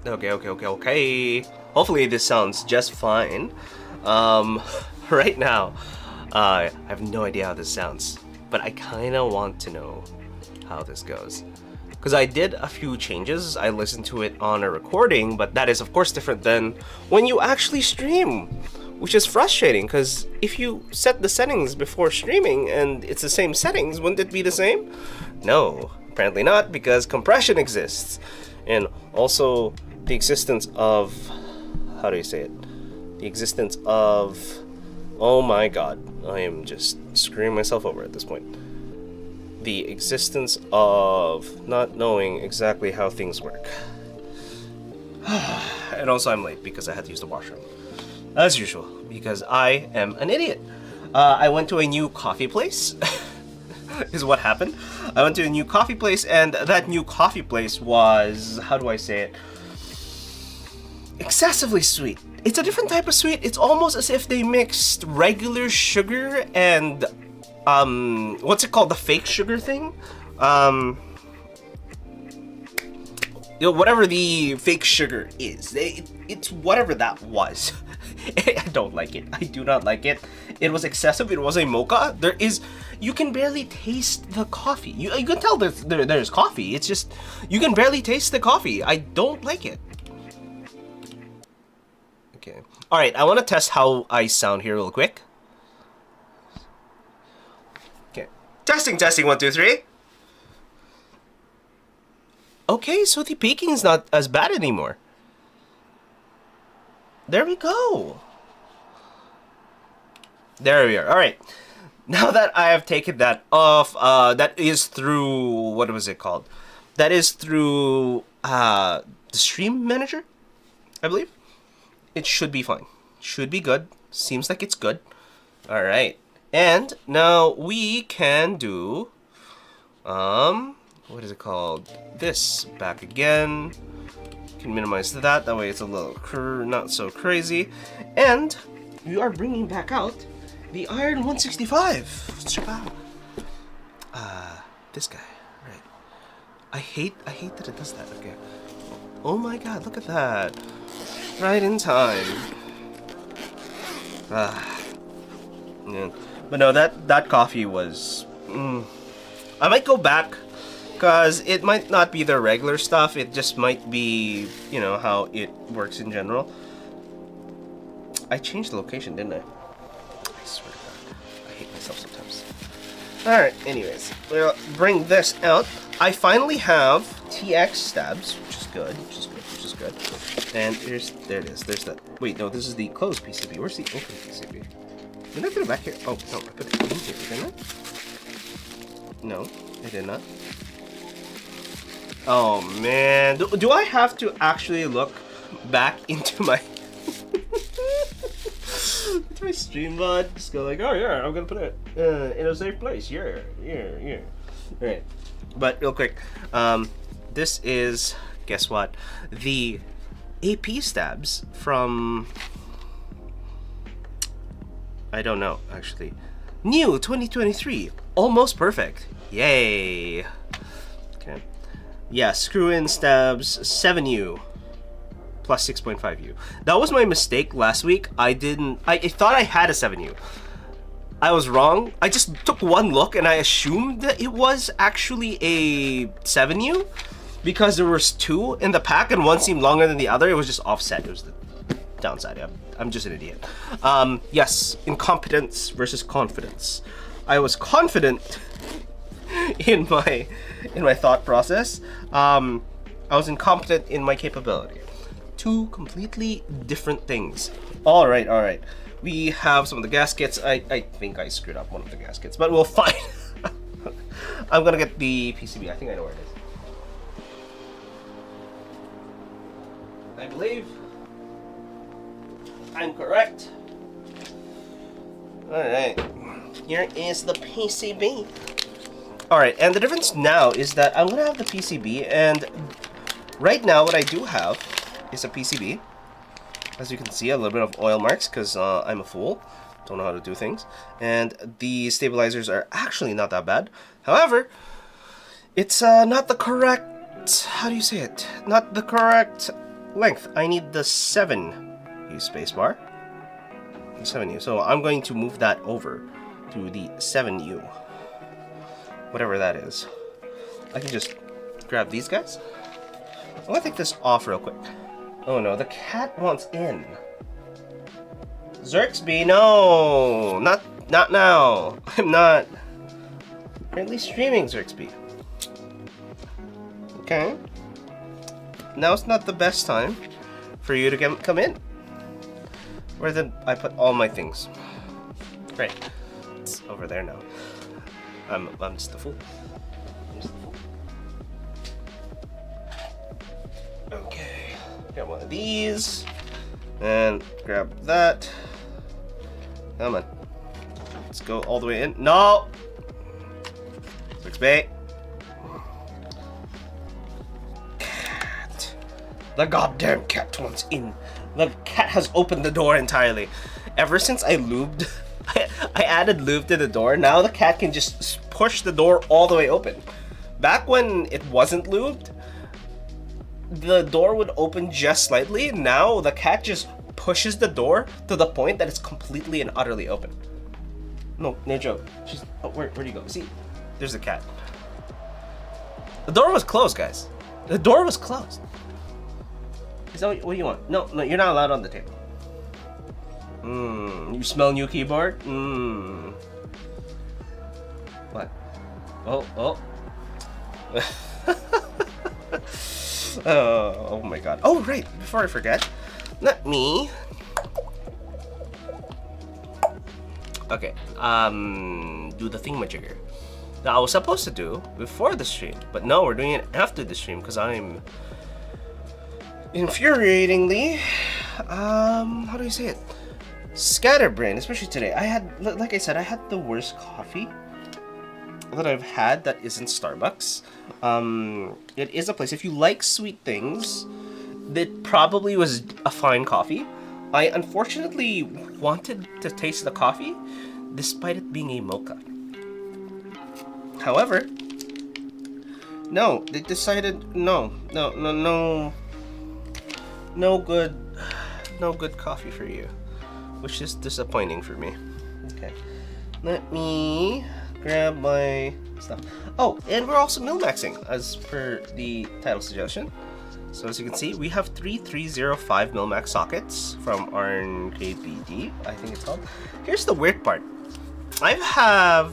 Okay. Hopefully this sounds just fine. Right now, I have no idea how this sounds, but I kind of want to know how this goes. Because I did a few changes. I listened to it on a recording, but that is of course different than when you actually stream, which is frustrating because if you set the settings before streaming and it's the same settings, wouldn't it be the same? No, apparently not, because compression exists. And also the existence of, how do you say it? The existence of, oh my god, I am just screwing myself over at this point. The existence of not knowing exactly how things work. And also I'm late because I had to use the washroom. As usual, because I am an idiot. I went to a new coffee place, is what happened. I went to a new coffee place, and that new coffee place was, how do I say it? Excessively sweet. It's a different type of sweet. It's almost as if they mixed regular sugar and what's it called? The fake sugar thing? Whatever the fake sugar is. It's whatever that was. I don't like it. I do not like it. It was excessive. It was a mocha. You can barely taste the coffee. You can tell there's coffee. It's just, you can barely taste the coffee. I don't like it. Okay. Alright, I want to test how I sound here real quick. Okay. Testing, 1, 2, 3. Okay, so the peaking is not as bad anymore. There we go. There we are. All right. Now that I have taken that off, that is through, what was it called? That is through the stream manager, I believe. It should be fine. Should be good. Seems like it's good. All right. And now we can do, what is it called? This back again. Can minimize that way it's a little not so crazy. And we are bringing back out the Iron 165. This guy, right? I hate that it does that. Okay. Oh my god, look at that! Right in time. Yeah. But no, that coffee was. I might go back. Because it might not be the regular stuff, it just might be, you know, how it works in general. I changed the location, didn't I? I swear to God, I hate myself sometimes. Alright, anyways, we'll bring this out. I finally have TX stabs, which is good. And there it is, there's that. Wait, no, this is the closed PCB. Where's the open PCB? Didn't I put it back here? Oh, no, I put it in here, didn't I? No, I did not. Oh man, do I have to actually look back into my into my stream VOD? Just go like, oh yeah, I'm gonna put it in a safe place. Yeah. Alright, but real quick, this is, guess what? The AP stabs from, I don't know actually. New 2023, almost perfect. Yay. Okay. Yeah, screw-in stabs 7U plus 6.5U. That was my mistake last week. I thought I had a 7U. I was wrong. I just took one look and I assumed that it was actually a 7U because there was two in the pack and one seemed longer than the other. It was just offset. It was the downside. I'm just an idiot. Yes, incompetence versus confidence. I was confident in my thought process. I was incompetent in my capability. Two completely different things. All right. We have some of the gaskets. I think I screwed up one of the gaskets, but we'll find. I'm gonna get the PCB. I think I know where it is. I believe I'm correct. All right. Here is the PCB. Alright, and the difference now is that I'm going to have the PCB, and right now what I do have is a PCB. As you can see, a little bit of oil marks because I'm a fool. Don't know how to do things. And the stabilizers are actually not that bad. However, it's not the correct, how do you say it? Not the correct length. I need the 7U spacebar. The 7U. So I'm going to move that over to the 7U. Whatever that is. I can just grab these guys. I'm gonna take this off real quick. Oh no, the cat wants in. Zerxby, no! Not now. I'm not currently streaming, Zerxby. Okay. Now it's not the best time for you to come in. Where did I put all my things? Great. It's over there now. I'm just a fool. Okay. Grab one of these. And grab that. Come on. Let's go all the way in. No! 6B. Cat. The goddamn cat wants in. The cat has opened the door entirely. Ever since I lubed, I added lube to the door, now the cat can just push the door all the way open. Back when it wasn't lubed, the door would open just slightly. Now the cat just pushes the door to the point that it's completely and utterly open. No joke. She's, oh, where'd you go? See, there's the cat. The door was closed, guys. The door was closed. Is that what you want? No, you're not allowed on the table. You smell new keyboard? What? Oh. Oh my god. Oh, right. Before I forget, let me... Okay, do the thingamajigger. That I was supposed to do before the stream, but no, we're doing it after the stream because I'm infuriatingly, how do you say it? Scatterbrained, especially today. Like I said, I had the worst coffee that I've had that isn't Starbucks. It is a place, if you like sweet things, that probably was a fine coffee. I unfortunately wanted to taste the coffee, despite it being a mocha. However, no, they decided no good coffee for you, which is disappointing for me. Okay, let me grab my stuff. Oh, and we're also mil-maxing as per the title suggestion. So as you can see, we have 3305 mil-max sockets from Arcade BD, I think it's called. Here's the weird part. I have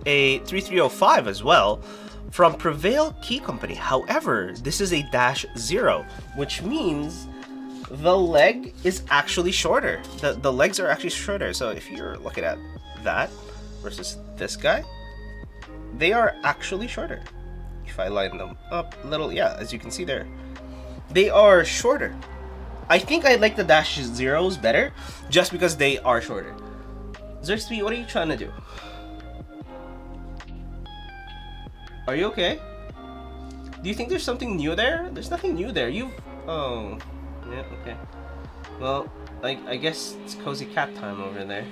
a 3305 as well from Prevail Key Company. However, this is a -0, which means the leg is actually shorter. The legs are actually shorter. So if you're looking at that versus this guy, they are actually shorter. If I line them up a little, yeah, as you can see there, they are shorter. I think I like the -0s better just because they are shorter. Zerxby, what are you trying to do? Are you okay? Do you think there's something new there? There's nothing new there. Oh, yeah, okay. Well, I guess it's cozy cat time over there.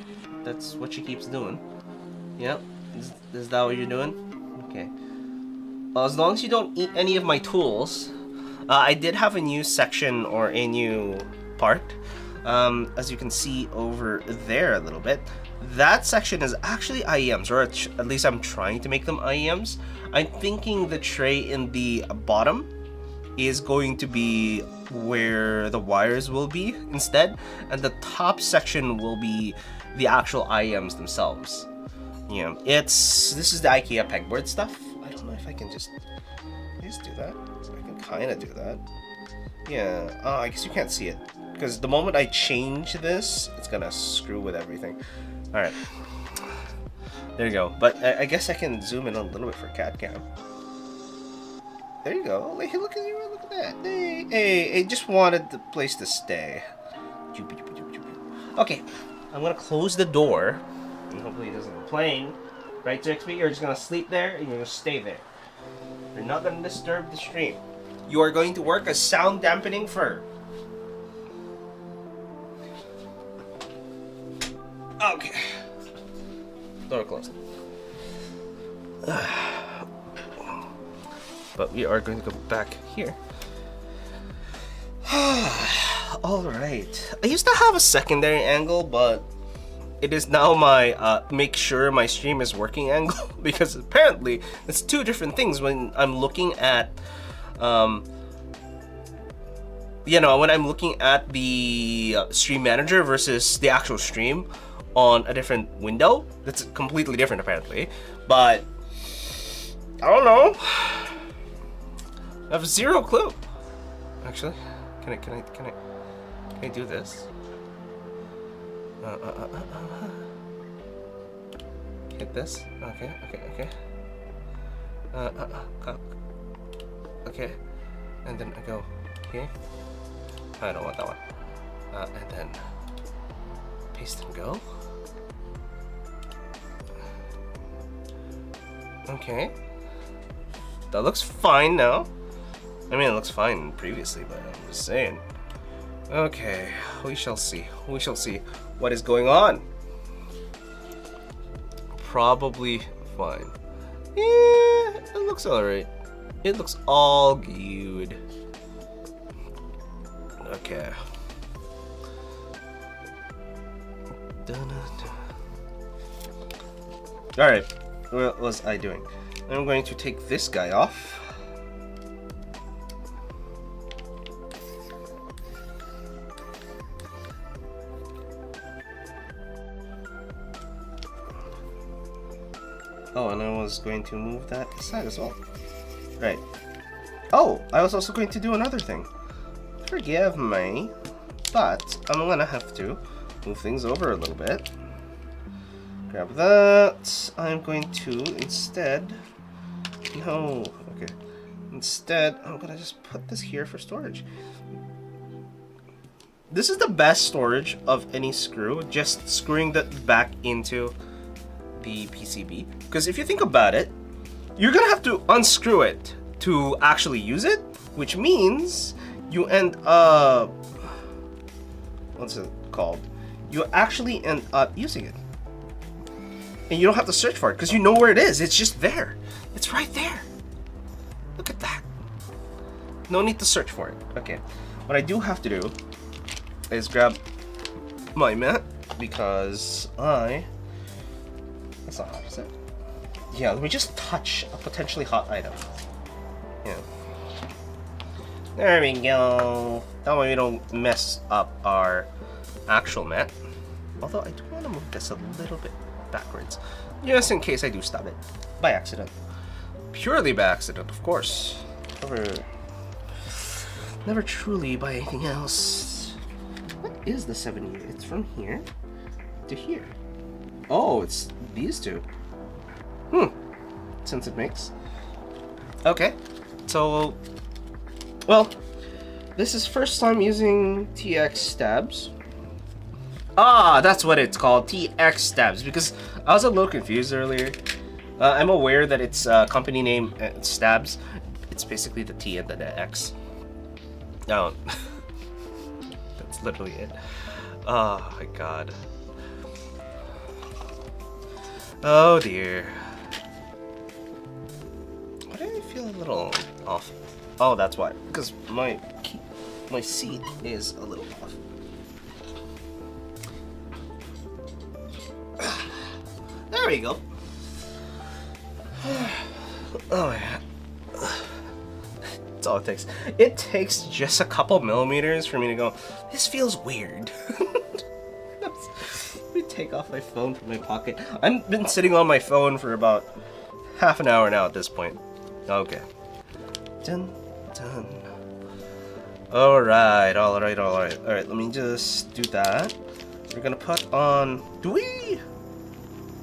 That's what she keeps doing. Yep. Is that what you're doing? Okay. Well, as long as you don't eat any of my tools. I did have a new section or a new part. As you can see over there a little bit. That section is actually IEMs, or at least I'm trying to make them IEMs. I'm thinking the tray in the bottom is going to be where the wires will be instead, and the top section will be the actual IEMs themselves. Yeah, this is the IKEA pegboard stuff. I don't know if I can just do that. I can kind of do that. Yeah, I guess you can't see it because the moment I change this, it's gonna screw with everything. All right, there you go. But I guess I can zoom in a little bit for cat cam. There you go. Hey, look at you! Look at that! Hey! I just wanted the place to stay. Okay, I'm gonna close the door, and hopefully it doesn't complain. Right, Zerxby? You're just gonna sleep there, and you're gonna stay there. You're not gonna disturb the stream. You are going to work as sound dampening fur. Okay. Door closed. But we are going to go back here. Alright. I used to have a secondary angle, but it is now my make sure my stream is working angle because apparently it's two different things when I'm looking at you know, when I'm looking at the stream manager versus the actual stream on a different window. That's completely different apparently, but I don't know. I have zero clue. Actually, can I do this? Hit this. Okay. Okay, and then I go here. I don't want that one. And then paste and go. Okay. That looks fine now. I mean, it looks fine previously, but I'm just saying. Okay, we shall see. We shall see what is going on. Probably fine. Yeah, it looks alright. It looks all good. Okay. Alright, what was I doing? I'm going to take this guy off. Oh, and I was going to move that aside as well. Right. Oh, I was also going to do another thing. Forgive me, but I'm gonna have to move things over a little bit. Grab that. I'm going to instead... No. Okay. Instead, I'm gonna just put this here for storage. This is the best storage of any screw, just screwing that back into the PCB. Because if you think about it, you're gonna have to unscrew it to actually use it, which means you end up... What's it called? You actually end up using it. And you don't have to search for it because you know where it is. It's just there. It's right there. Look at that. No need to search for it. Okay. What I do have to do is grab my mat because that's not hot, is it? Yeah, let me just touch a potentially hot item. Yeah. There we go. That way we don't mess up our actual mat. Although I do want to move this a little bit backwards, just in case I do stop it by accident. Purely by accident, of course. Never truly by anything else. What is the 7U? It's from here to here. Oh, it's these two. Since it makes. Okay. So, well, this is first time using TX stabs. Ah, that's what it's called, TX stabs, because I was a little confused earlier. I'm aware that it's company name stabs. It's basically the T and then the X. No, that's literally it. Oh my god. Oh dear. Why do I feel a little off? Oh, that's why. Because my seat is a little off. There we go. Oh yeah. That's all it takes. It takes just a couple millimeters for me to go, this feels weird. Let me take off my phone from my pocket. I've been sitting on my phone for about half an hour now at this point. Okay. Dun, dun. Alright. Alright, let me just do that. We're gonna put on... Do we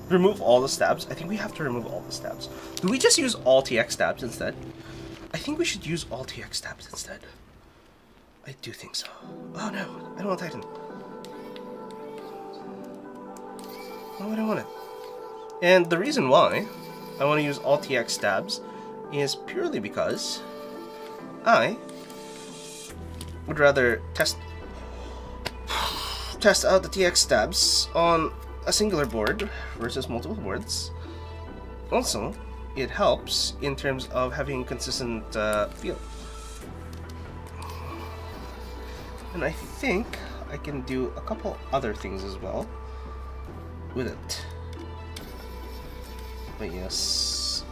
remove all the stabs? I think we have to remove all the stabs. Do we just use all TX stabs instead? I think we should use all TX stabs instead. I do think so. Oh no, I don't want Titan. No, I don't want it. And the reason why I want to use all TX stabs is purely because I would rather test out the TX stabs on a singular board versus multiple boards. Also, it helps in terms of having consistent feel. And I think I can do a couple other things as well with it. But yes.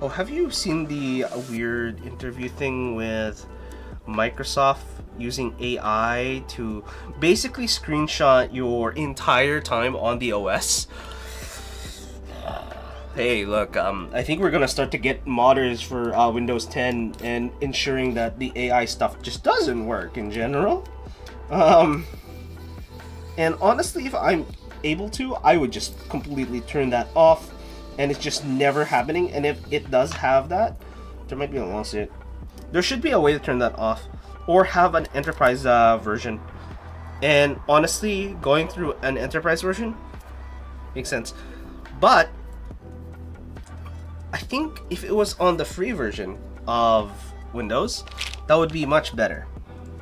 Oh, have you seen the weird interview thing with Microsoft using AI to basically screenshot your entire time on the OS? Hey, look, I think we're gonna start to get modders for Windows 10 and ensuring that the AI stuff just doesn't work in general. And honestly, if I'm able to, I would just completely turn that off and it's just never happening. And if it does have that, there might be a lawsuit. There should be a way to turn that off or have an enterprise version. And honestly, going through an enterprise version makes sense. But I think if it was on the free version of Windows, that would be much better.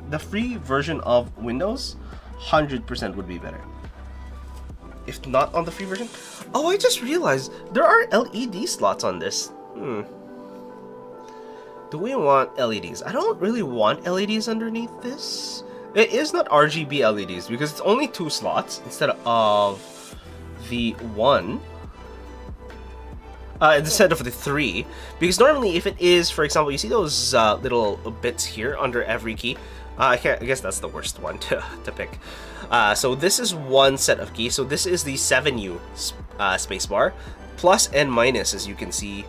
The free version of Windows, 100% would be better. If not on the free version... Oh, I just realized there are LED slots on this. Do we want LEDs? I don't really want LEDs underneath this. It is not RGB LEDs because it's only 2 slots instead of the 1. Instead of the 3, because normally if it is, for example, you see those little bits here under every key. I guess that's the worst one to pick. So this is one set of keys. So this is the 7U spacebar, plus and minus, as you can see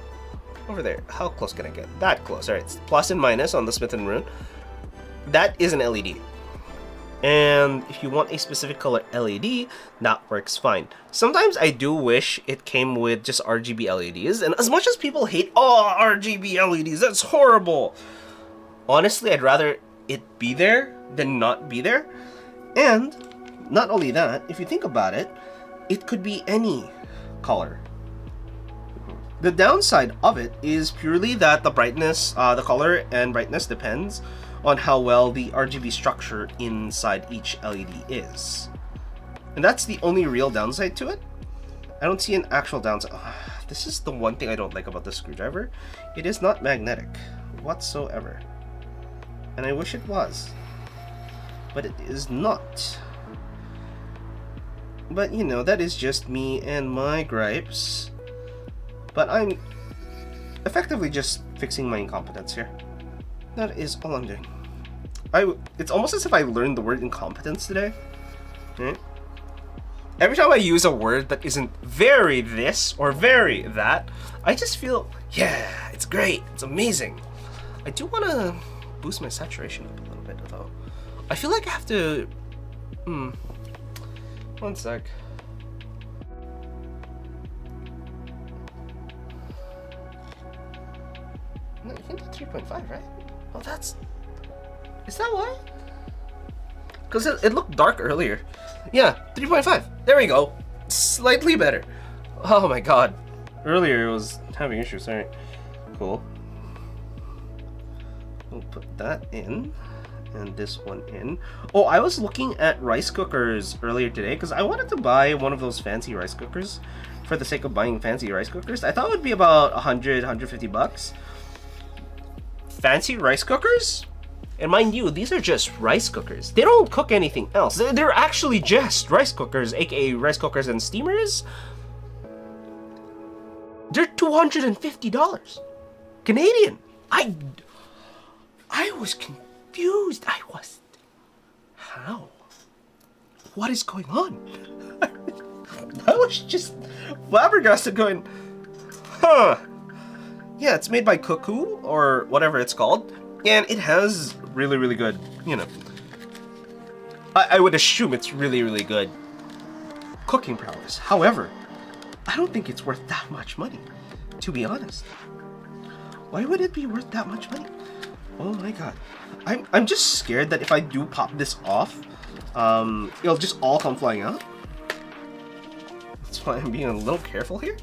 over there. How close can I get? That close. All right, it's plus and minus on the Smith & Rune. That is an LED. And if you want a specific color LED, that works fine. Sometimes I do wish it came with just RGB LEDs, and as much as people hate, oh, RGB LEDs, that's horrible. Honestly, I'd rather it be there than not be there. And not only that, if you think about it, it could be any color. The downside of it is purely that the brightness, the color and brightness depends on how well the RGB structure inside each LED is. And that's the only real downside to it. I don't see an actual downside. This is the one thing I don't like about the screwdriver. It is not magnetic whatsoever. And I wish it was. But it is not. But you know, that is just me and my gripes. But I'm effectively just fixing my incompetence here. That is all I'm doing. It's almost as if I learned the word incompetence today. Right? Every time I use a word that isn't very this or very that, I just feel, yeah, it's great, it's amazing. I do want to boost my saturation up a little bit though. I feel like I have to, one sec. No, you can do 3.5, right? Oh, is that why? Because it looked dark earlier. Yeah, 3.5. There we go. Slightly better. Oh my god. Earlier it was having issues. Alright. Cool. We'll put that in. And this one in. Oh, I was looking at rice cookers earlier today because I wanted to buy one of those fancy rice cookers for the sake of buying fancy rice cookers. I thought it would be about 150 bucks. Fancy rice cookers? And mind you, these are just rice cookers. They don't cook anything else. They're actually just rice cookers, aka rice cookers and steamers. They're $250 Canadian. I was confused. How? What is going on? I was just flabbergasted going, huh. Yeah, it's made by Cuckoo, or whatever it's called, and it has really, really good, you know, I would assume it's really, really good cooking prowess. However, I don't think it's worth that much money, to be honest. Why would it be worth that much money? Oh my god. I'm just scared that if I do pop this off, it'll just all come flying out. That's why I'm being a little careful here.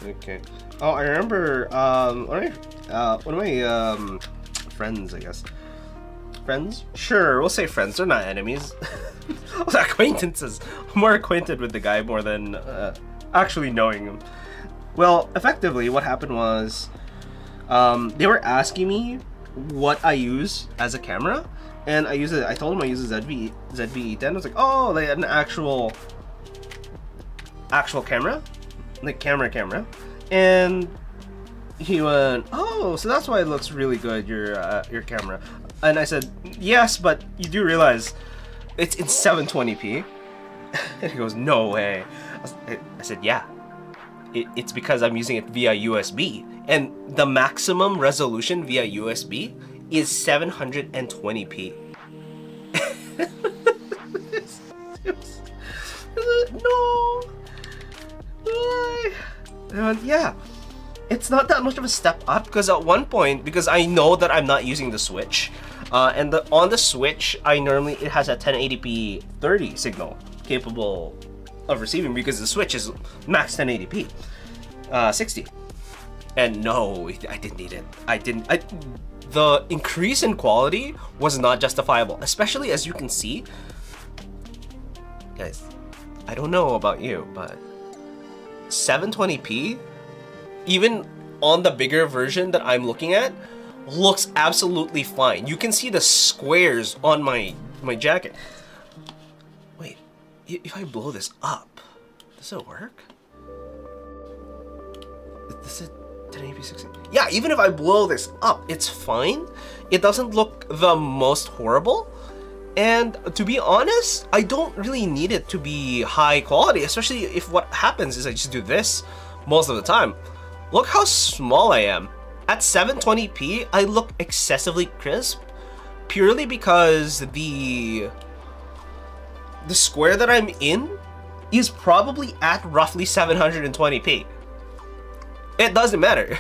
Okay. Oh, I remember one of my friends, I guess. Friends? Sure, we'll say friends. They're not enemies. Acquaintances. I'm more acquainted with the guy more than actually knowing him. Well, effectively, what happened was they were asking me what I use as a camera, and I told them I use a ZV-E10. I was like, oh, like an actual camera, like camera, and he went, oh, so that's why it looks really good, your camera. And I said, yes, but you do realize it's in 720p. And he goes, no way. I said, yeah. It's because I'm using it via USB, and the maximum resolution via USB is 720p. No. And yeah, it's not that much of a step up, because at one point, because I know that I'm not using the Switch, and on the Switch, it has a 1080p 30 signal capable of receiving, because the Switch is max 1080p 60, and no, I didn't need it. The increase in quality was not justifiable, especially as you can see, guys. I don't know about you, but 720p, even on the bigger version that I'm looking at, looks absolutely fine. You can see the squares on my jacket. Wait, if I blow this up, does it work? This is 1080p 60. Yeah, even if I blow this up, it's fine. It doesn't look the most horrible. And to be honest, I don't really need it to be high quality, especially if what happens is I just do this most of the time. Look how small I am. At 720p, I look excessively crisp, purely because the square that I'm in is probably at roughly 720p. It doesn't matter.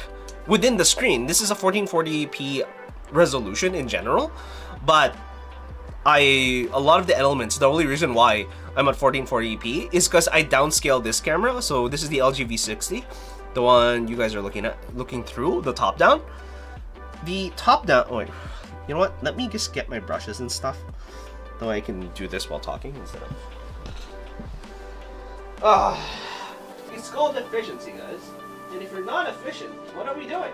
Within the screen, this is a 1440p resolution in general, but a lot of the elements, the only reason why I'm at 1440p is because I downscaled this camera. So this is the LG V60, the one you guys are looking through, the top down. The top down, oh wait, you know what? Let me just get my brushes and stuff, so I can do this while talking instead of. It's called efficiency, guys. And if you're not efficient, what are we doing?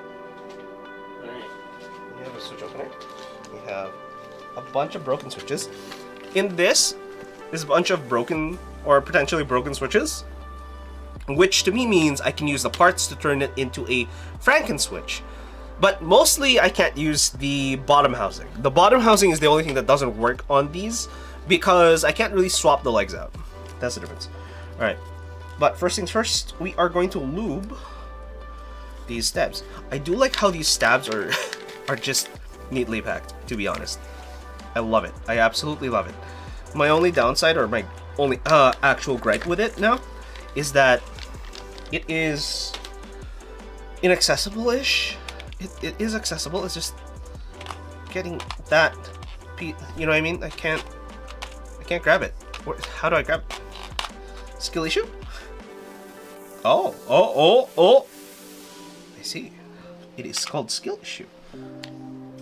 Alright, we have a switch opener. We have a bunch of broken switches. In this is a bunch of broken or potentially broken switches, which to me means I can use the parts to turn it into a Franken switch. But mostly I can't use the bottom housing. The bottom housing is the only thing that doesn't work on these, because I can't really swap the legs out. That's the difference. Alright, but first things first, we are going to lube these stabs. I do like how these stabs are just neatly packed, to be honest. I love it. I absolutely love it. My only downside, or my only actual gripe with it now, is that it is inaccessible-ish. It is accessible. It's just getting that piece. You know what I mean? I can't grab it. How do I grab it? Skill issue? Oh! I see. It is called skill issue.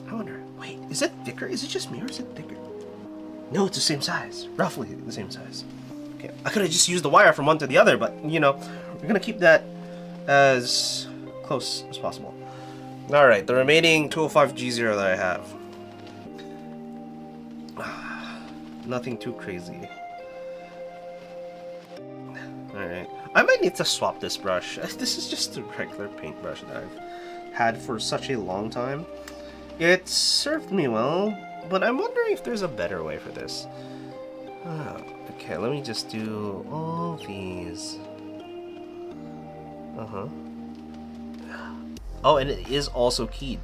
I wonder. Wait, is it thicker? Is it just me, or is it thicker? No, it's the same size. Roughly the same size. Okay, I could have just used the wire from one to the other, but you know, we're gonna keep that as close as possible. Alright, the remaining 205G0 that I have. Nothing too crazy. Alright. I might need to swap this brush. This is just a regular paintbrush that I've had for such a long time. It served me well, but I'm wondering if there's a better way for this. Okay, let me just do all these. Oh, and it is also keyed,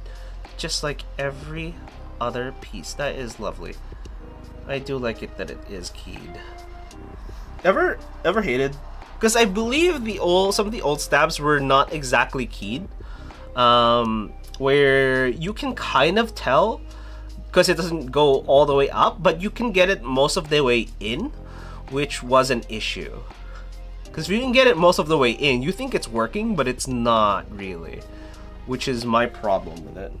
just like every other piece. That is lovely. I do like it that it is keyed. Ever hated? Because I believe some of the old stabs were not exactly keyed. Where you can kind of tell, because it doesn't go all the way up, but you can get it most of the way in, which was an issue. Because if you can get it most of the way in, you think it's working, but it's not really, which is my problem with it.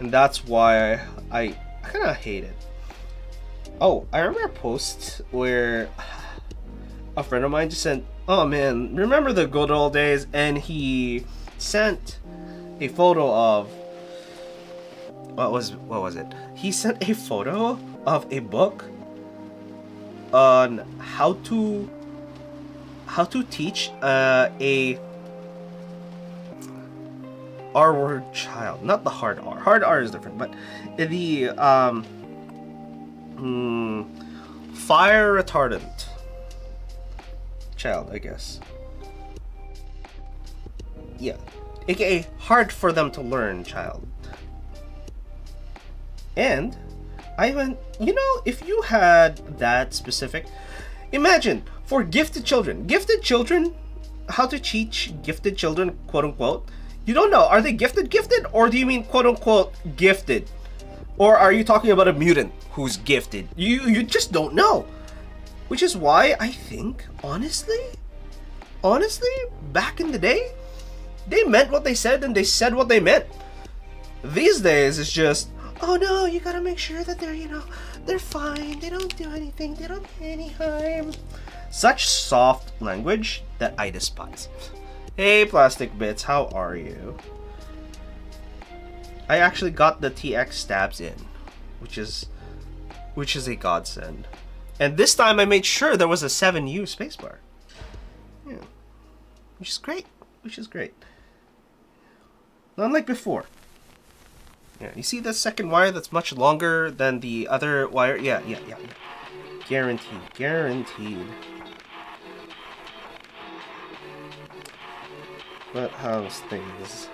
And that's why I kind of hate it. Oh, I remember a post where a friend of mine just sent Oh man, remember the good old days? And he sent a photo of what was it? He sent a photo of a book on how to teach a R word child, not the hard R. Hard R is different, but the fire retardant child, I guess. Yeah, aka hard for them to learn child. And I went, if you had that specific, imagine for gifted children, how to teach gifted children, quote unquote. You don't know, are they gifted, or do you mean quote unquote gifted? Or are you talking about a mutant who's gifted? You just don't know. Which is why I think, honestly, back in the day, they meant what they said and they said what they meant. These days, it's just, oh no, you gotta make sure that they're fine, they don't do anything, they don't do any harm. Such soft language that I despise. Hey, Plastic Bits, how are you? I actually got the TX stabs in, which is a godsend. And this time I made sure there was a 7U spacebar. Yeah. Which is great. Unlike before. Yeah, you see the second wire that's much longer than the other wire? Yeah. Guaranteed. But how's things?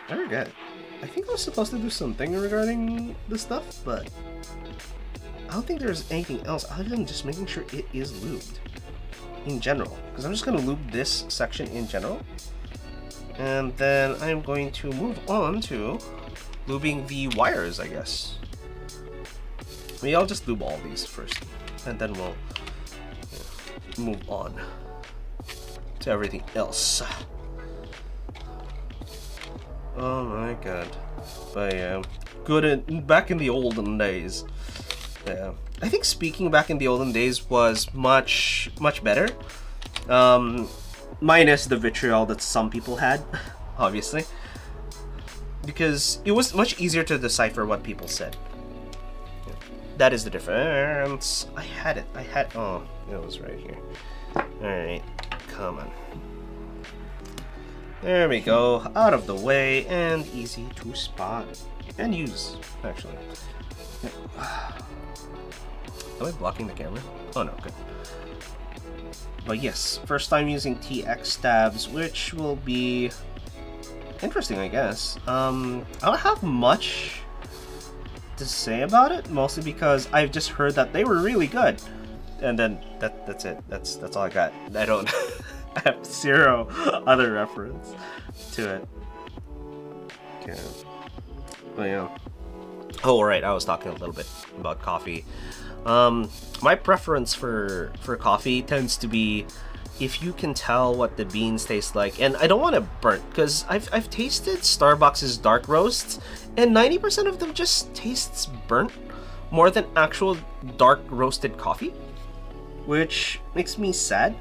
I forget. I think I was supposed to do something regarding this stuff, but I don't think there's anything else other than just making sure it is lubed in general. Because I'm just going to lube this section in general. And then I'm going to move on to lubing the wires, I guess. Maybe I'll just lube all these first, and then we'll move on to everything else. Oh my god. But yeah, back in the olden days. Yeah, I think speaking back in the olden days was much better. Minus the vitriol that some people had, obviously, because it was much easier to decipher what people said. Yeah, that is the difference. I had it. Oh, it was right here. Alright, come on. There we go. Out of the way and easy to spot and use, actually. Am I blocking the camera? Oh no, good. But yes, first time using TX stabs, which will be interesting, I guess. I don't have much to say about it, mostly because I've just heard that they were really good. And then that's it. That's all I got. I don't I have zero other reference to it. Okay. But yeah. Oh right, I was talking a little bit about coffee. My preference for coffee tends to be if you can tell what the beans taste like, and I don't want it burnt, because I've tasted Starbucks' dark roasts, and 90% of them just tastes burnt more than actual dark roasted coffee, which makes me sad.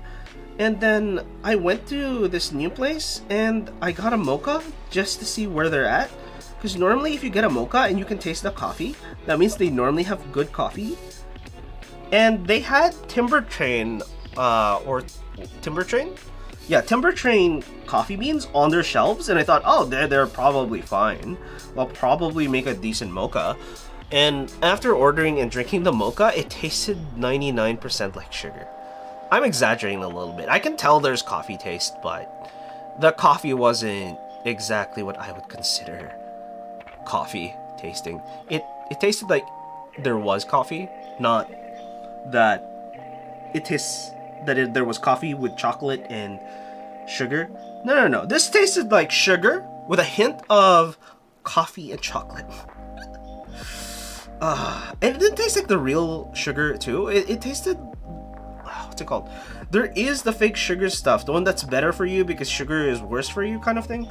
And then I went to this new place and I got a mocha just to see where they're at, because normally if you get a mocha and you can taste the coffee, that means they normally have good coffee. And they had Timber Train coffee beans on their shelves, and I thought, oh, they're probably fine. They'll probably make a decent mocha. And after ordering and drinking the mocha, it tasted 99% like sugar. I'm exaggerating a little bit. I can tell there's coffee taste, but the coffee wasn't exactly what I would consider coffee tasting. It tasted like there was coffee, not that it tastes that there was coffee with chocolate and sugar. No. This tasted like sugar with a hint of coffee and chocolate. And it didn't taste like the real sugar too. It tasted, what's it called? There is the fake sugar stuff, the one that's better for you because sugar is worse for you kind of thing.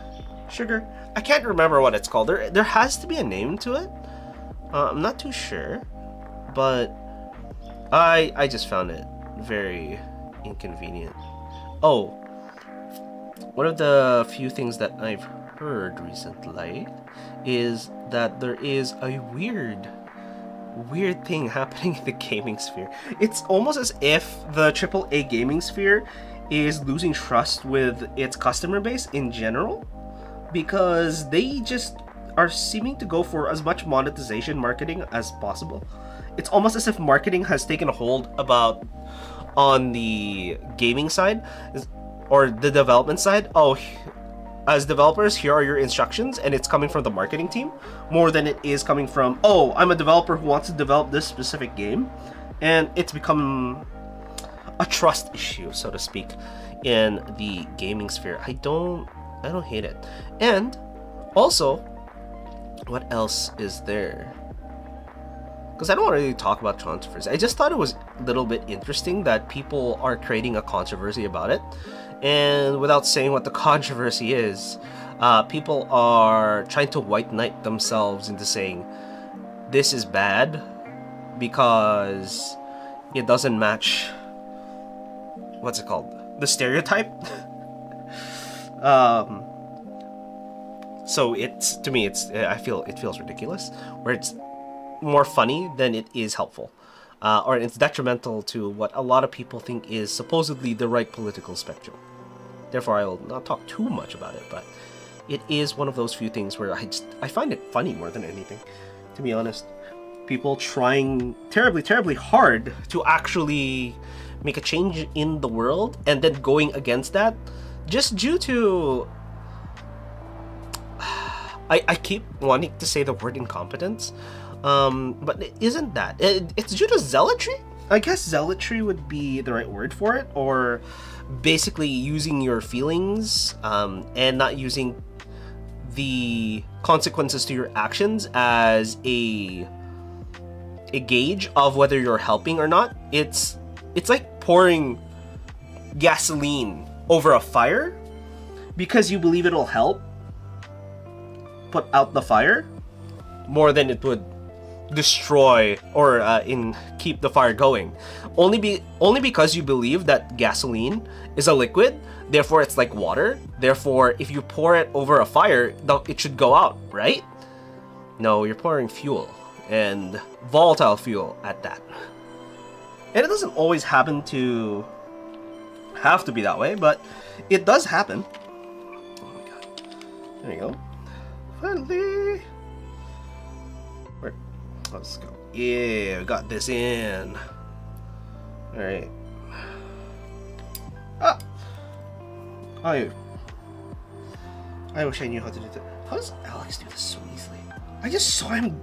Sugar. I can't remember what it's called. There has to be a name to it. I'm not too sure, but I just found it very inconvenient. Oh, one of the few things that I've heard recently is that there is a weird thing happening in the gaming sphere. It's almost as if the AAA gaming sphere is losing trust with its customer base in general, because they just are seeming to go for as much monetization marketing as possible. It's almost as if marketing has taken a hold about on the gaming side or the development side. Oh, as developers, here are your instructions, and it's coming from the marketing team more than it is coming from, oh, I'm a developer who wants to develop this specific game. And it's become a trust issue, so to speak, in the gaming sphere. I don't hate it. And also, what else is there? Because I don't want to really talk about controversy. I just thought it was a little bit interesting that people are creating a controversy about it. And without saying what the controversy is, people are trying to white knight themselves into saying this is bad because it doesn't match, what's it called, the stereotype. So it's, to me, it's, I feel it feels ridiculous, where it's more funny than it is helpful, or it's detrimental to what a lot of people think is supposedly the right political spectrum. Therefore, I will not talk too much about it, but it is one of those few things where I find it funny more than anything, to be honest. People trying terribly hard to actually make a change in the world, and then going against that just due to, I keep wanting to say the word incompetence, but it isn't that. It's due to zealotry? I guess zealotry would be the right word for it, or basically using your feelings and not using the consequences to your actions as a gauge of whether you're helping or not. It's like pouring gasoline over a fire because you believe it'll help put out the fire more than it would destroy or keep the fire going. Only because you believe that gasoline is a liquid, therefore it's like water. Therefore, if you pour it over a fire, it should go out, right? No, you're pouring fuel, and volatile fuel at that. And it doesn't always have to be that way, but it does happen. Oh my god. There you go. Finally. Where? Let's go. Yeah, we got this in. Alright. Ah! I wish I knew how to do that. How does Alex do this so easily? I just saw him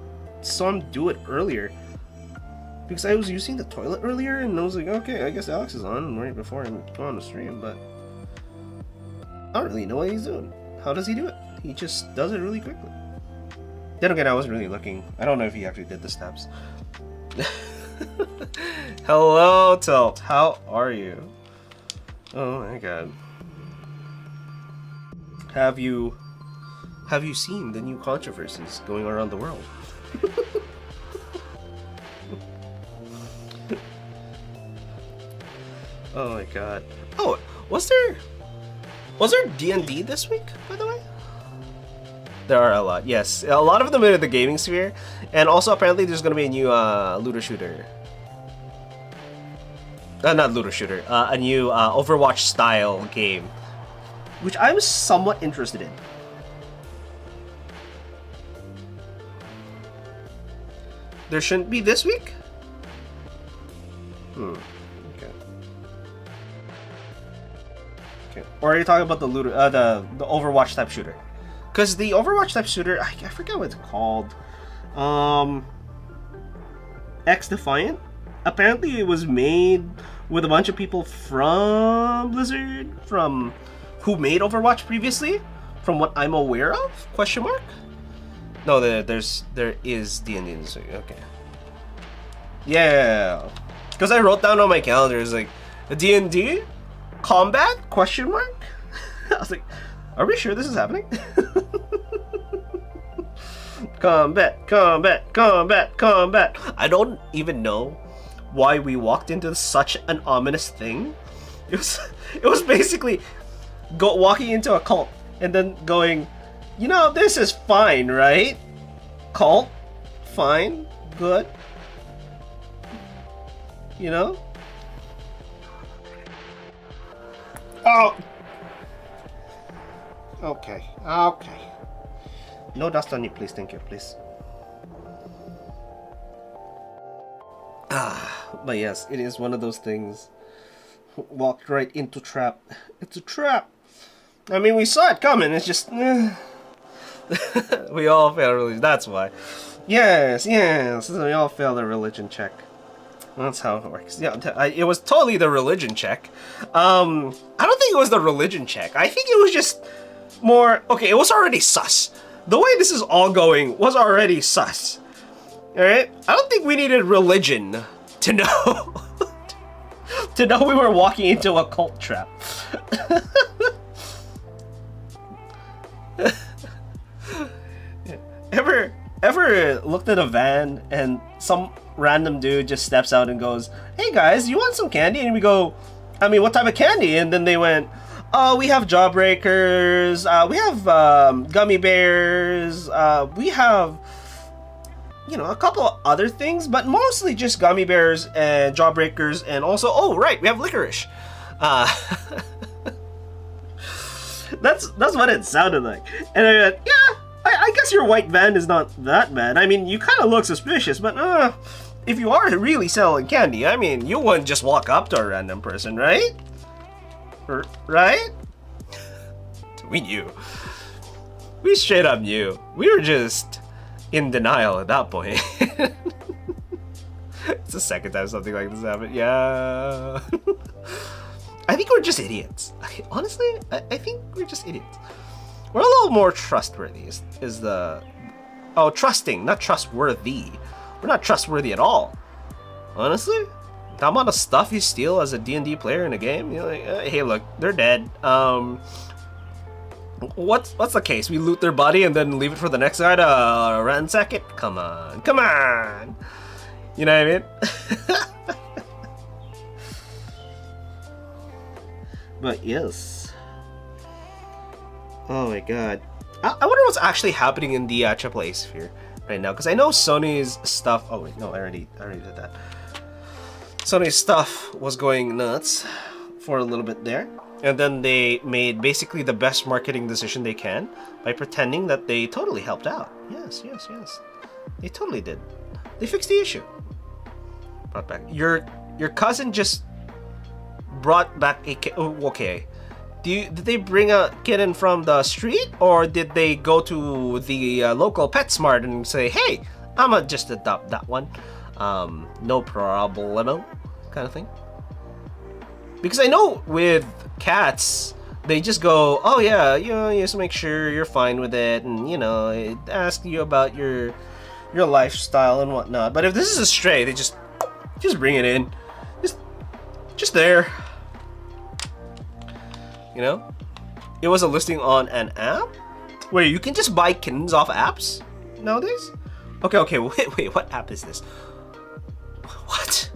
do it earlier. Because I was using the toilet earlier, and I was like, okay, I guess Alex is on right before I'm on the stream, but I don't really know what he's doing. How does he do it? He just does it really quickly. Then again, I wasn't really looking. I don't know if he actually did the steps. Hello, Tilt. How are you? Oh my god. Have you seen the new controversies going around the world? Oh my god. Oh, was there D&D this week, by the way? There are a lot, yes. A lot of them in the gaming sphere. And also, apparently, there's going to be a new looter shooter. Not looter shooter. A new Overwatch-style game. Which I'm somewhat interested in. There shouldn't be this week? Okay. Okay. Or are you talking about the looter, the Overwatch type shooter? Because the Overwatch type shooter, I forget what it's called. X Defiant. Apparently, it was made with a bunch of people from Blizzard, who made Overwatch previously, from what I'm aware of. Question mark? No, there is D&D this week. Okay. Yeah. Because I wrote down on my calendar, it's like, D&D? Combat? Question mark? I was like, are we sure this is happening? Combat, combat, combat, combat. I don't even know why we walked into such an ominous thing It was basically walking into a cult and then going, you know, this is fine, right? Cult, fine, good. You know? Oh. Okay. Okay. No dust on you, please. Thank you, please. But yes, it is one of those things. Walked right into trap. It's a trap. I mean, we saw it coming. It's just we all failed religion. That's why. Yes, yes. We all failed the religion check. That's how it works. Yeah, it was totally the religion check. I don't think it was the religion check. I think it was just more. Okay, it was already sus. The way this is all going was already sus. All right. I don't think we needed religion to know to know we were walking into a cult trap. Ever looked at a van and some random dude just steps out and goes, "Hey guys, you want some candy?" And we go, "I mean, what type of candy?" And then they went, "Oh, we have Jawbreakers, we have gummy bears, we have, you know, a couple of other things, but mostly just gummy bears and Jawbreakers, and also, oh right, we have licorice." That's what it sounded like. And I went, "Yeah, I guess your white van is not that bad. I mean, you kind of look suspicious, but if you are really selling candy, I mean, you wouldn't just walk up to a random person, right? Right?" We knew. We straight up knew. We were just in denial at that point. It's the second time something like this happened. Yeah. I think we're just idiots. Honestly, I think we're just idiots. We're a little more trustworthy is the... Oh, trusting, not trustworthy. We're not trustworthy at all. Honestly, the amount of stuff you steal as a D&D player in a game, you're like, hey look, they're dead. What's the case? We loot their body and then leave it for the next guy to ransack it? Come on, come on. You know what I mean? But yes. Oh my god. I wonder what's actually happening in the AAA sphere right now, because I know Sony's stuff. Oh wait, no, I already did that. Sony's stuff was going nuts for a little bit there, and then they made basically the best marketing decision they can by pretending that they totally helped out. Yes, yes, yes. They totally did. They fixed the issue. Brought back your cousin just brought back a okay. Did they bring a kitten from the street, or did they go to the local PetSmart and say, "Hey, I'ma just adopt that one, no problemo," kind of thing? Because I know with cats, they just go, "Oh yeah, you know, just make sure you're fine with it, and you know, ask you about your lifestyle and whatnot." But if this is a stray, they just bring it in, just there. You know, it was a listing on an app where you can just buy kittens off apps nowadays. Okay, wait, what app is this? What?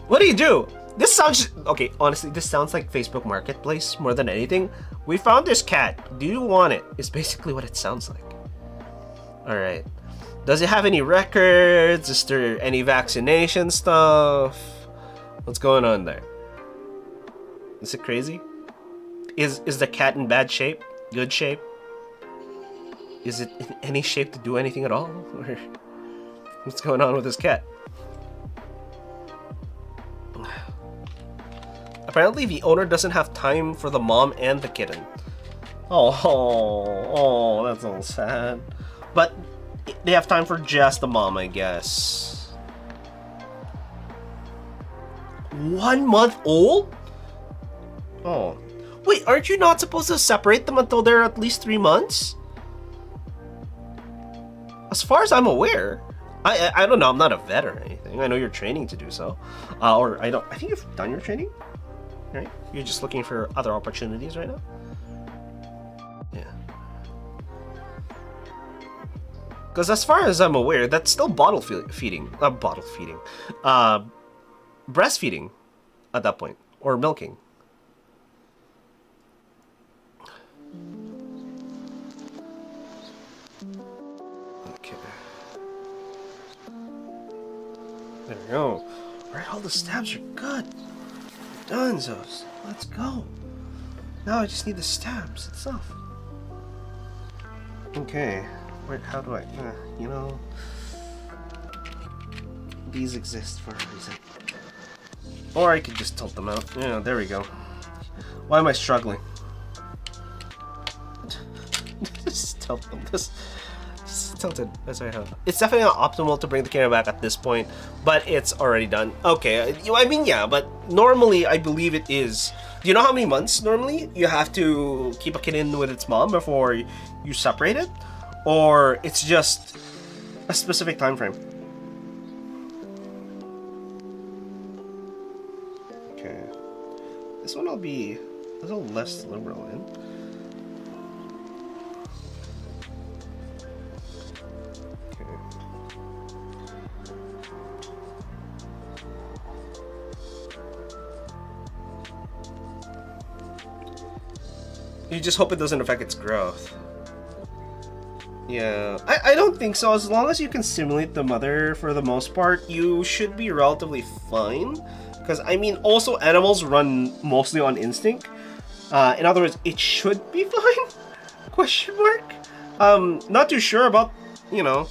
What do you do? This sounds okay. Honestly, this sounds like Facebook Marketplace more than anything. We found this cat. Do you want it? Is basically what it sounds like. All right. Does it have any records? Is there any vaccination stuff? What's going on there? Is it crazy? Is the cat in bad shape? Good shape? Is it in any shape to do anything at all? Or what's going on with this cat? Apparently the owner doesn't have time for the mom and the kitten. Oh, that's all sad. But they have time for just the mom, I guess. 1 month old? Oh. Wait, aren't you not supposed to separate them until they're at least 3 months? As far as I'm aware. I don't know, I'm not a vet or anything. I know you're training to do so. Or I think you've done your training, right? You're just looking for other opportunities right now? Yeah. Because as far as I'm aware, that's still bottle feeding. breastfeeding at that point, or milking. Okay. There we go. Alright, all the stabs are good. Done, Zos. Let's go. Now I just need the stabs itself. Okay. Wait, how do I... you know... These exist for a reason. Or I could just tilt them out. Yeah, there we go. Why am I struggling? Just tilt them. Just tilted as I have. It's definitely not optimal to bring the camera back at this point, but it's already done. Okay, I mean, yeah, but normally I believe it is. Do you know how many months normally you have to keep a kitten with its mom before you separate it? Or it's just a specific time frame? Okay. This one I'll be a little less liberal in. You just hope it doesn't affect its growth. Yeah, I don't think so. As long as you can simulate the mother for the most part, you should be relatively fine. Because, I mean, also animals run mostly on instinct. In other words, it should be fine? Question mark? Not too sure about, you know,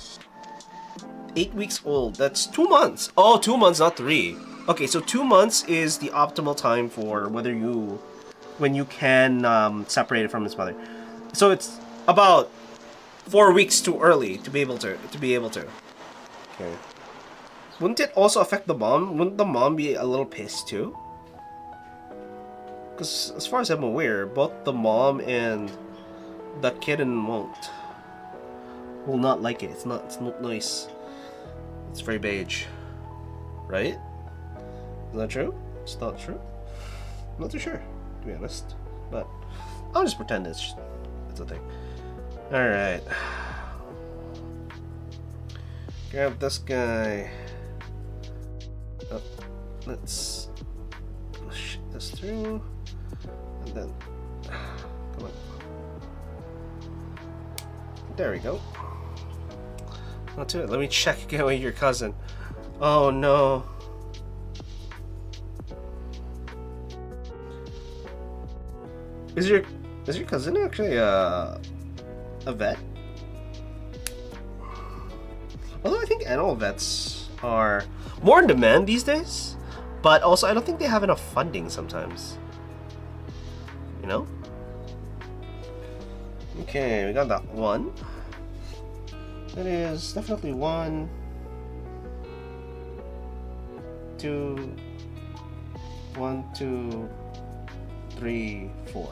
8 weeks old. That's 2 months. Oh, 2 months, not 3. Okay, so 2 months is the optimal time for when you can separate it from its mother. So it's about 4 weeks too early to be able to. Okay. Wouldn't it also affect the mom? Wouldn't the mom be a little pissed too? Because as far as I'm aware, both the mom and the kitten will not like it. It's not nice. It's very beige, right? Is that true? It's not true. I'm not too sure, to be honest, but I'll just pretend it's a thing. All right. Grab this guy. Oh, let's push this through, and then come on. There we go. Not too. Let me check again with your cousin. Oh no. Is your cousin actually a vet? Although I think animal vets are more in demand these days, but also I don't think they have enough funding sometimes. You know? Okay, we got that one. That is definitely 1, 2, 1, 2, 3, 4.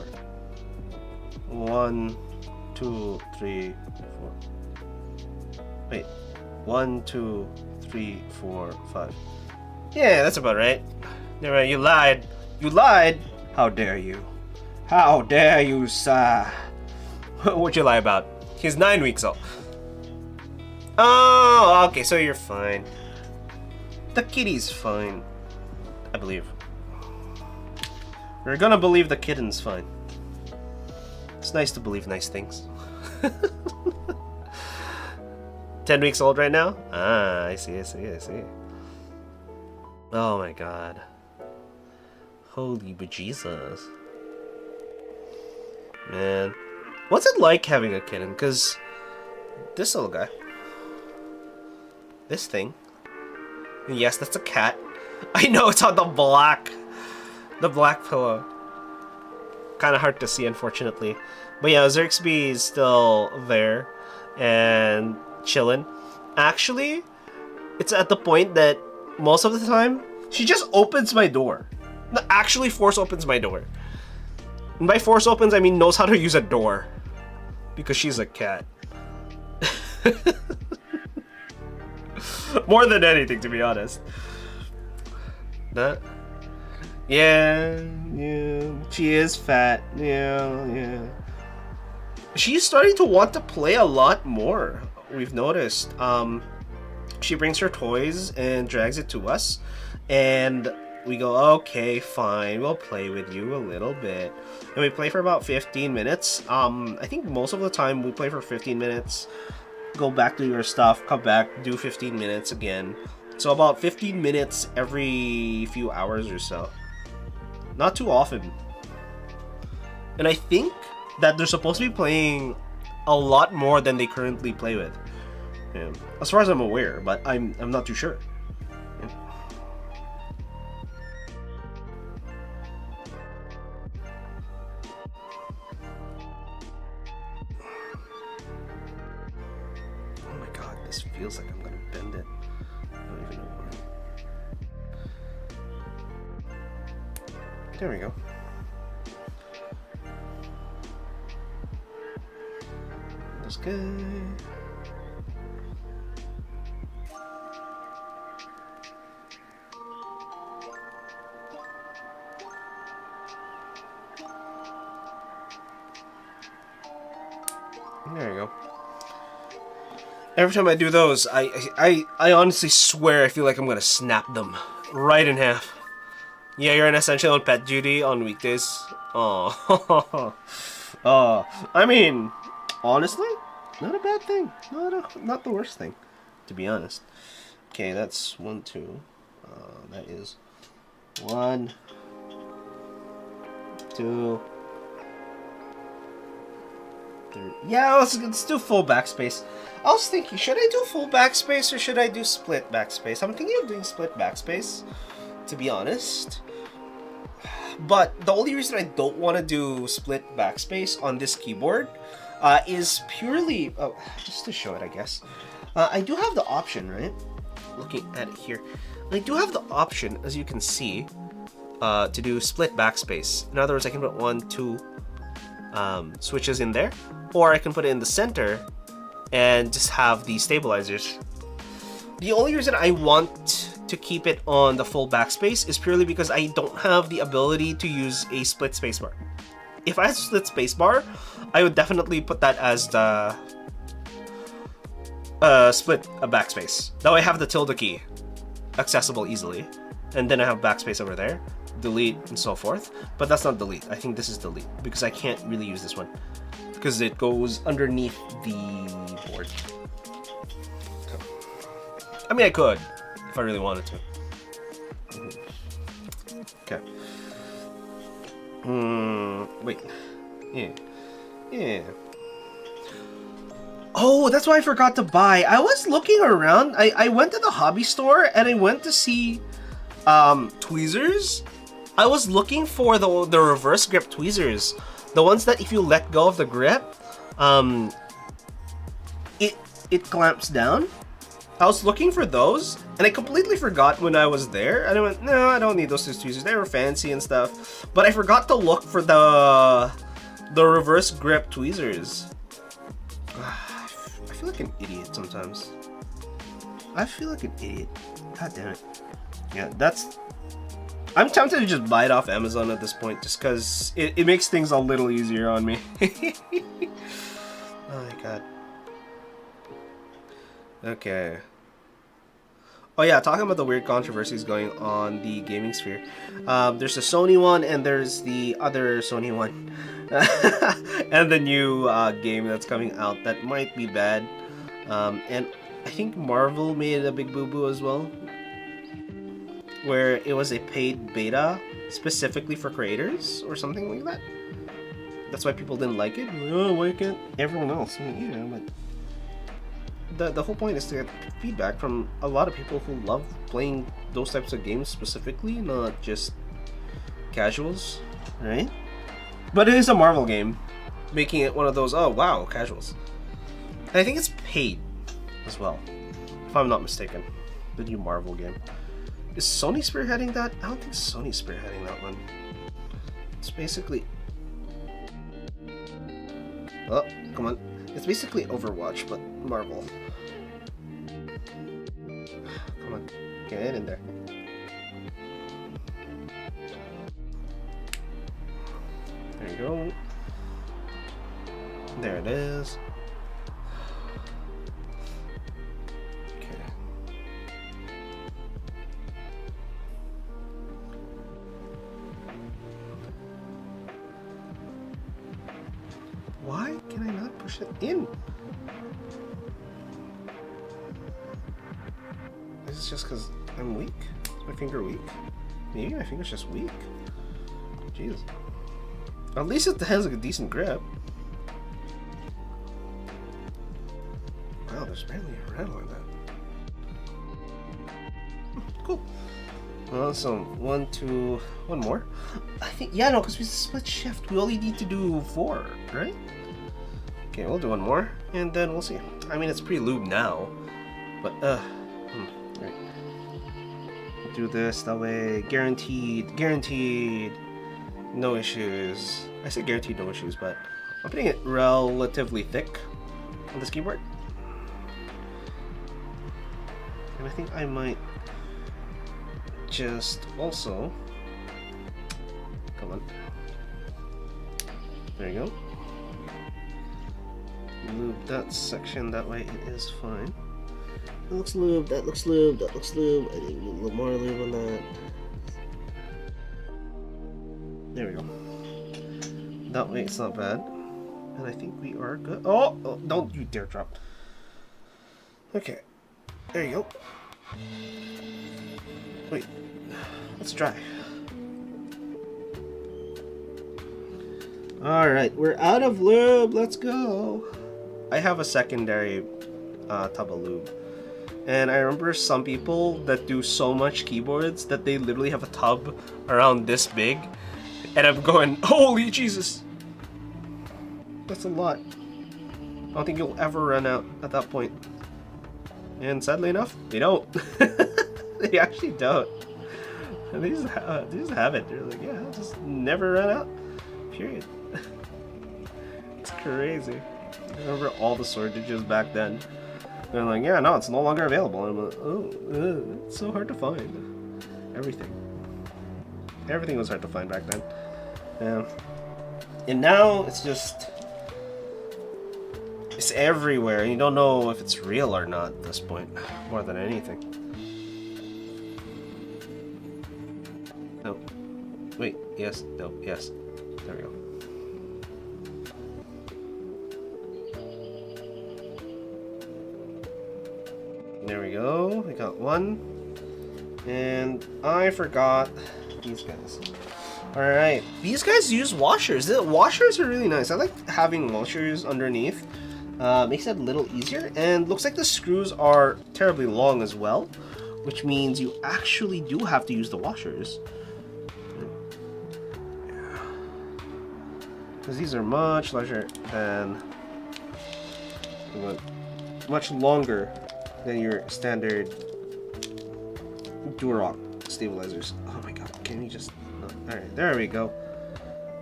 1, 2, 3, 4. Wait. 1, 2, 3, 4, 5. Yeah, that's about right. Never mind, you lied. You lied! How dare you? How dare you, sir? What'd you lie about? He's 9 weeks old. Oh, okay, so you're fine. The kitty's fine, I believe. We're gonna believe the kitten's fine. It's nice to believe nice things. 10 weeks old right now? Ah, I see. Oh my god. Holy bejesus. Man. What's it like having a kitten? Because this little guy. This thing. And yes, that's a cat. I know it's on the black pillow. Kind of hard to see, unfortunately. But yeah, Xerxby is still there and chilling. Actually, it's at the point that most of the time she just opens my door. No, actually, force opens my door. And by force opens, I mean knows how to use a door, because she's a cat. More than anything, to be honest. That. Yeah. She is fat. Yeah. She's starting to want to play a lot more. We've noticed. She brings her toys and drags it to us, And we go, okay, fine, we'll play with you a little bit. And we play for about 15 minutes. I think most of the time we play for 15 minutes, go back to your stuff, come back, do 15 minutes again. So about 15 minutes every few hours or so. Not too often. And I think that they're supposed to be playing a lot more than they currently play with. Yeah. As far as I'm aware, but I'm not too sure. Yeah. Oh my god, this feels like I'm gonna bend it. I don't even know why. There we go. That's good. There you go. Every time I do those, I honestly swear I feel like I'm gonna snap them right in half. Yeah, you're an essential on pet duty on weekdays. Oh, I mean, honestly, not a bad thing. Not the worst thing, to be honest. Okay, that's 1, 2. That is 1, 2. Yeah, let's do full backspace. I was thinking, should I do full backspace or should I do split backspace? I'm thinking of doing split backspace, to be honest. But the only reason I don't want to do split backspace on this keyboard is purely... Oh, just to show it, I guess. I do have the option, right? Looking at it here. I do have the option, as you can see, to do split backspace. In other words, I can put 1, 2 switches in there. Or I can put it in the center and just have the stabilizers. The only reason I want to keep it on the full backspace is purely because I don't have the ability to use a split spacebar. If I had split spacebar, I would definitely put that as the split a backspace. Now I have the tilde key accessible easily, and then I have backspace over there, delete, and so forth. But that's not delete. I think this is delete because I can't really use this one because it goes underneath the board. I mean, I could if I really wanted to. Okay. Wait. Yeah. Oh, that's why I forgot to buy. I was looking around. I went to the hobby store and I went to see tweezers. I was looking for the reverse grip tweezers. The ones that if you let go of the grip, it clamps down. I was looking for those, and I completely forgot when I was there. And I went, no, I don't need those two tweezers. They were fancy and stuff. But I forgot to look for the reverse grip tweezers. I feel like an idiot sometimes. I feel like an idiot. God damn it. Yeah, that's... I'm tempted to just buy it off Amazon at this point, just because it makes things a little easier on me. Oh my god. Okay. Oh yeah, talking about the weird controversies going on the gaming sphere. There's the Sony one, and there's the other Sony one. And the new game that's coming out that might be bad. And I think Marvel made a big boo-boo as well, where it was a paid beta specifically for creators or something like that. That's why people didn't like it. Oh, why can't everyone else? I mean, yeah, but the whole point is to get feedback from a lot of people who love playing those types of games specifically, not just casuals, right? But it is a Marvel game, making it one of those, oh wow, casuals. And I think it's paid as well, if I'm not mistaken, the new Marvel game. Is Sony spearheading that? I don't think Sony's spearheading that one. It's basically... Oh, come on. It's basically Overwatch, but Marvel. Come on, get in there. There you go. There it is. Okay. push it in. Is this just because I'm weak? Is my finger weak? Maybe my finger's just weak. Jeez. At least it has like a decent grip. Wow, there's barely a rattle in that. Cool. Well, so one more. I think, yeah, no, because we split shift. We only need to do 4, right? Okay, we'll do one more, and then we'll see. I mean, it's pre-lubed now, but right. Do this that way, guaranteed, no issues. I say guaranteed no issues, but I'm putting it relatively thick on this keyboard, and I think I might just also, come on, there you go, lube that section, that way it is fine. That looks lubed, that looks lubed, that looks lubed. I think we need a little more lube on that. There we go. That way it's not bad. And I think we are good. Oh, don't you dare drop. Okay, there you go. Wait, let's try. Alright, we're out of lube, let's go. I have a secondary tub of lube. And I remember some people that do so much keyboards that they literally have a tub around this big. And I'm going, holy Jesus! That's a lot. I don't think you'll ever run out at that point. And sadly enough, they don't. They actually don't. And they just have it. They're like, yeah, just never run out. Period. It's crazy. I remember all the shortages back then. They're like, yeah, no, it's no longer available. And I'm like, oh, it's so hard to find. Everything was hard to find back then. Yeah. And now it's just, it's everywhere. And you don't know if it's real or not at this point, more than anything. No. Wait, yes, no, yes. There we go. There we go. We got one. And I forgot these guys. Alright. These guys use washers. The washers are really nice. I like having washers underneath. Makes it a little easier. And looks like the screws are terribly long as well, which means you actually do have to use the washers. Because these are much larger than, much longer than your standard Durock stabilizers. Oh my god, can we just... Alright, there we go.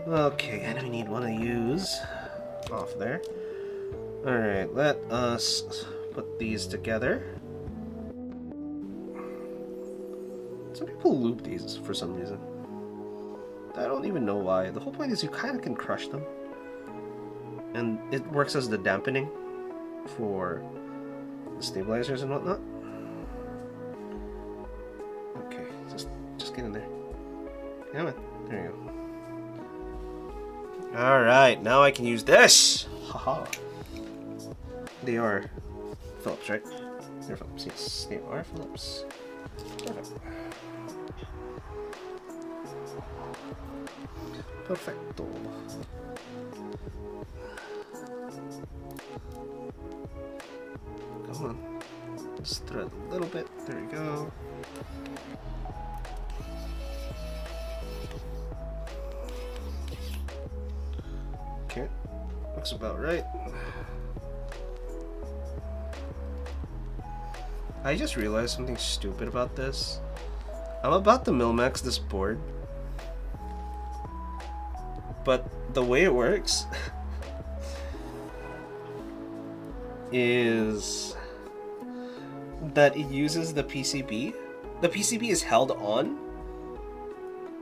Okay, and we need one of these off there. Alright, let us put these together. Some people loop these for some reason. I don't even know why. The whole point is you kind of can crush them. And it works as the dampening for the stabilizers and whatnot. Okay, just get in there. Come on, there you go. Alright, now I can use this! Haha. They are Phillips, right? They're Phillips, yes. They are Phillips. Perfect. Perfecto. Come on. Just thread a little bit. There we go. Okay. Looks about right. I just realized something stupid about this. I'm about to Milmax this board. But the way it works is that it uses the PCB. The PCB is held on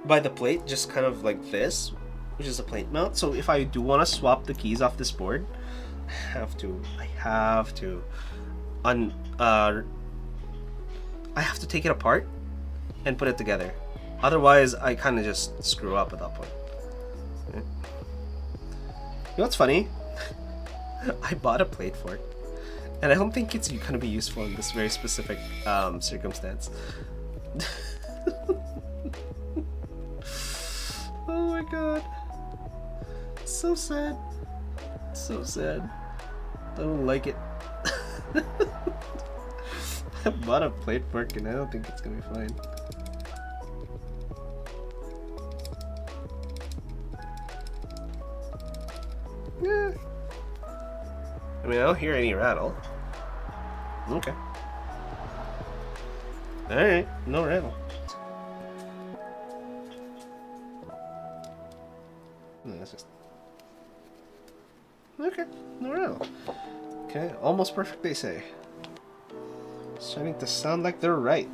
by the plate, just kind of like this, which is a plate mount. So if I do want to swap the keys off this board, I have to take it apart and put it together. Otherwise, I kind of just screw up at that point. You know what's funny? I bought a plate fork, and I don't think it's gonna be useful in this very specific circumstance. Oh my god. So sad. So sad. I don't like it. I bought a plate fork and I don't think it's gonna be fine. Yeah. I mean, I don't hear any rattle. Okay. Alright, no rattle. No, that's just... Okay, no rattle. Okay, almost perfect, they say. Starting to sound like they're right.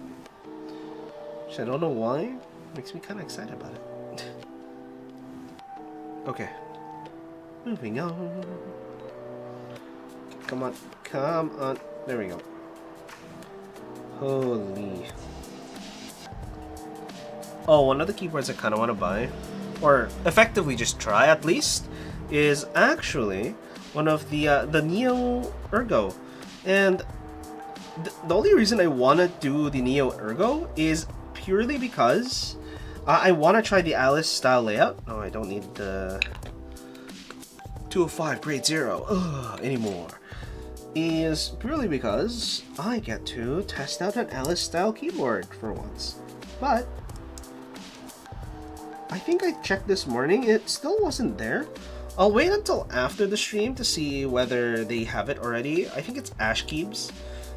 Which I don't know why. Makes me kind of excited about it. Okay. Moving on. Come on. Come on. There we go. Holy. Oh, one of the keyboards I kind of want to buy, or effectively just try at least, is actually one of the Neo Ergo. And the only reason I want to do the Neo Ergo is purely because I want to try the Alice style layout. Oh, I don't need the 205 grade 0 anymore. Is purely because I get to test out an Alice style keyboard for once. But I think I checked this morning, it still wasn't there. I'll wait until after the stream to see whether they have it already. I think it's Ashkeebs,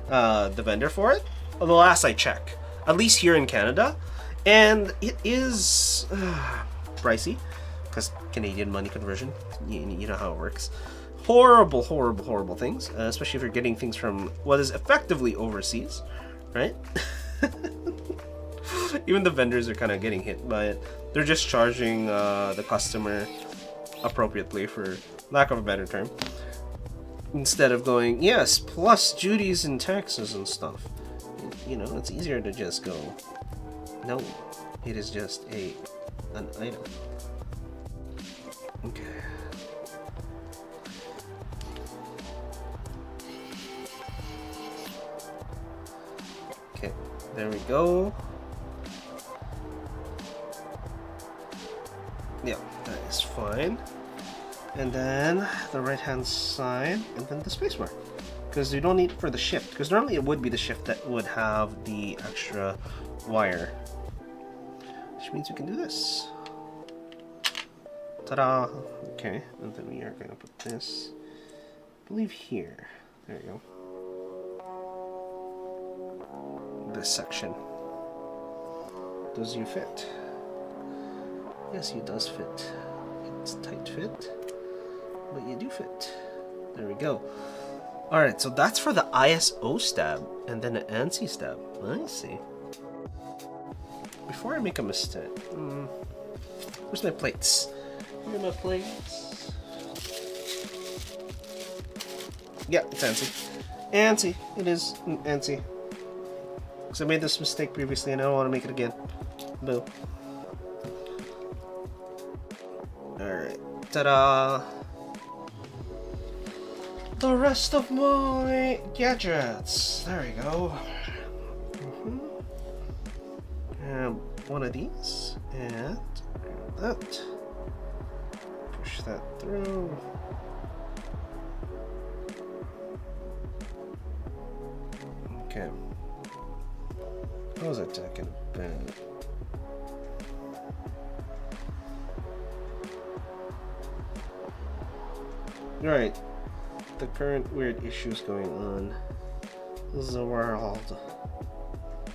the vendor for it. The last I check, at least here in Canada, and it is pricey because Canadian money conversion. You know how it works. Horrible, horrible, horrible things, especially if you're getting things from what is effectively overseas, right? Even the vendors are kind of getting hit by it. They're just charging the customer appropriately, for lack of a better term, instead of going, yes, plus duties and taxes and stuff. You know, it's easier to just go, no, it is just an item. Okay. Okay, there we go. Yeah, that is fine. And then the right hand side, and then the spacebar. Because you don't need it for the shift. Because normally it would be the shift that would have the extra wire. Which means we can do this. Ta-da! Okay, and then we are going to put this, I believe, here. There you go. This section. Does you fit? Yes, you does fit. It's tight fit, but you do fit. There we go. Alright, so that's for the ISO stab, and then an ANSI stab. I see. Before I make a mistake, where's my plates? Where are my plates? Yeah, it's ANSI. ANSI. It is ANSI. Because I made this mistake previously and I don't want to make it again. Boo. Alright. Ta-da! The rest of my gadgets. There we go. And one of these. And that. Push that through. Okay. What was I talking about? Right. The current weird issues going on. This is the world.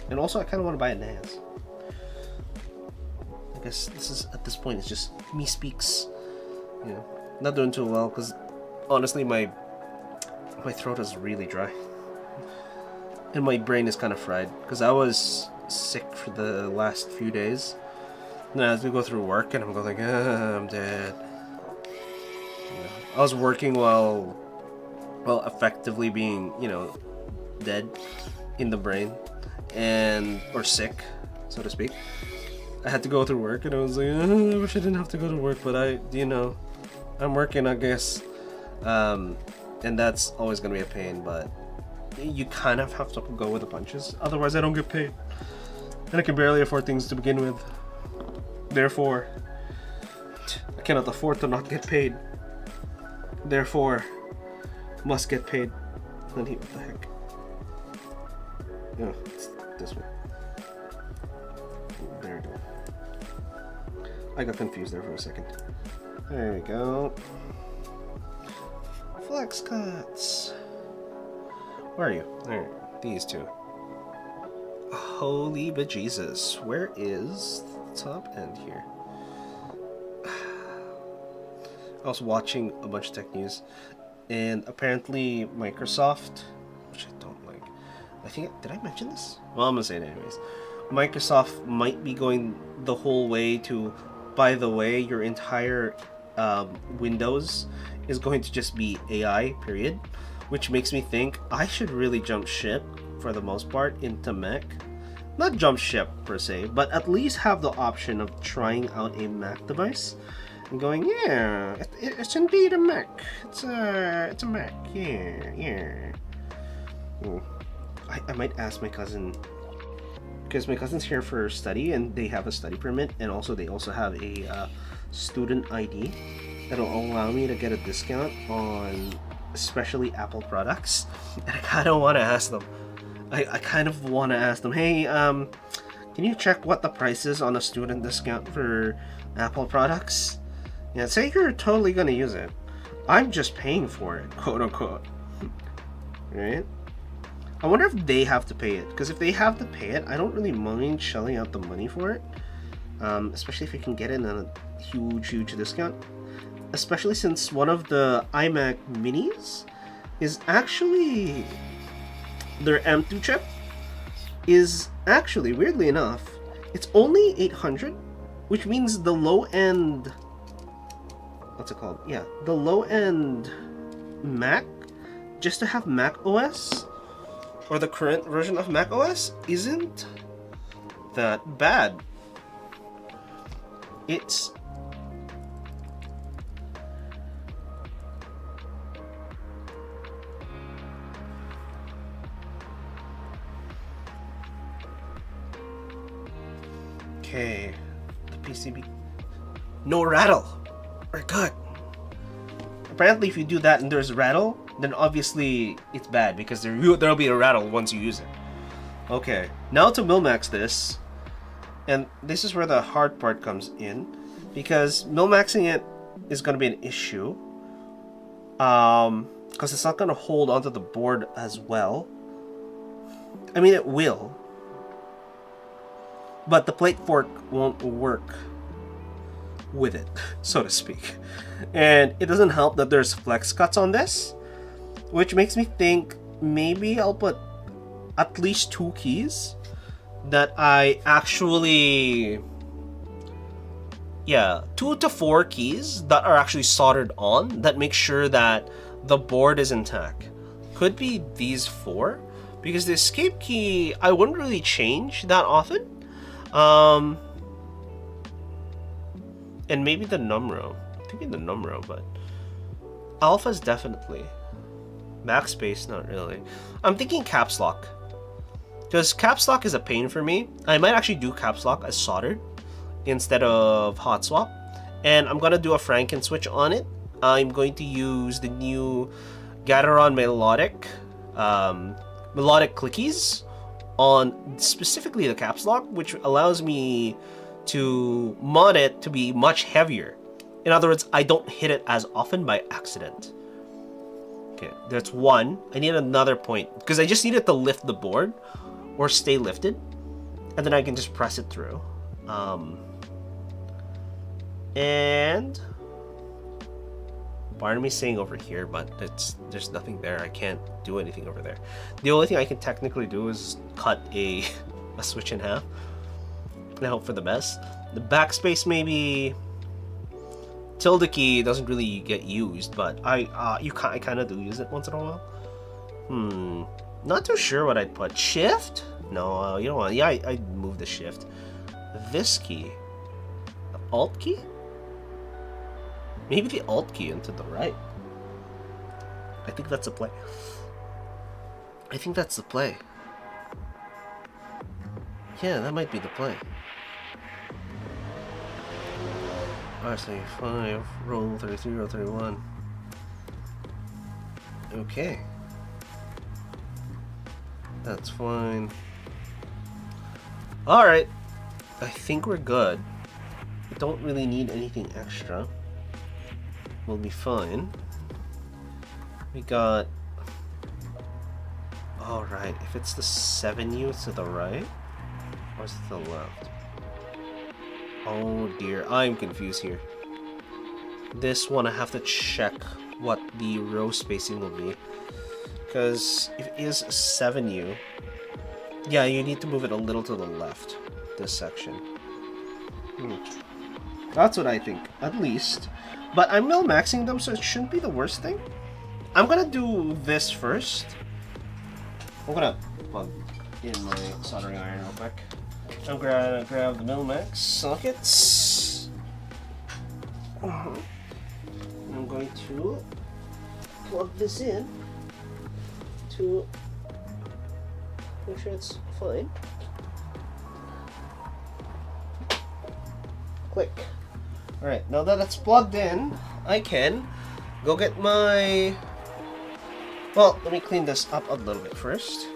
And also I kind of want to buy a NAS. I guess this is, at this point, it's just me speaks. You know, not doing too well because honestly my throat is really dry. And my brain is kind of fried because I was sick for the last few days. And as we go through work and I'm going like, I'm dead. You know, I was working while effectively being, you know, dead in the brain and or sick, so to speak. I had to go through work and I was like, I wish I didn't have to go to work, but you know, I'm working, I guess. and that's always gonna be a pain, but you kind of have to go with the punches, otherwise I don't get paid. And I can barely afford things to begin with. Therefore, I cannot afford to not get paid. Therefore, must get paid. What the heck? Oh, it's this way. There we go. I got confused there for a second. There we go. Flex cuts. Where are you? There, these two. Holy bejesus. Where is the top end here? I was watching a bunch of tech news, and apparently Microsoft, which I don't like, I think, did I mention this? Well, I'm gonna say it anyways. Microsoft might be going the whole way to, by the way, your entire Windows is going to just be AI, period. Which makes me think I should really jump ship, for the most part, into Mac. Not jump ship per se, but at least have the option of trying out a Mac device and going, yeah, it's indeed a Mac. It's a Mac. Yeah. I might ask my cousin, because my cousin's here for study and they have a study permit, and also they also have a student ID that'll allow me to get a discount on especially Apple products. And I kind of want to ask them. I kind of want to ask them, hey, can you check what the price is on a student discount for Apple products? Yeah, say you're totally gonna use it. I'm just paying for it, quote unquote. Right? I wonder if they have to pay it, because if they have to pay it, I don't really mind shelling out the money for it. Especially if you can get it on a huge discount. Especially since one of the iMac minis is actually, their M2 chip is actually, weirdly enough, it's only 800, which means the low end, what's it called? Yeah, the low end Mac, just to have Mac OS, or the current version of Mac OS, isn't that bad. It's okay, the PCB. No rattle. We're good. Apparently, if you do that and there's rattle, then obviously it's bad because there'll be a rattle once you use it. Okay, now to Milmax this, and this is where the hard part comes in, because Milmaxing it is going to be an issue, because it's not going to hold onto the board as well. I mean, it will, but the plate fork won't work with it, so to speak. And it doesn't help that there's flex cuts on this, which makes me think maybe I'll put at least 2 keys that I actually, yeah, 2 to 4 keys that are actually soldered on that make sure that the board is intact. Could be these 4, because the escape key I wouldn't really change that often. And maybe the numero. I'm thinking the numero, but alpha's definitely. Backspace, not really. I'm thinking caps lock, because caps lock is a pain for me. I might actually do caps lock as soldered instead of hot swap, and I'm gonna do a Franken switch on it. I'm going to use the new Gateron melodic clickies on specifically the caps lock, which allows me to mod it to be much heavier. In other words, I don't hit it as often by accident. Okay, that's 1. I need another point, because I just need it to lift the board or stay lifted, and then I can just press it through. And part of me saying over here, but there's nothing there. I can't do anything over there. The only thing I can technically do is cut a switch in half. I hope for the best. The backspace, maybe tilde key doesn't really get used, but I kind of do use it once in a while. Not too sure what I'd put. Shift? No, you know what? Yeah, I'd move the shift. This key, the alt key. Maybe the alt key into the right. I think that's the play. I think that's the play. Yeah, that might be the play. RC5, roll 33, roll 31. Okay. That's fine. Alright. I think we're good. We don't really need anything extra. We'll be fine. We got... Alright, if it's the 7U, it's to the right? Or is it to the left? Oh dear, I'm confused here. This one I have to check what the row spacing will be. Because if it is 7U, yeah, you need to move it a little to the left, this section. That's what I think, at least. But I'm min-maxing them, so it shouldn't be the worst thing. I'm gonna do this first. I'm gonna plug in my soldering iron real quick. I'm gonna grab the min-max sockets. And I'm going to plug this in to make sure it's fine. Click. Alright, now that it's plugged in, I can go get my... Well, let me clean this up a little bit first.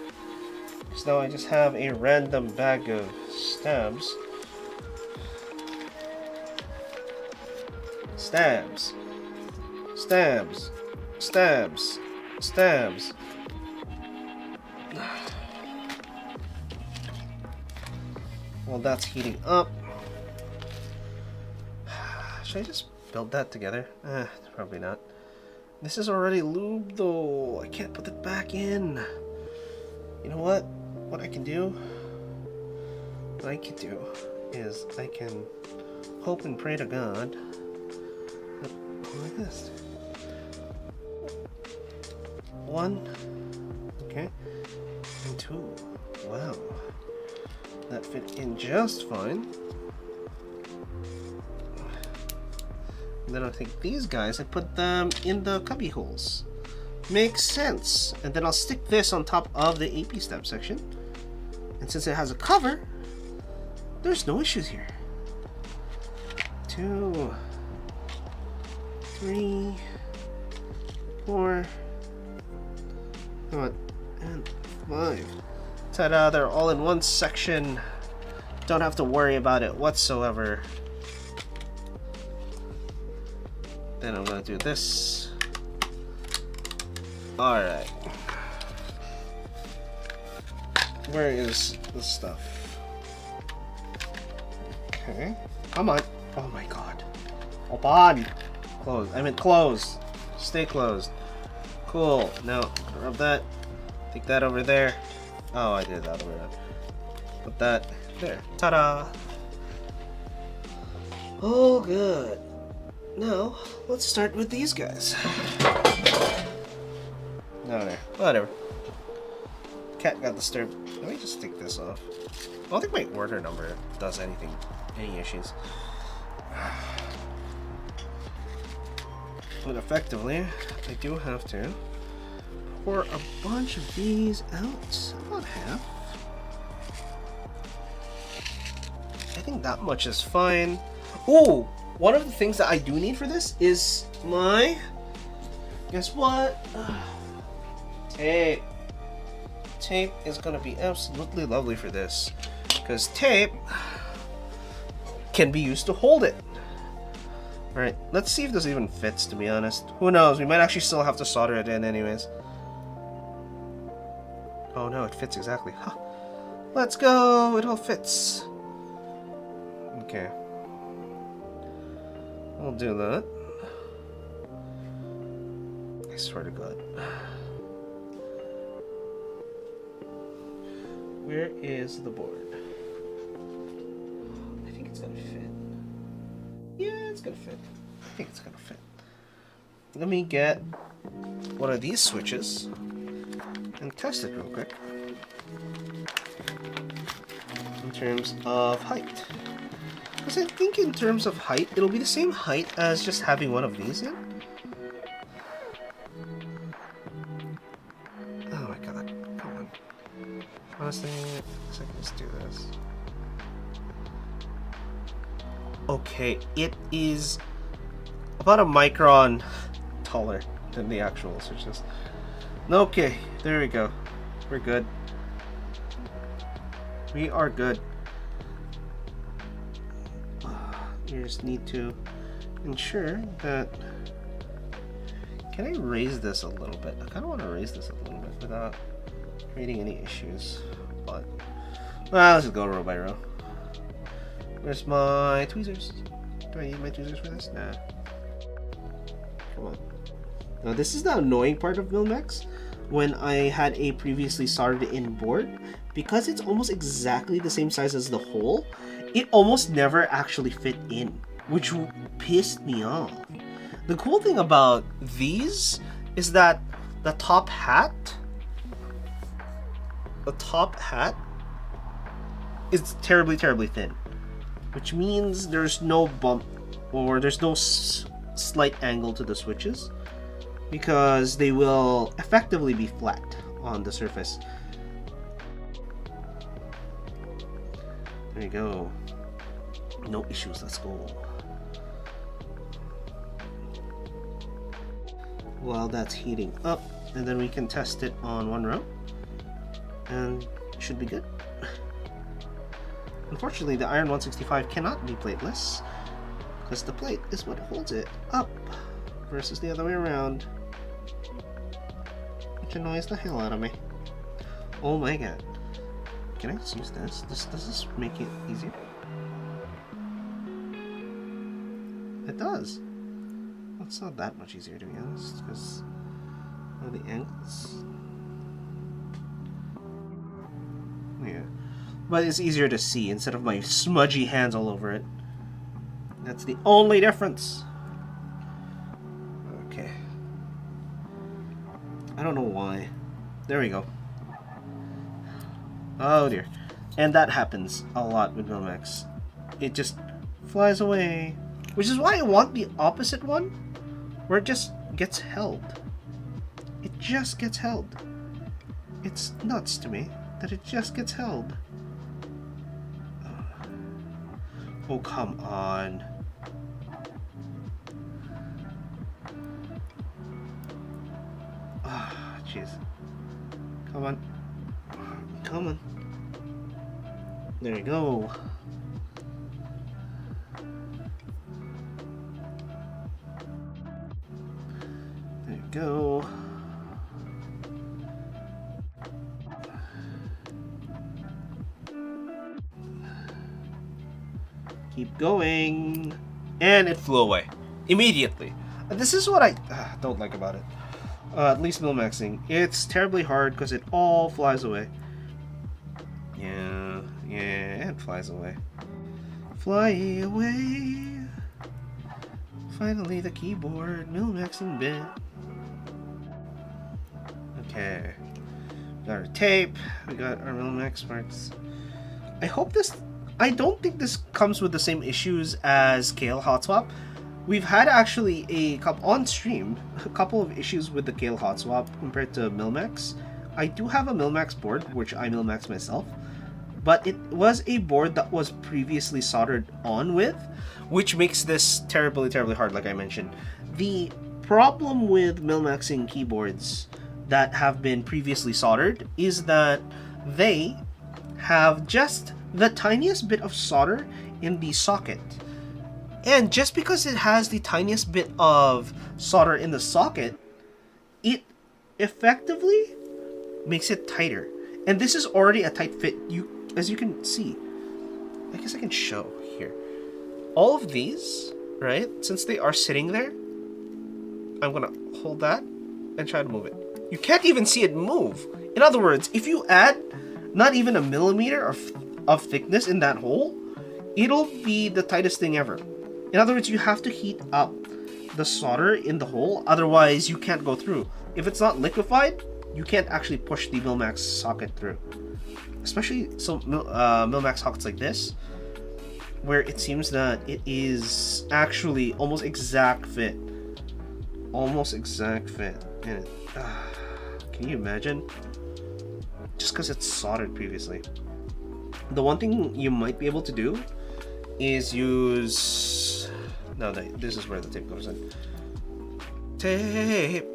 Because now I just have a random bag of stabs. Stabs. Stabs. Stabs. Stabs. Well, that's heating up. Should I just build that together? Probably not. This is already lubed though. I can't put it back in. You know what? What I can do is I can hope and pray to God that, like this. 1, okay, and 2. Wow, that fit in just fine. And then I'll take these guys and put them in the cubby holes. Makes sense. And then I'll stick this on top of the AP step section. And since it has a cover, there's no issues here. 2, 3, 4, and 5. Ta-da, they're all in one section. Don't have to worry about it whatsoever. Then I'm gonna do this. Alright. Where is the stuff? Okay. Come on. Oh my god. Open! Close. I meant close. Stay closed. Cool. Now, rub that. Take that over there. Oh, I did that over there. Put that there. Ta-da! Oh, good. Now, let's start with these guys. No, there. Whatever. Cat got disturbed. Let me just take this off. I don't think my order number does anything. Any issues. But effectively, I do have to pour a bunch of these out. About half. I think that much is fine. Ooh! One of the things that I do need for this is my... Guess what? Tape. Tape is gonna be absolutely lovely for this. Because tape can be used to hold it. Alright, let's see if this even fits, to be honest. Who knows? We might actually still have to solder it in anyways. Oh no, it fits exactly. Huh. Let's go! It all fits. Okay. I'll do that. I swear to God. Where is the board? I think it's gonna fit. Yeah, it's gonna fit. I think it's gonna fit. Let me get one of these switches and test it real quick. In terms of height. Because I think in terms of height, it'll be the same height as just having one of these in. Honestly, I guess I can just do this. Okay, it is about a micron taller than the actual switches. Okay, there we go. We're good. We are good. You just need to ensure that... Can I raise this a little bit? I kind of want to raise this a little bit without creating any issues. But, well, let's just go row by row. Where's my tweezers? Do I need my tweezers for this? Nah. Come on. Now, this is the annoying part of Milmex. When I had a previously soldered in board, because it's almost exactly the same size as the hole, it almost never actually fit in, which pissed me off. The cool thing about these is that the top hat is terribly thin, which means there's no bump or there's no slight angle to the switches, because they will effectively be flat on the surface. There you go. No issues, let's go. While that's heating up, and then we can test it on one row, and it should be good. Unfortunately, the Iron 165 cannot be plateless, because the plate is what holds it up, versus the other way around, which annoys the hell out of me. Oh my god. Can I just use this? Does this make it easier? It does. Well, it's not that much easier, to be honest, because of the angles. Yeah. But it's easier to see instead of my smudgy hands all over it. That's the only difference. Okay. I don't know why. There we go. Oh dear. And that happens a lot with Milmex. It just flies away. Which is why I want the opposite one, where it just gets held. It just gets held. It's nuts to me that it just gets held. Oh, come on. Ah, jeez. Come on. Come on. There you go. There you go. Keep going. And it flew away. Immediately. This is what I don't like about it. At least Milmexing. It's terribly hard because it all flies away. Yeah, it flies away. Fly away. Finally, the keyboard Milmexing bit. Okay. Got our tape. We got our Milmex parts. I hope this... I don't think this comes with the same issues as Kale hotswap. We've had actually on stream a couple of issues with the Kale hotswap compared to Milmex. I do have a Milmex board, which I Milmex myself, but it was a board that was previously soldered on with, which makes this terribly hard, like I mentioned. The problem with Milmexing keyboards that have been previously soldered is that they have just the tiniest bit of solder in the socket. And just because it has the tiniest bit of solder in the socket, it effectively makes it tighter. And this is already a tight fit, as you can see. I guess I can show here. All of these, right, since they are sitting there, I'm gonna hold that and try to move it. You can't even see it move. In other words, if you add not even a millimeter of thickness in that hole, it'll be the tightest thing ever. In other words, you have to heat up the solder in the hole, otherwise you can't go through. If it's not liquefied, you can't actually push the Milmex socket through. Especially Milmex sockets like this, where it seems that it is actually almost exact fit. Almost exact fit. And can you imagine? just because it's soldered previously. The one thing you might be able to do is use... No, this is where the tape goes in. Tape!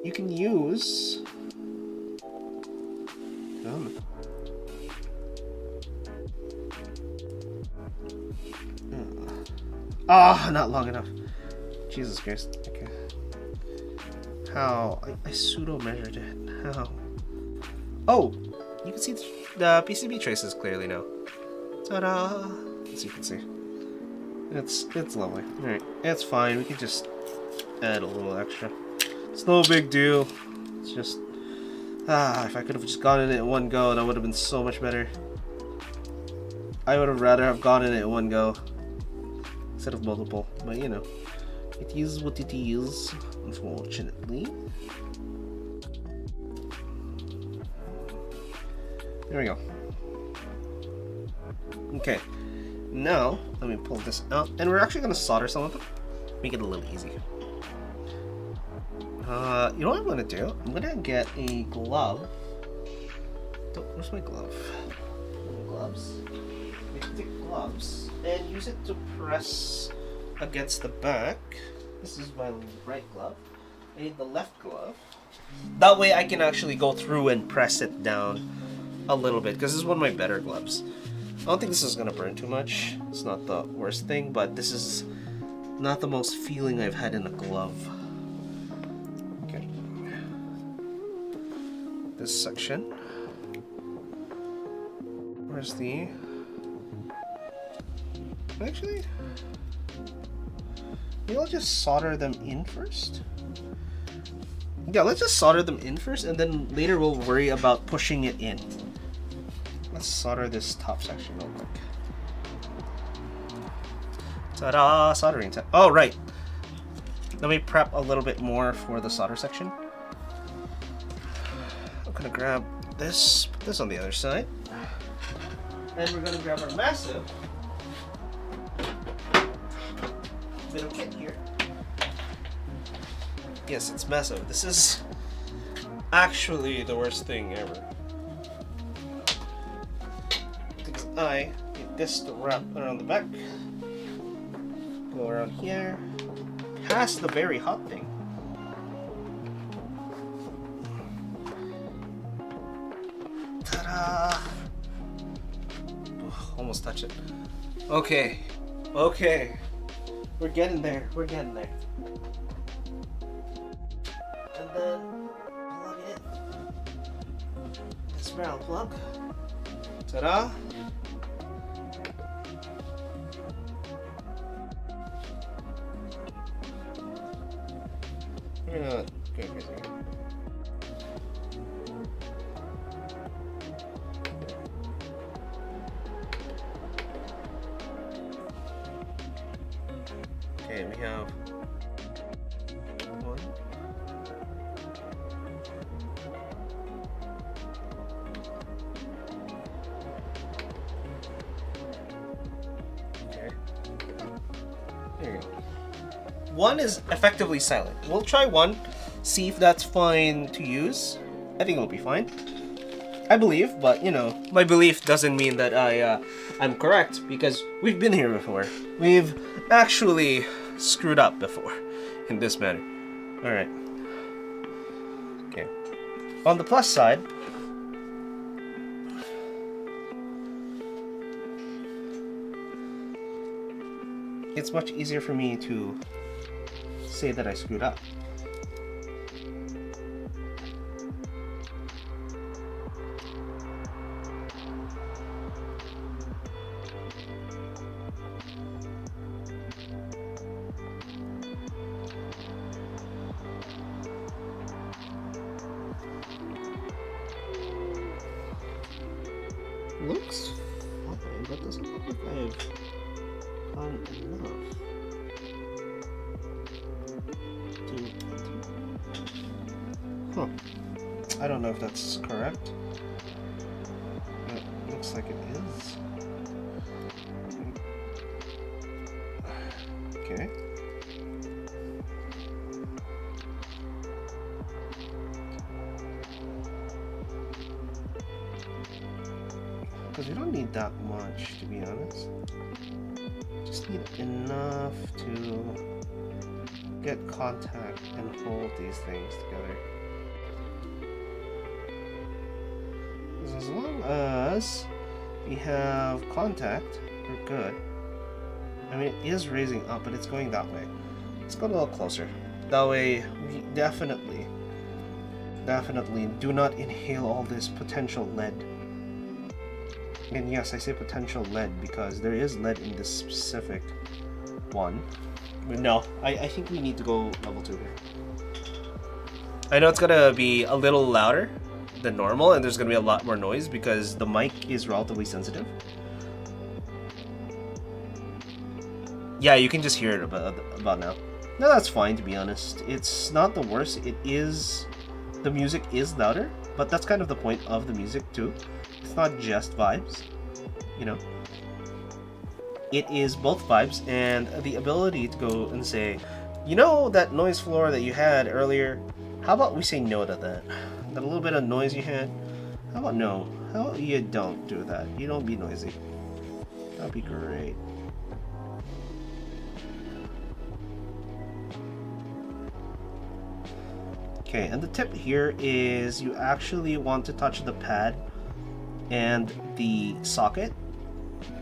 You can use... not long enough. Jesus Christ. Okay. How? I pseudo measured it. How? Oh! You can see the PCB traces clearly now. Ta-da! As you can see. It's lovely. Alright, it's fine. We can just add a little extra. It's no big deal. It's just... if I could have just gone in it in one go, that would have been so much better. I would have rather have gone in it in one go instead of multiple, but you know, it is what it is, unfortunately. There we go. Okay, now let me pull this out, and we're actually going to solder some of them, make it a little easy. You know what I'm going to do? I'm going to get a glove. Where's my glove? Gloves. We can take gloves and use it to press against the back. This is my right glove. I need the left glove. That way I can actually go through and press it down a little bit, because this is one of my better gloves. I don't think this is going to burn too much. It's not the worst thing, but this is not the most feeling I've had in a glove. Okay. This section. Where's the... Actually, maybe I'll just solder them in first. Yeah, let's just solder them in first, and then later we'll worry about pushing it in. Let's solder this top section real quick. Ta-da! Soldering time. Oh, right. Let me prep a little bit more for the solder section. I'm gonna grab this, put this on the other side. And we're gonna grab our massive bit of kit here. Yes, it's massive. This is actually the worst thing ever. Because I need this to wrap around the back, go around here, past the very hot thing. Ta-da! Almost touch it. Okay. Okay. We're getting there. We're getting there. And then plug it in. This barrel plug. Ta-da! We're gonna go crazy here. Okay, we have one. Okay. There you go. One is effectively silent. We'll try one, see if that's fine to use. I think it'll be fine. I believe, but you know, my belief doesn't mean that I'm correct, because we've been here before. We've actually screwed up before in this manner. Alright. Okay. On the plus side, it's much easier for me to say that I screwed up. Looks fine, but doesn't look like I've done enough to... Huh. I don't know if that's correct. It looks like it is. Okay. Because we don't need that much, to be honest. Just need enough to get contact and hold these things together. As long as we have contact, we're good. I mean, it is raising up, but it's going that way. Let's go a little closer. That way, we definitely do not inhale all this potential lead. And yes, I say potential lead because there is lead in this specific one. But no, I think we need to go level 2 here. I know it's gonna be a little louder than normal, and there's gonna be a lot more noise because the mic is relatively sensitive. Yeah, you can just hear it about now. No, that's fine, to be honest. It's not the worst. It is... The music is louder, but that's kind of the point of the music, too. It's not just vibes, you know. It is both vibes and the ability to go and say, you know that noise floor that you had earlier? How about we say no to that? That little bit of noise you had? How about no? How about you don't do that? You don't be noisy. That'd be great. Okay, and the tip here is you actually want to touch the pad and the socket.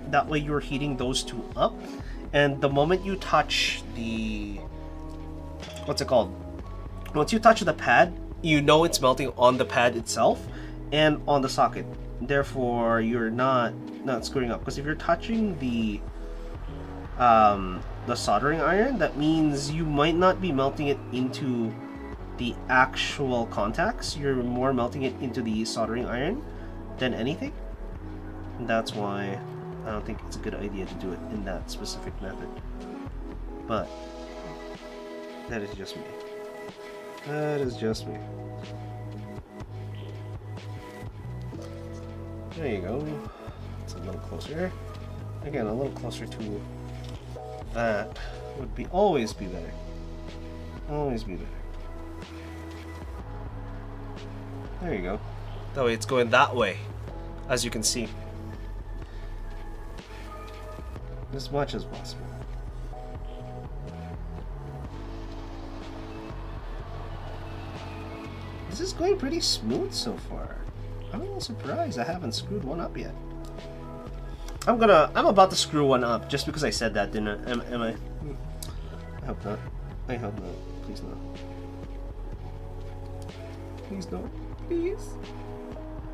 That way you're heating those two up. And the moment you touch the... What's it called? Once you touch the pad, you know it's melting on the pad itself and on the socket. Therefore, you're not screwing up. Because if you're touching the soldering iron, that means you might not be melting it into the actual contacts. You're more melting it into the soldering iron than anything. And that's why I don't think it's a good idea to do it in that specific method. But that is just me. That is just me. There you go. It's a little closer. Again, a little closer to that would be always be better. Always be better. There you go. That way it's going that way, as you can see. As much as possible. This is going pretty smooth so far. I'm a little surprised I haven't screwed one up yet. I'm about to screw one up just because I said that, didn't I? Am I? I hope not. I hope not. Please not. Please don't. Please.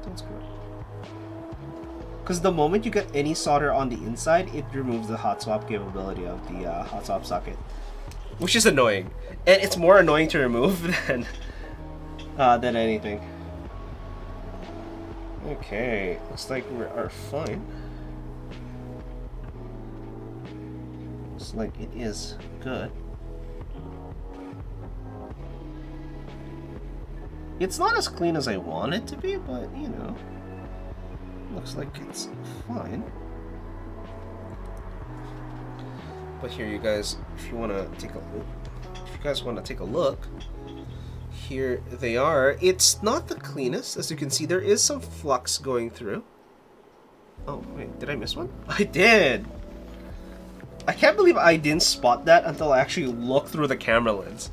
Don't screw up. Because the moment you get any solder on the inside, it removes the hot swap capability of the hot swap socket. Which is annoying. And it's more annoying to remove than anything. Okay, looks like we are fine. Looks like it is good. It's not as clean as I want it to be, but you know, looks like it's fine. But here, you guys, if you want to take a look, here they are. It's not the cleanest, as you can see. There is some flux going through. Oh wait, did I miss one? I did. I can't believe I didn't spot that until I actually looked through the camera lens.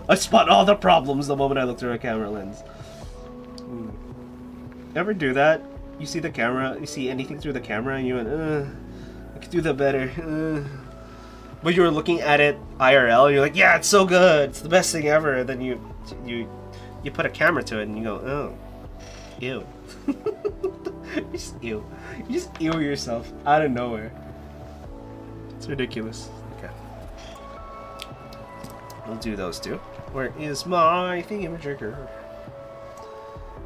I spot all the problems the moment I look through a camera lens. Ever do that? You see the camera, you see anything through the camera, and you went, I could do that better. But you were looking at it IRL, and you're like, yeah, it's so good, it's the best thing ever. And then you put a camera to it, and you go, oh, ew. You just ew yourself out of nowhere. It's ridiculous. Okay. We'll do those two. Where is my thingamajigger?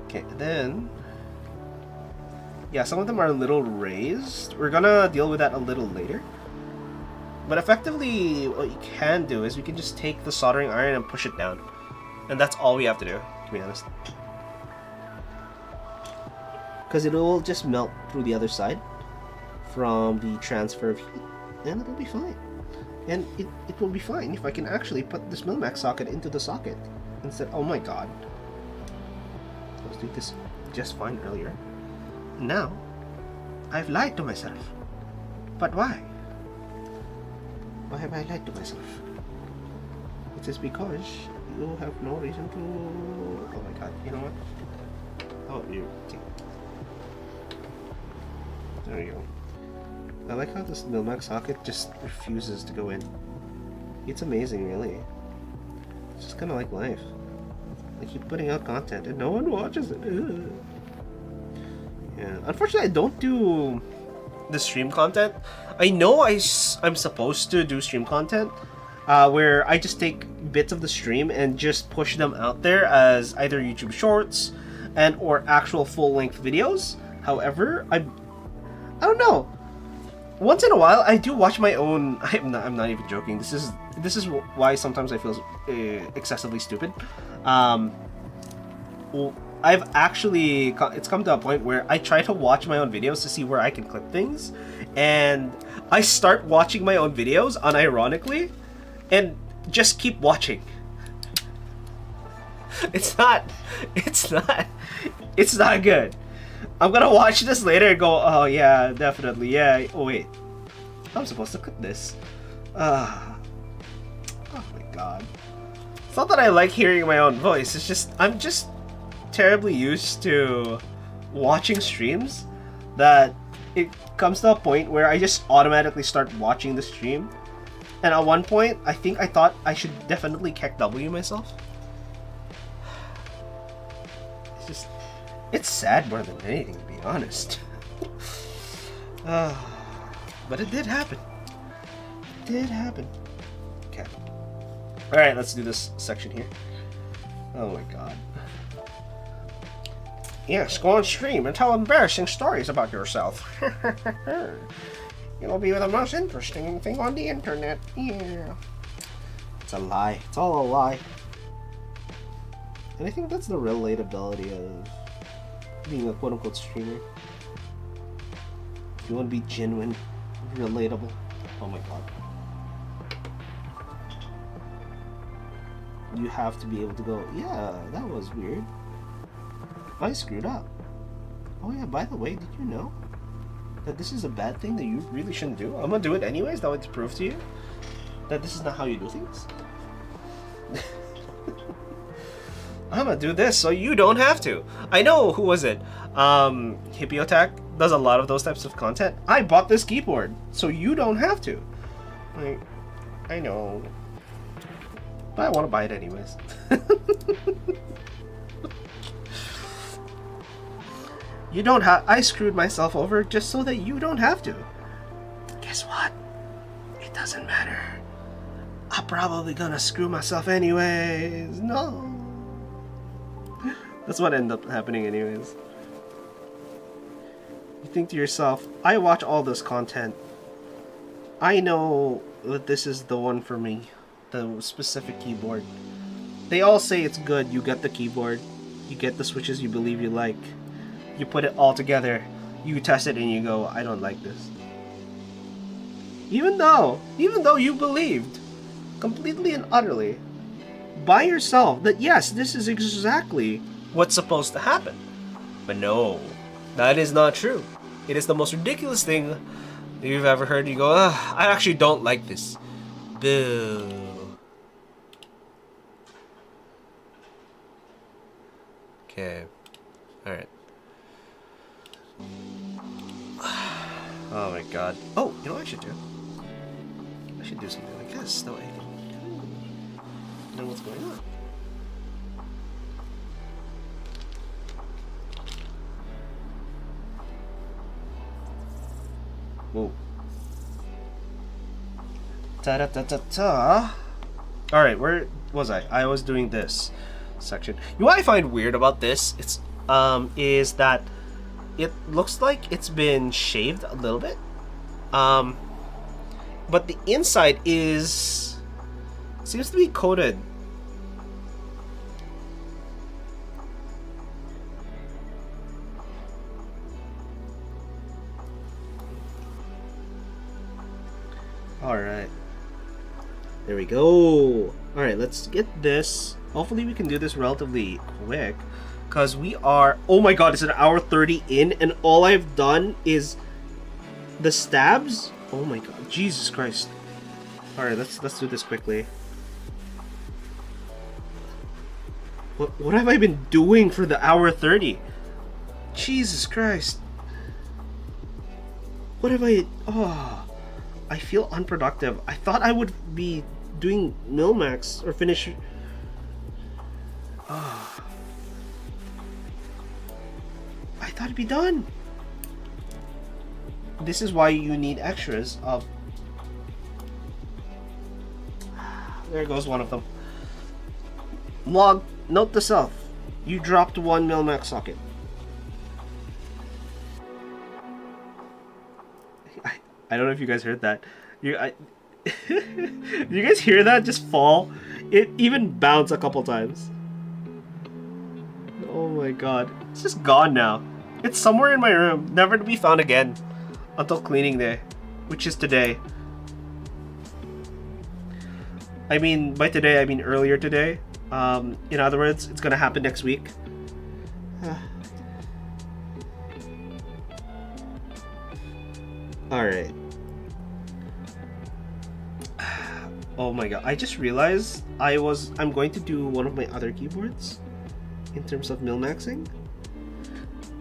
Okay, then... Yeah, some of them are a little raised. We're gonna deal with that a little later. But effectively, what you can do is we can just take the soldering iron and push it down. And that's all we have to do, to be honest. Because it will just melt through the other side from the transfer of heat. and it'll be fine. And it will be fine if I can actually put this Milmax socket into the socket instead. Oh my god. I was doing this just fine earlier. Now, I've lied to myself. But why? Why have I lied to myself? It is because you have no reason to... Oh my god, you know what? Oh, you... There you go. I like how this Milmax socket just refuses to go in. It's amazing, really. It's just kind of like life. I keep putting out content and no one watches it. Ugh. Yeah, unfortunately I don't do the stream content. I know I'm supposed to do stream content where I just take bits of the stream and just push them out there as either YouTube shorts and or actual full-length videos. However, I don't know. Once in a while, I do watch my own. I'm not even joking. This is why sometimes I feel excessively stupid. I've actually, it's come to a point where I try to watch my own videos to see where I can clip things, and I start watching my own videos unironically, and just keep watching. It's not good. I'm gonna watch this later and go, oh yeah, definitely, yeah. Oh wait, I'm supposed to clip this. Oh my god. It's not that I like hearing my own voice, it's just, I'm just terribly used to watching streams that it comes to a point where I just automatically start watching the stream. And at one point, I thought I should definitely KW myself. It's just, it's sad more than anything, to be honest. But it did happen. It did happen. Okay. Alright, let's do this section here. Oh my god. Yes, go on stream and tell embarrassing stories about yourself. It'll be the most interesting thing on the internet. Yeah. It's a lie. It's all a lie. And I think that's the relatability of being a quote-unquote streamer. If you want to be genuine, relatable. Oh my god. You have to be able to go, yeah, that was weird. I screwed up. Oh yeah, by the way, did you know that this is a bad thing that you really shouldn't do? I'm gonna do it anyways, that way to prove to you that this is not how you do things. I'm gonna do this so you don't have to. I know, who was it? Hippie Attack does a lot of those types of content. I bought this keyboard so you don't have to. Like, I know. But I want to buy it anyways. You don't have. I screwed myself over just so that you don't have to. Guess what? It doesn't matter. I'm probably gonna screw myself anyways. No. That's what ended up happening anyways. You think to yourself, I watch all this content. I know that this is the one for me. The specific keyboard. They all say it's good. You get the keyboard. You get the switches you believe you like. You put it all together, you test it and you go, I don't like this. Even though you believed completely and utterly by yourself that yes, this is exactly what's supposed to happen. But no, that is not true. It is the most ridiculous thing that you've ever heard. You go, I actually don't like this. Boo. Okay. Alright. Oh my god. Oh, you know what I should do? I should do something like this. That way I can know what's going on. Whoa. Ta-da-ta-ta-ta. Alright, where was I? I was doing this section. You know what I find weird about this? It's is that it looks like it's been shaved a little bit. But the inside seems to be coated. Alright. There we go. Alright, let's get this. Hopefully we can do this relatively quick. Because we are... Oh my god, it's an hour 30 in, and all I've done is the stabs? Oh my god, Jesus Christ. Alright, let's do this quickly. What have I been doing for the hour 30? Jesus Christ. What have I... Oh, I feel unproductive. I thought I would be doing Milmax or finish... Oh. I thought it'd be done. This is why you need extras of... There goes one of them. Log, note to self. You dropped one Milmax socket. I don't know if you guys heard that. You guys hear that just fall? It even bounced a couple times. Oh my god. It's just gone now. It's somewhere in my room, never to be found again until cleaning day, which is today. I mean, by today, I mean earlier today. In other words, it's gonna happen next week. Alright. Oh my god, I just realized I'm going to do one of my other keyboards in terms of Milmaxing.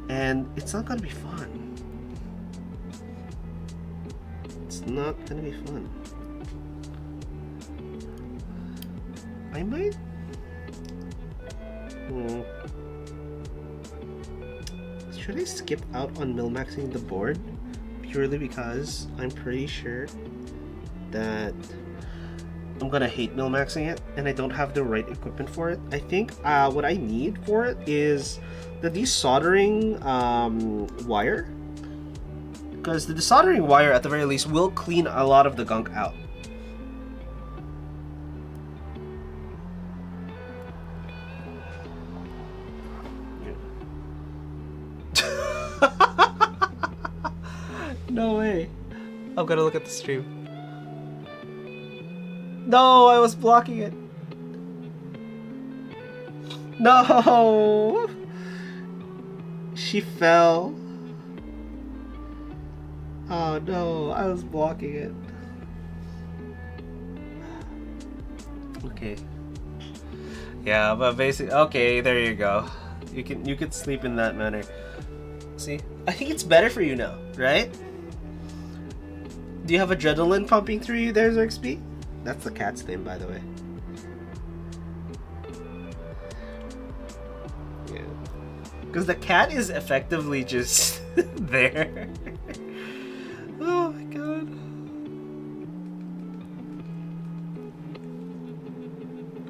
And it's not gonna be fun. It's not gonna be fun. I might... Should I skip out on Milmaxing the board? Purely because I'm pretty sure that I'm gonna hate Milmaxing it and I don't have the right equipment for it. I think what I need for it is the desoldering wire, because the desoldering wire at the very least will clean a lot of the gunk out. No way. I'm gonna look at the stream. No, I was blocking it. No! She fell. Oh no, I was blocking it. Okay. Yeah, but basically, okay, there you go. You can sleep in that manner. See? I think it's better for you now, right? Do you have adrenaline pumping through you there, Xerxby? That's the cat's name, by the way. Yeah. Because the cat is effectively just there. Oh my god.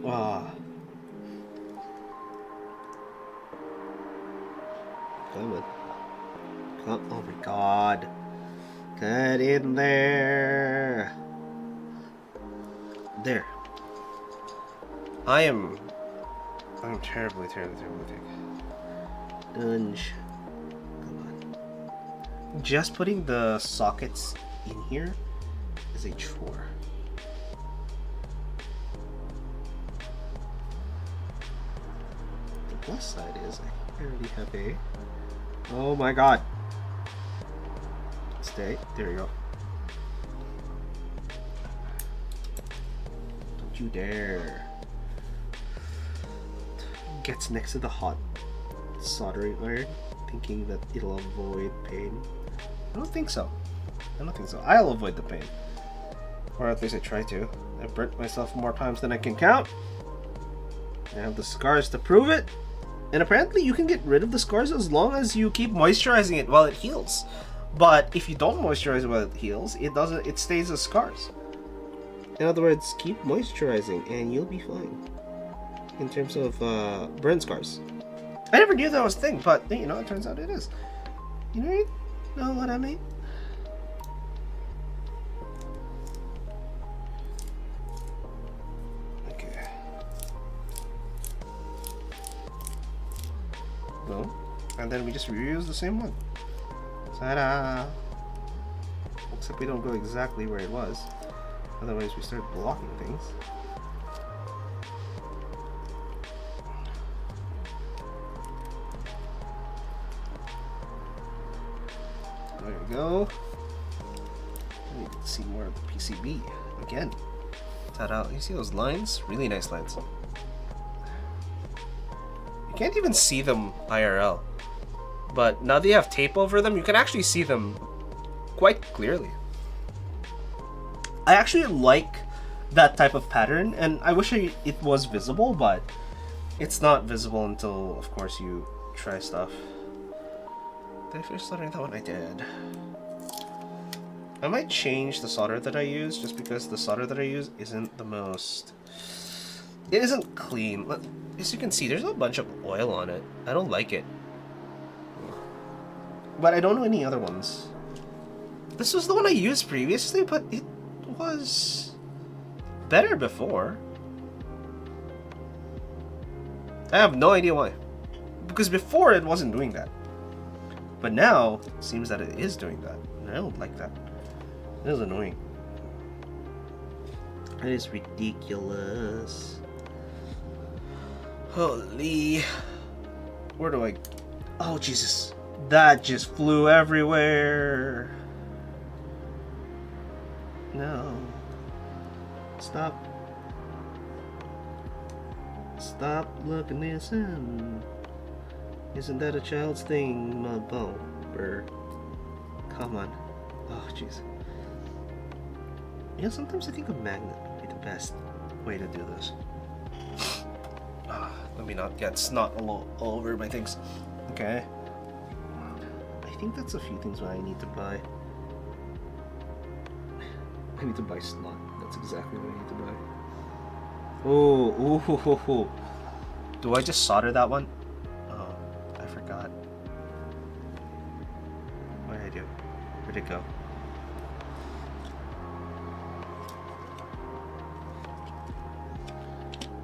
Wow. Come on. Come. Oh my god. Get in there. There. I'm terribly thick. Dunge. Come on. Just putting the sockets in here is a chore. The plus side is I already have a... Oh my god. Stay. There you go. Don't you dare. Gets next to the hot soldering iron, thinking that it'll avoid pain. I don't think so. I'll avoid the pain. Or at least I try to. I've burnt myself more times than I can count. I have the scars to prove it. And apparently you can get rid of the scars as long as you keep moisturizing it while it heals. But if you don't moisturize it while it heals, it stays as scars. In other words, keep moisturizing and you'll be fine. In terms of burn scars. I never knew that was a thing, but you know, it turns out it is. You know what I mean? Okay. Boom. And then we just reuse the same one. Ta-da! Except we don't go exactly where it was. Otherwise we start blocking things. There we go. I need to see more of the PCB again. Ta-da! You see those lines? Really nice lines. You can't even see them IRL, but now that you have tape over them, you can actually see them quite clearly. I actually like that type of pattern, and I wish it was visible, but it's not visible until, of course, you try stuff. Did I finish soldering that one? I did. I might change the solder that I use, just because the solder that I use isn't the most... It isn't clean. As you can see, there's a bunch of oil on it. I don't like it. But I don't know any other ones. This was the one I used previously, but it was better before. I have no idea why. Because before it wasn't doing that. But now, it seems that it is doing that. And I don't like that. It is annoying. It is ridiculous. Holy. Where do I... Oh, Jesus. That just flew everywhere. No. Stop. Stop looking innocent. Isn't that a child's thing, my bumper? Come on. Oh, jeez. You know, sometimes I think a magnet would be the best way to do this. Let me not get snot all over my things. Okay. I think that's a few things that I need to buy. I need to buy snot. That's exactly what I need to buy. Oh, do I just solder that one? Oh, I forgot. What did I do? Where'd it go?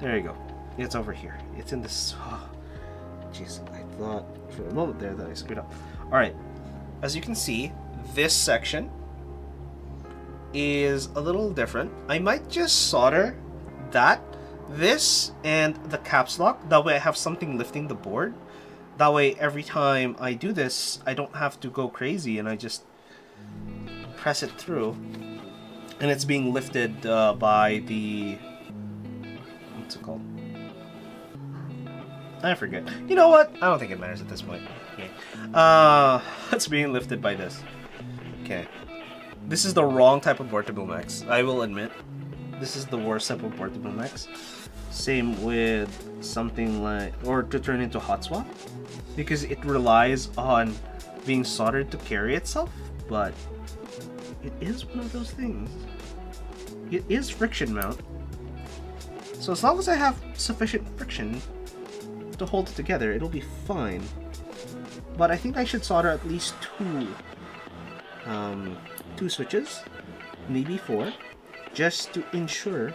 There you go. It's over here. It's in this. Oh, jeez, I thought for a moment there that I screwed up. Alright, as you can see, this section is a little different. I might just solder this, and the caps lock. That way I have something lifting the board. That way every time I do this, I don't have to go crazy and I just press it through. And it's being lifted by the... What's it called? I forget. You know what? I don't think it matters at this point. Okay. It's being lifted by this. Okay. This is the wrong type of board to build max. I will admit. This is the worst type of board to build max. Same with something like... Or to turn into hotswap. Because it relies on being soldered to carry itself. But it is one of those things. It is friction mount. So as long as I have sufficient friction to hold it together, it'll be fine. But I think I should solder at least two switches, maybe 4, just to ensure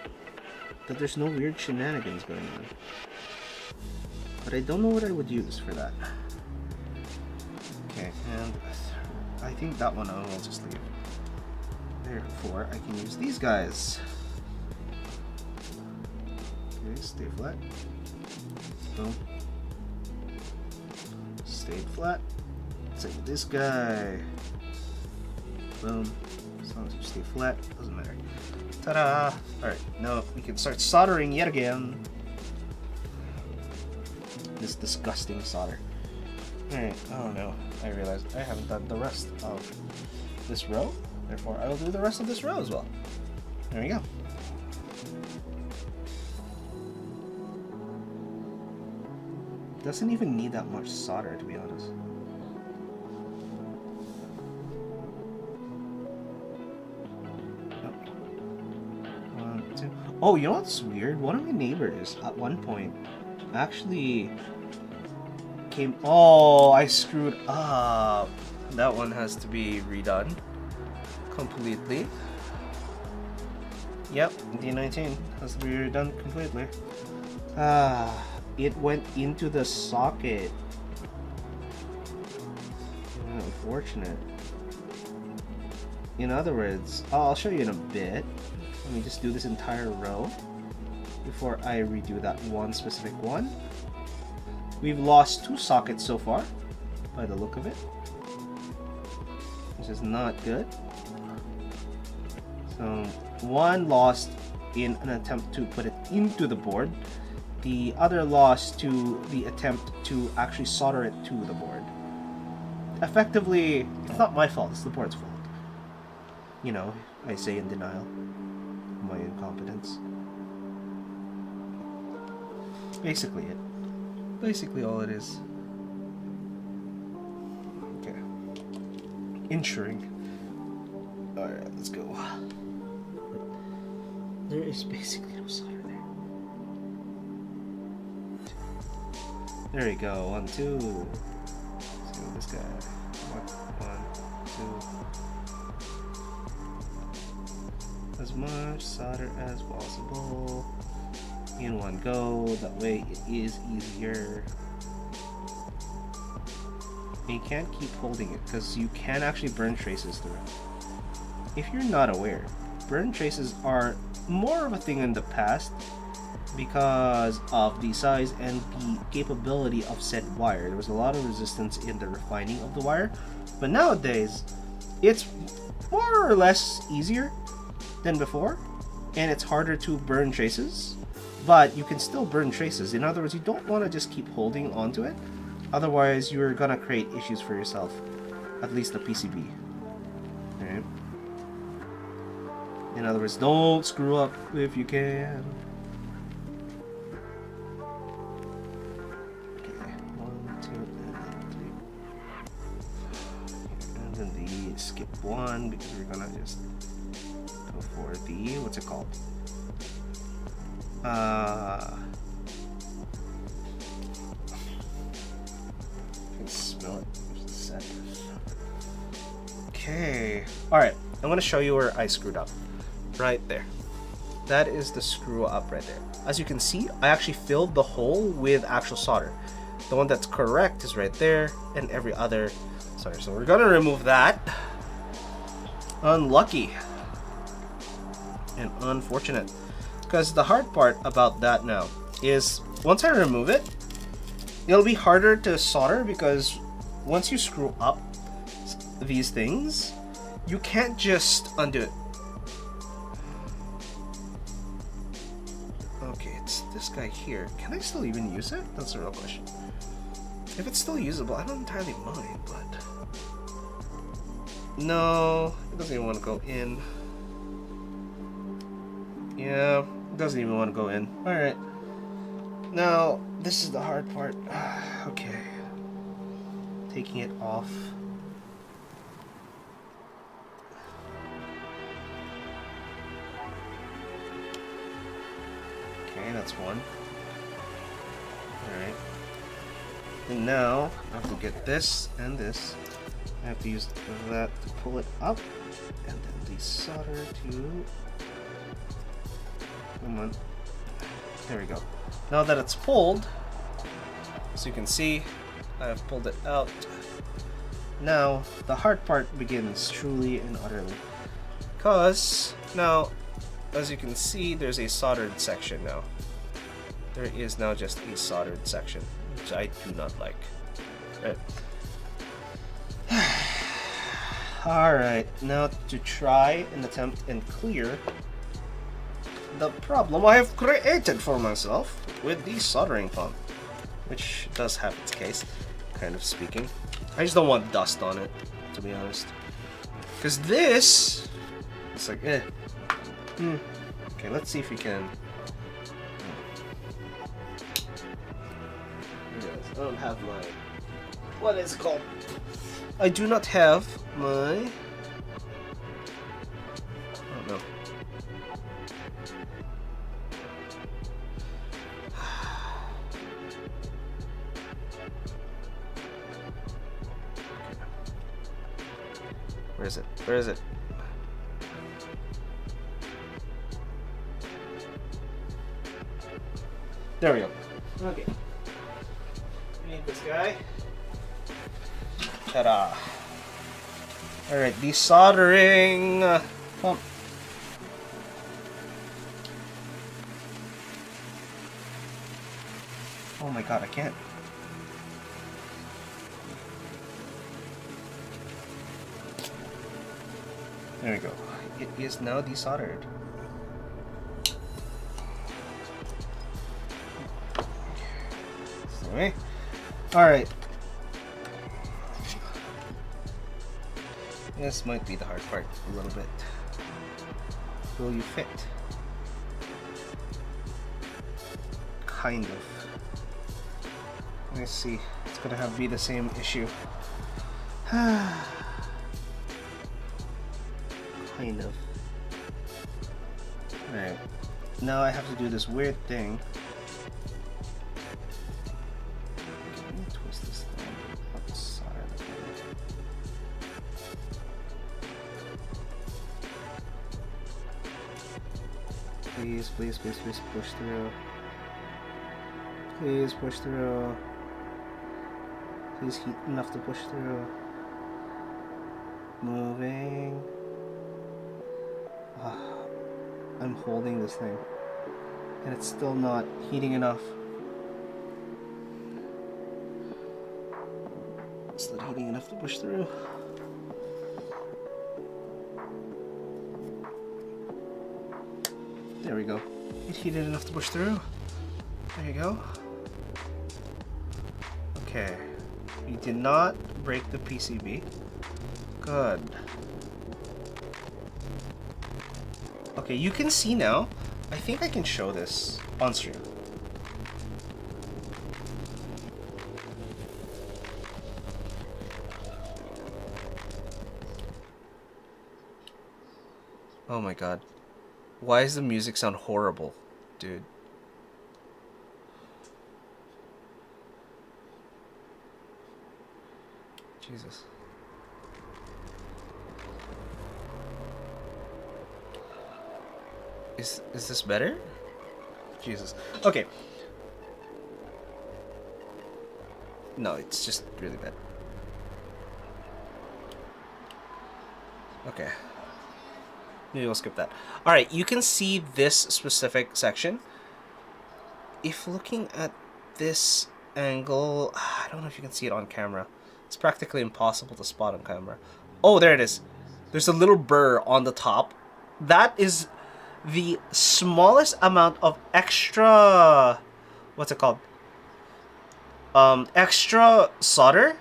that there's no weird shenanigans going on. But I don't know what I would use for that. Okay, and I think that one I will just leave. Therefore, I can use these guys. Okay, stay flat. Boom. Stayed flat. Take this guy. Boom. As long as you stay flat, doesn't matter. Ta-da! Alright, now we can start soldering yet again. This disgusting solder. Alright, oh no. I realized I haven't done the rest of this row. Therefore, I will do the rest of this row as well. There we go. Doesn't even need that much solder, to be honest. One, two. Oh, you know what's weird? One of my neighbors at one point actually came... Oh, I screwed up. That one has to be redone completely. Yep, D19 has to be redone completely. It went into the socket. Unfortunate. In other words, I'll show you in a bit. Let me just do this entire row before I redo that one specific one. We've lost 2 sockets so far, by the look of it, which is not good. So one lost in an attempt to put it into the board. The other lost to the attempt to actually solder it to the board. Effectively, it's not my fault, it's the board's fault. You know, I say in denial of my incompetence. Basically it. Basically all it is. Okay. Ensuring. Alright, let's go. There is basically no solder there. There we go. 1, 2. Let's go this guy. 1, 2. As much solder as possible in one go. That way it is easier. You can't keep holding it because you can actually burn traces through it. If you're not aware, burn traces are more of a thing in the past because of the size and the capability of said wire. There was a lot of resistance in the refining of the wire, but nowadays it's more or less easier than before, and it's harder to burn traces, but you can still burn traces. In other words, you don't want to just keep holding onto it, otherwise you're gonna create issues for yourself, at least the PCB. Alright. In other words, don't screw up if you can. Okay, 1, 2, and 3. And then the skip 1 because we're gonna just go for the, what's it called? I can smell it. There's a set. Okay. Alright, I'm gonna show you where I screwed up. Right there. That is the screw up right there. As you can see, I actually filled the hole with actual solder. The one that's correct is right there, and every other solder. So we're gonna remove that. Unlucky. And unfortunate. Because the hard part about that now is once I remove it, it'll be harder to solder because once you screw up these things, you can't just undo it. Okay, it's this guy here. Can I still even use it? That's the real question. If it's still usable, I don't entirely mind, but... No, it doesn't even want to go in. Yeah, it doesn't even want to go in. Alright. Now, this is the hard part. Okay. Taking it off. Okay, that's one. Alright. And now, I have to get this and this. I have to use that to pull it up. And then the solder to... Come on. There we go. Now that it's pulled, as you can see, I have pulled it out. Now, the hard part begins truly and utterly. Because, now, as you can see, there's a soldered section now. There is now just a soldered section, which I do not like. Right. Alright, now to try and attempt and clear the problem I have created for myself with the soldering pump, which does have its case, kind of speaking. I just don't want dust on it, to be honest. Because this, it's like, eh. Okay, let's see if we can. I don't have my, what is it called? I do not have my, oh no. Where is it? Where is it? There we go. Okay. We need this guy. Ta-da. Alright, desoldering pump. god, I can't. There we go. It is now desoldered. Anyway, alright. This might be the hard part a little bit. Will you fit? Kind of. Let's see. It's gonna have to be the same issue. Kind of. Alright. Now I have to do this weird thing. Let me twist this thing outside. Please, please, please, please push through. Please push through. Please heat enough to push through. Moving. I'm holding this thing and it's still not heating enough. It's not heating enough to push through. There we go. It heated enough to push through. There you go. Okay. We did not break the PCB. Good. Okay, you can see now. I think I can show this on stream. Oh my god. Why does the music sound horrible, dude? Jesus. Is this better? Jesus. Okay. No, it's just really bad. Okay. Maybe we'll skip that. Alright, you can see this specific section. If looking at this angle, I don't know if you can see it on camera. It's practically impossible to spot on camera. Oh, there it is. There's a little burr on the top. That is the smallest amount of extra... What's it called? Extra solder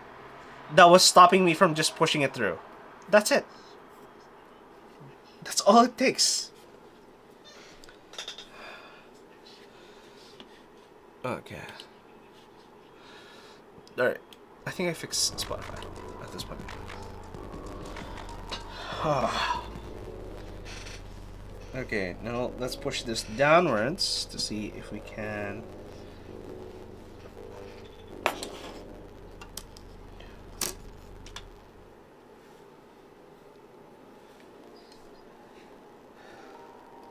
that was stopping me from just pushing it through. That's it. That's all it takes. Okay. Alright. I think I fixed Spotify at this point. Okay, now let's push this downwards to see if we can...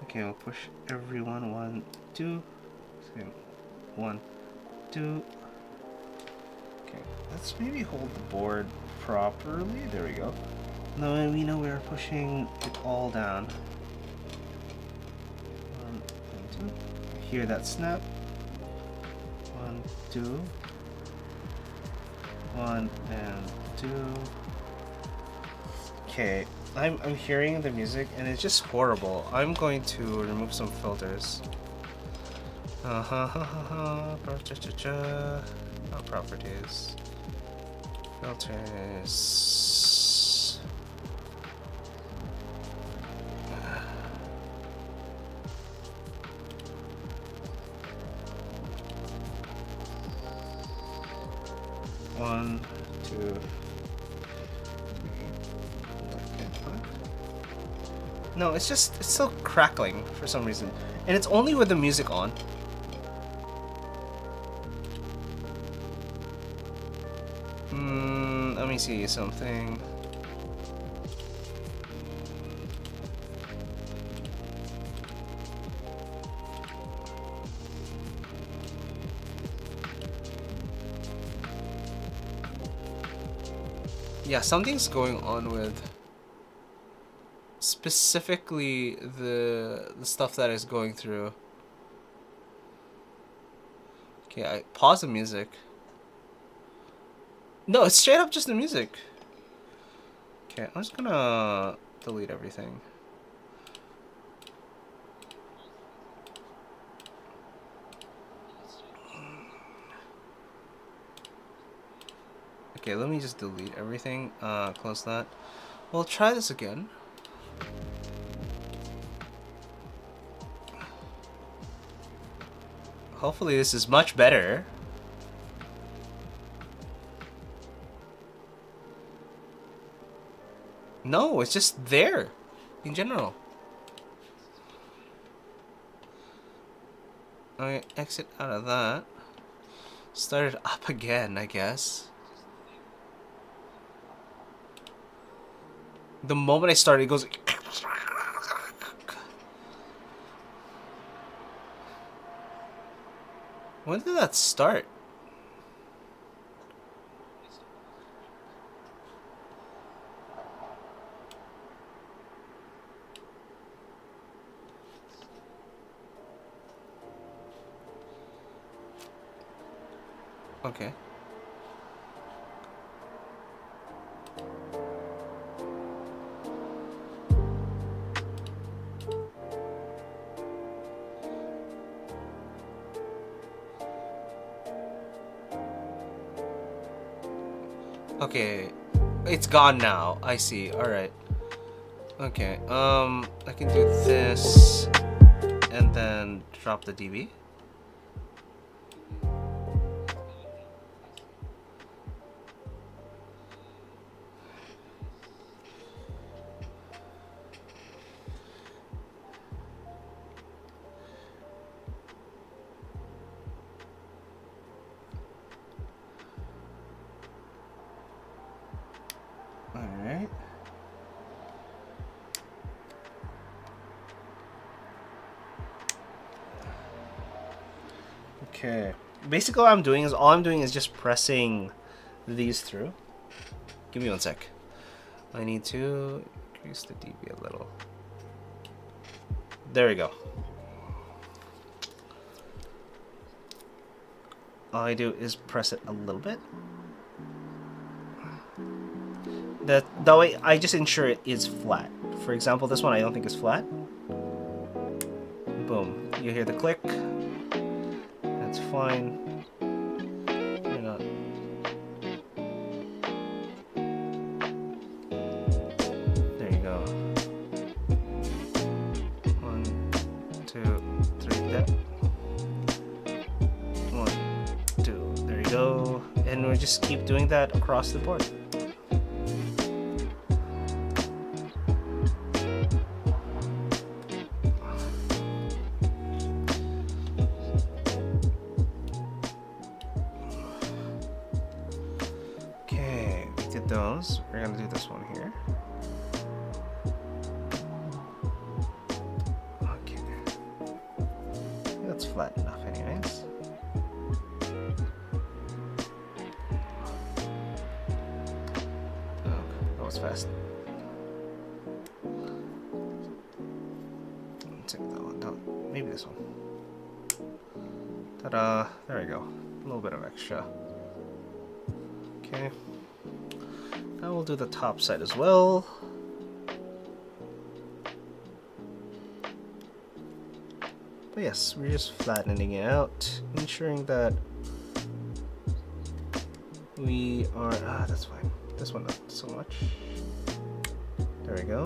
Okay, we'll push everyone. 1, 2. Same. 1, 2. Okay, let's maybe hold the board properly. There we go. Now we know we're pushing it all down. 1 and 2. Hear that snap. 1, 2. 1 and 2. Okay. I'm hearing the music and it's just horrible. I'm going to remove some filters. Properties. Filters. One, two. No, it's still crackling for some reason. And it's only with the music on. Let me see something. Yeah, something's going on with specifically the stuff that is going through. Okay, I pause the music. No, it's straight up just the music. Okay, I'm just gonna delete everything. Okay, let me just delete everything. Close that. We'll try this again. Hopefully this is much better. No, it's just there. In general. I exit out of that. Start it up again, I guess. The moment I start, it goes... When did that start? Okay. Okay. It's gone now. I see. Alright. Okay. I can do this and then drop the DB. Alright. Okay. Basically what I'm doing is just pressing these through. Give me one sec. I need to increase the dB a little. There we go. All I do is press it a little bit. That way I just ensure it is flat. For example, this one I don't think is flat. Boom. You hear the click. That's fine. You're not. There you go. 1, 2, 3. That. 1, 2. There you go. And we just keep doing that across the board. Those. We're gonna do this one here. Okay. That's flat enough anyways. Oh, that was fast. Take that one down. Maybe this one. Ta-da! There we go. A little bit of extra. Okay. Now we'll do the top side as well. But yes, we're just flattening it out, ensuring that we are... that's fine. This one not so much. There we go.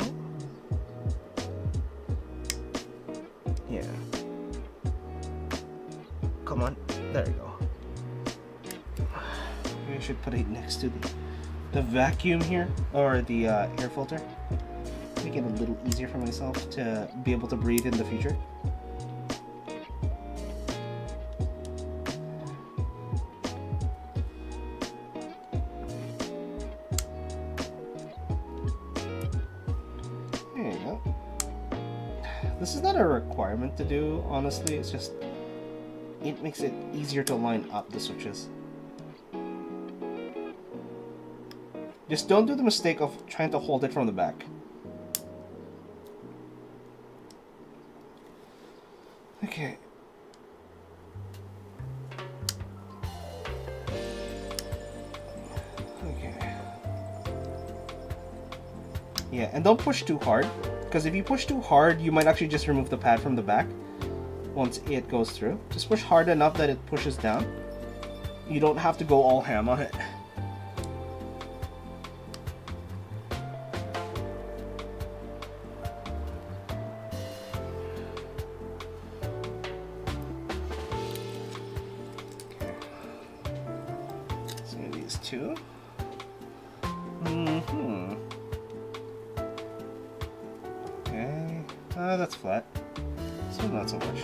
Yeah. Come on. There we go. We should put it next to the vacuum here, or the air filter. Make it a little easier for myself to be able to breathe in the future. There you go. This is not a requirement to do, honestly, it's just, it makes it easier to line up the switches. Just don't do the mistake of trying to hold it from the back. Okay. Yeah, and don't push too hard, because if you push too hard, you might actually just remove the pad from the back once it goes through. Just push hard enough that it pushes down. You don't have to go all ham on it. So these two. Okay, that's flat. So not so much.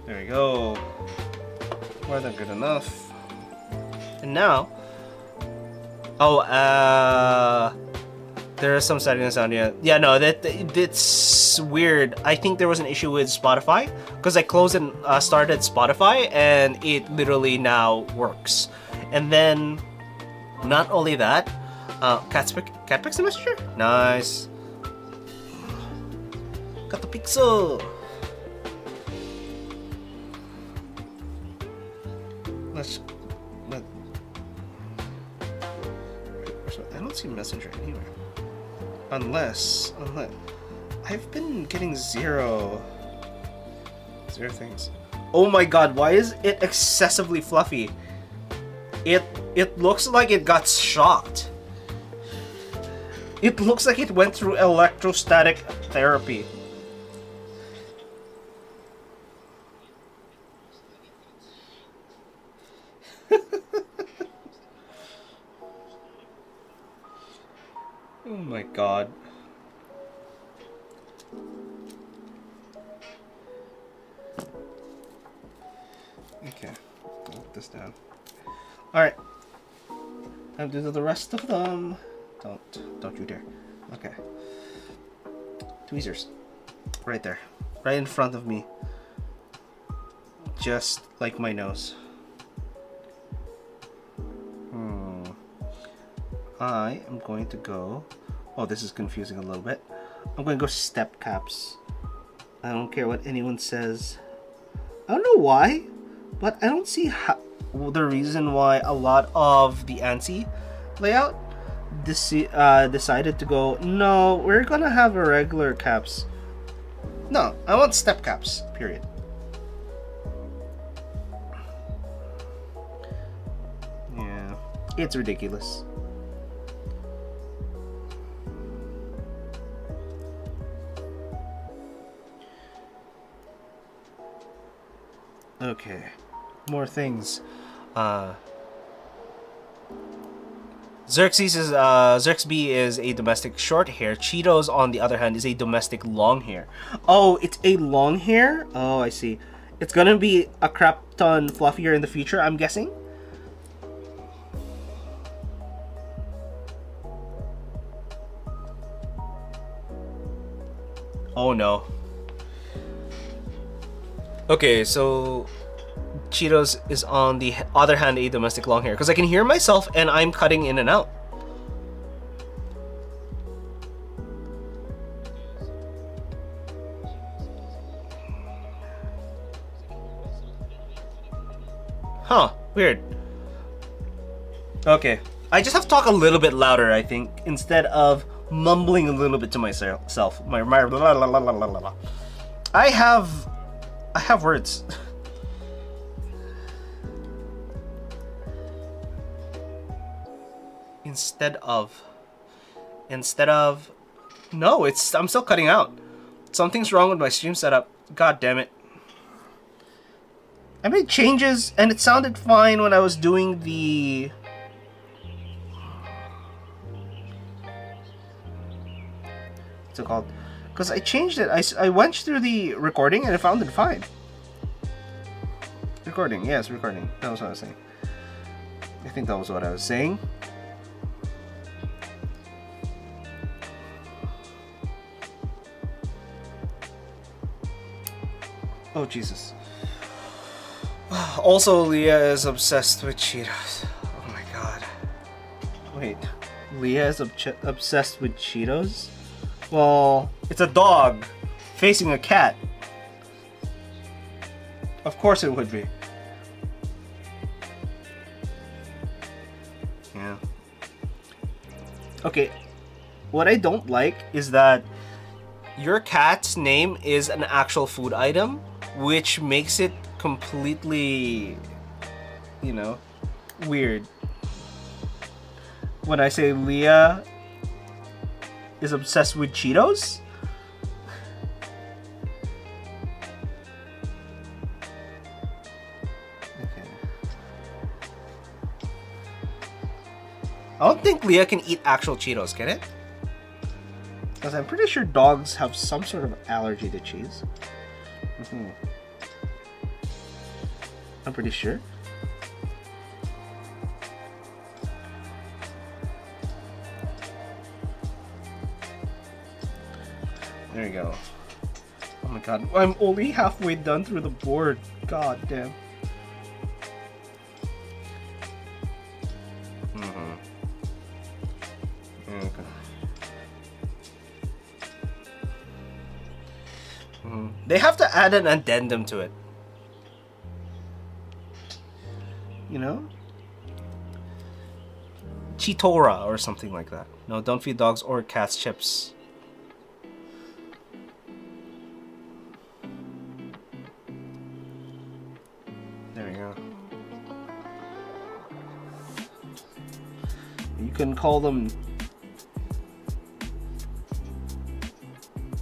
There we go. More than good enough. And now, there are some settings on here. Yeah, no, that's weird. I think there was an issue with Spotify because I closed and started Spotify, and it literally now works. And then, not only that, cat pixel messenger, nice. Got the pixel. I don't see messenger anywhere. Unless I've been getting zero things. Oh my god, why is it excessively fluffy? It looks like it got shocked. It looks like it went through electrostatic therapy. Oh my god. Okay, I'll put this down. Alright. Time to do the rest of them. Don't you dare. Okay. Tweezers. Right there. Right in front of me. Just like my nose. I am going to go... Oh, this is confusing a little bit. I'm going to go step caps. I don't care what anyone says. I don't know why, but I don't see the reason why a lot of the ANSI layout decided to go, no, we're going to have a regular caps. No, I want step caps, period. Yeah, it's ridiculous. Okay, more things. Xerxes is a domestic short hair. Cheetos, on the other hand, is a domestic long hair. Oh, it's a long hair? Oh, I see. It's gonna be a crap ton fluffier in the future, I'm guessing? Oh no. Okay, so Cheetos is on the other hand a domestic long hair because I can hear myself and I'm cutting in and out. Huh, weird. Okay, I just have to talk a little bit louder, I think, instead of mumbling a little bit to myself. My blah, blah, blah, blah, blah, blah. I have words. Instead of no, I'm still cutting out. Something's wrong with my stream setup. God damn it. I made changes and it sounded fine when I was doing the what's it called? Because I changed it. I went through the recording and I found it fine. Recording, yes, recording. That was what I was saying. I think that was what I was saying. Oh, Jesus. Also, Leah is obsessed with Cheetos. Oh my god. Wait, Leah is obsessed with Cheetos? Well, it's a dog facing a cat. Of course it would be. Yeah. Okay. What I don't like is that your cat's name is an actual food item, which makes it completely, you know, weird. When I say Leah is obsessed with Cheetos? Okay. I don't think Leah can eat actual Cheetos, can it? Because I'm pretty sure dogs have some sort of allergy to cheese. I'm pretty sure. There you go. Oh my god, I'm only halfway done through the board. God damn. Okay. They have to add an addendum to it. You know? Cheetora or something like that. No, don't feed dogs or cats chips. There we go. You can call them...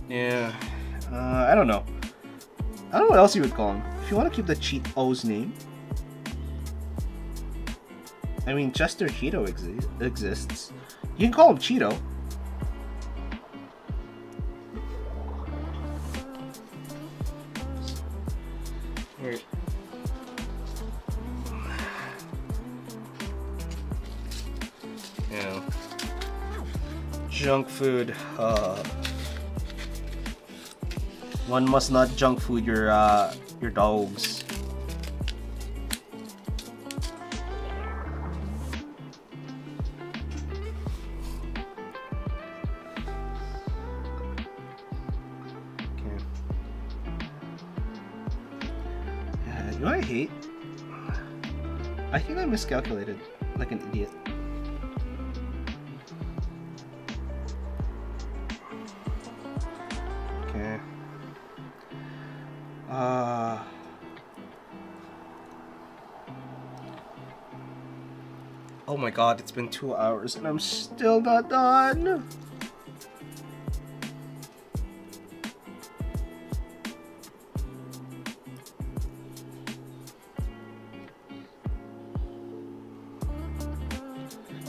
Yeah. I don't know. I don't know what else you would call him. If you want to keep the Cheetos name. I mean, Chester Cheeto exists. You can call him Cheeto. Here. Yeah. Junk food. One must not junk food your dogs. Okay. Yeah, you know what I hate? I think I miscalculated like an idiot. Okay. Oh my god, it's been 2 hours and I'm still not done.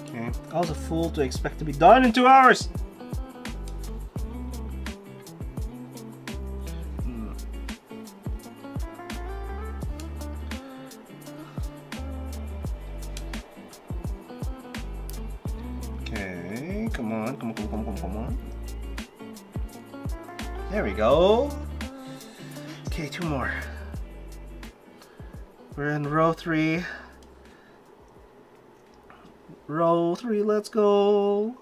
Okay, I was a fool to expect to be done in 2 hours. Come on. There we go. Okay, 2 more. We're in row 3. Row 3, let's go.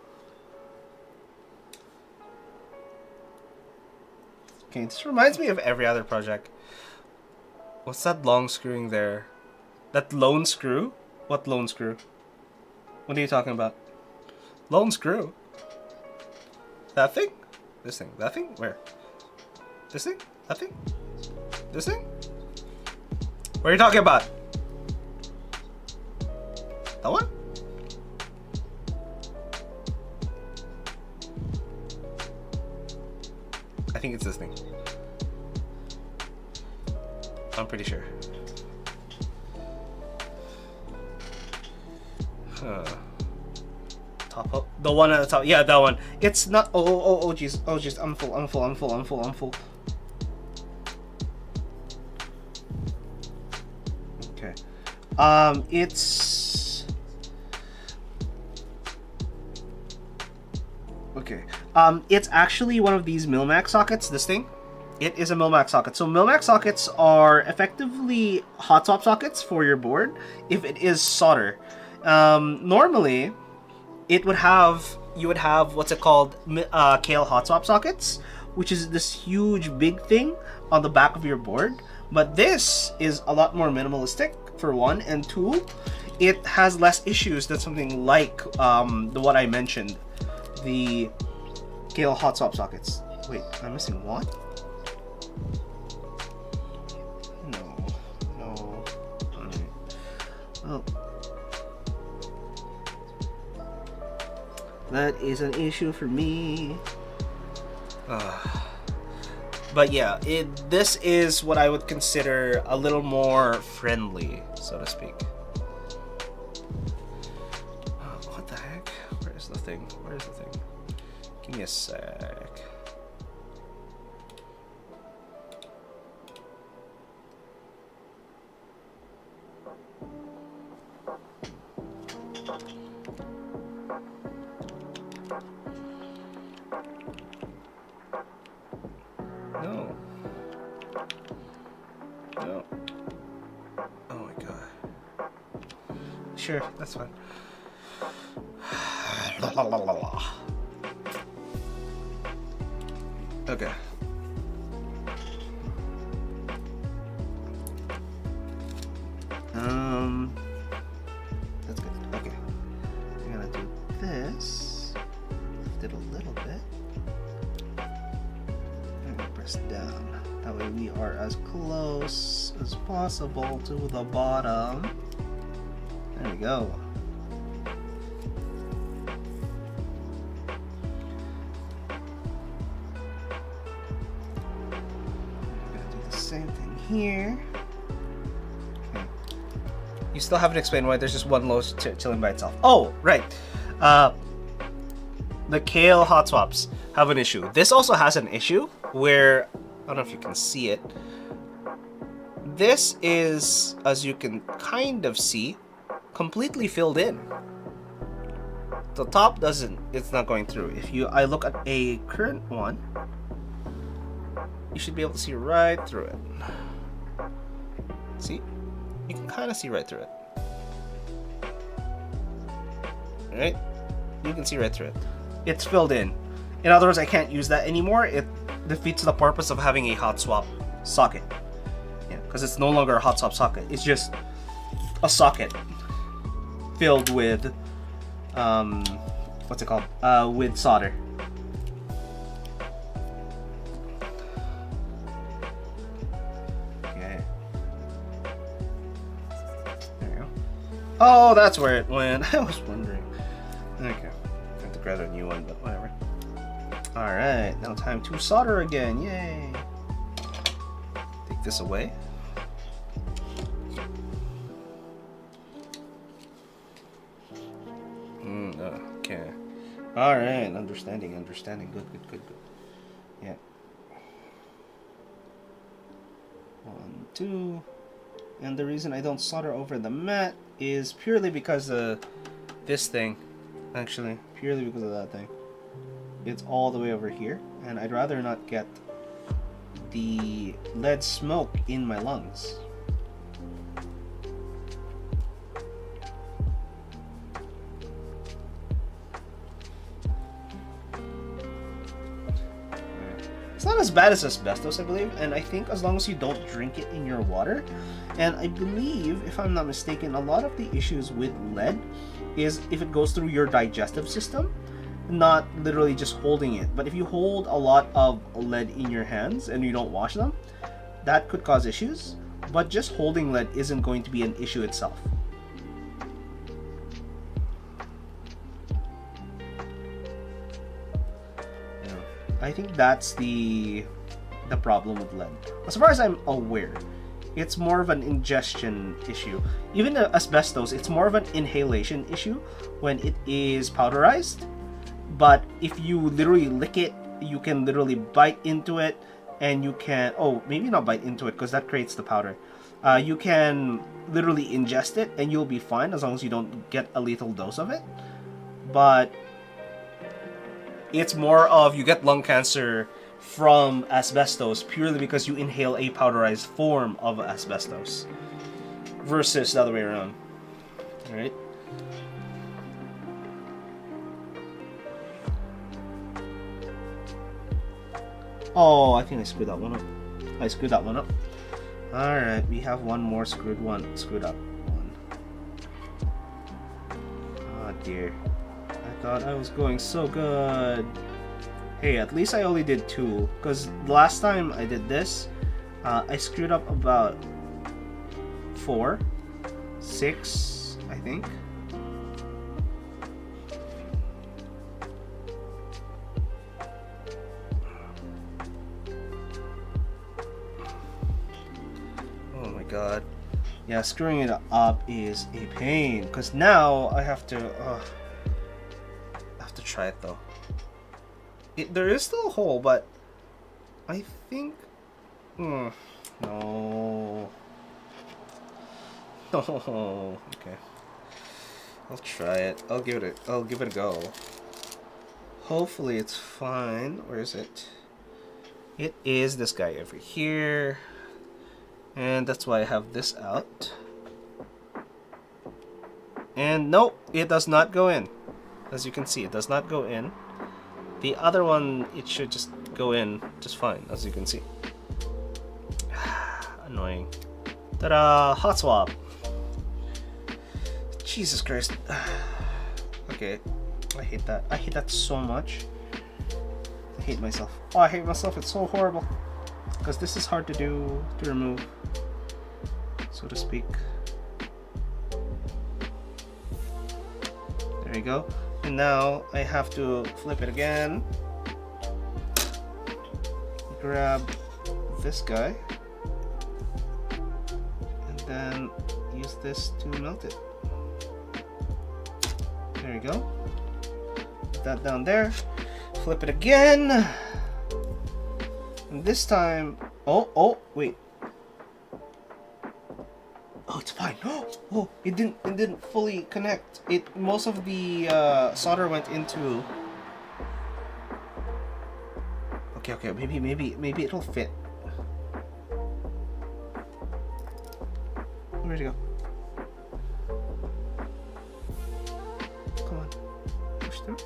Okay, this reminds me of every other project. What's that long screwing there? That lone screw? What lone screw? What are you talking about? Lone screw? That thing? This thing? That thing? Where? This thing? That thing? This thing? What are you talking about? That one? I think it's this thing. I'm pretty sure. Huh. Top up, the one at the top. Yeah, that one. It's not. Oh, jeez. Oh, jeez. I'm full. Okay. It's. Okay. It's actually one of these Milmax sockets. This thing. It is a Milmax socket. So Milmax sockets are effectively hot swap sockets for your board if it is solder. Normally, you would have what's it called, Kale hot swap sockets, which is this huge big thing on the back of your board. But this is a lot more minimalistic, for one, and two, it has less issues than something like the one I mentioned, the Gale hot swap sockets. Wait, I'm missing one? No. Alright. Oh. That is an issue for me. But yeah, this is what I would consider a little more friendly, so to speak. What the heck? Where's the thing? Give me a sec. No. Oh my god. Sure, that's fine. Okay. That's good. Okay. I'm gonna do this. Lift it a little bit. And press down. That way we are as close as possible to the bottom. There we go. Same thing here. Okay. You still haven't explained why there's just one low chilling by itself. Oh, right. The Kale hot swaps have an issue. This also has an issue where, I don't know if you can see it. This is, as you can kind of see, completely filled in. The top doesn't, it's not going through. If I look at a current one, you should be able to see right through it. See? You can kind of see right through it. Right? You can see right through it. It's filled in. In other words, I can't use that anymore. It defeats the purpose of having a hot swap socket. Yeah, because it's no longer a hot swap socket. It's just a socket filled with, what's it called? With solder. Oh, that's where it went. I was wondering. Okay. I have to grab a new one, but whatever. Alright, now time to solder again. Yay. Take this away. Okay. Alright, understanding. Good. Yeah. 1, 2. And the reason I don't solder over the mat is purely because of this thing. Actually, purely because of that thing. It's all the way over here, and I'd rather not get the lead smoke in my lungs. It's not as bad as asbestos, I believe, and I think as long as you don't drink it in your water. And I believe, if I'm not mistaken, a lot of the issues with lead is if it goes through your digestive system, not literally just holding it. But if you hold a lot of lead in your hands and you don't wash them, that could cause issues. But just holding lead isn't going to be an issue itself. I think that's the problem with lead. As far as I'm aware, it's more of an ingestion issue. Even asbestos, it's more of an inhalation issue when it is powderized. But if you literally lick it, you can literally bite into it, and you can, oh, maybe not bite into it because that creates the powder. You can literally ingest it and you'll be fine as long as you don't get a lethal dose of it. But it's more of you get lung cancer from asbestos purely because you inhale a powderized form of asbestos versus the other way around. Alright? Oh, I think I screwed that one up. Alright, we have one more screwed up one. Oh dear. I thought I was going so good. Hey, at least I only did 2, because last time I did this, I screwed up about 4, 6, I think. Oh my god. Yeah, screwing it up is a pain, because now I have to try it though. There is still a hole, but I think no. No. Okay. I'll try it. I'll give it a go. Hopefully it's fine. Where is it? It is this guy over here. And that's why I have this out. And nope, it does not go in. As you can see, it does not go in. The other one, it should just go in just fine, as you can see. Annoying. Ta-da! Hot swap! Jesus Christ. Okay. I hate that. I hate that so much. I hate myself. Oh, I hate myself. It's so horrible. Because this is hard to do, to remove, so to speak. There you go. And now I have to flip it again. Grab this guy. And then use this to melt it. There you go. Put that down there. Flip it again. And this time, oh, wait. Oh, it's fine. Oh, it didn't fully connect. Most of the solder went into. Okay, maybe it'll fit. Where'd it go? Come on, push through.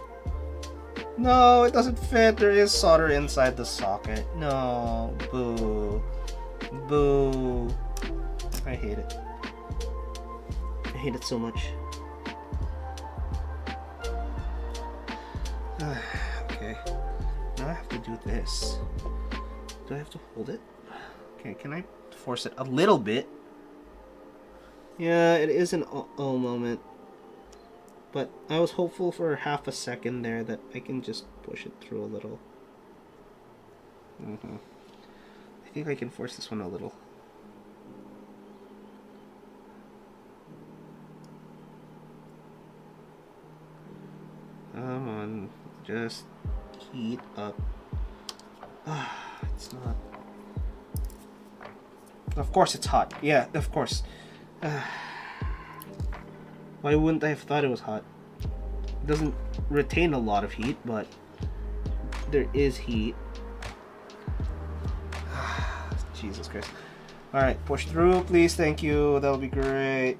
No, it doesn't fit. There is solder inside the socket. No, boo, boo. I hate it. I hate it so much. Okay, now I have to do this. Do I have to hold it? Okay, can I force it a little bit? Yeah, it is an oh moment. But I was hopeful for half a second there that I can just push it through a little. I think I can force this one a little. Come on, just heat up. It's not. Of course it's hot. Yeah, of course. Why wouldn't I have thought it was hot? It doesn't retain a lot of heat, but there is heat. Jesus Christ. Alright, push through, please. Thank you. That'll be great.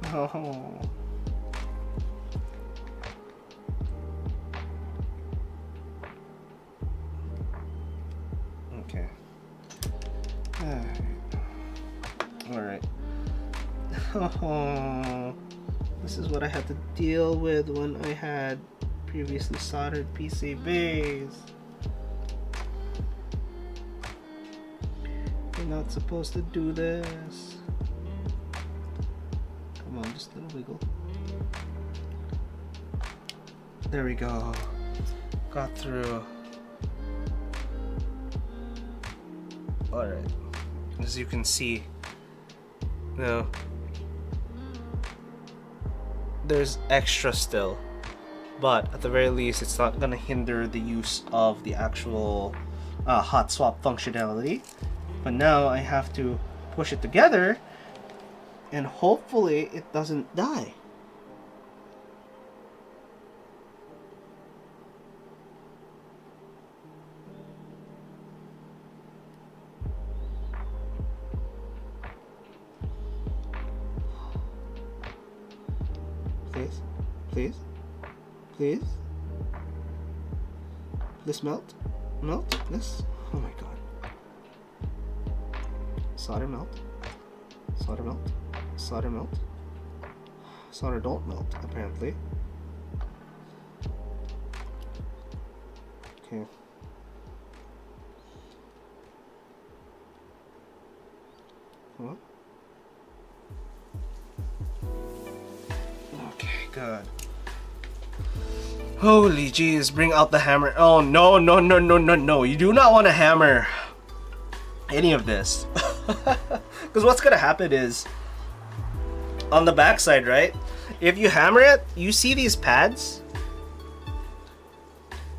Oh. Okay. Alright. Oh, this is what I had to deal with when I had previously soldered PCBs. You're not supposed to do this. Come on, just a little wiggle. There we go. Got through. Alright. As you can see, now there's extra still, but at the very least it's not gonna hinder the use of the actual hot swap functionality. But now I have to push it together and hopefully it doesn't die. Please, please, please, please melt, melt this. Oh my god. Solder melt. Solder melt. Solder melt. Solder don't melt, apparently. Okay. What? Okay, good. Holy jeez, bring out the hammer. Oh no, no, no, no, no, no. You do not want to hammer any of this. Because what's gonna happen is on the back side, right? If you hammer it, you see these pads?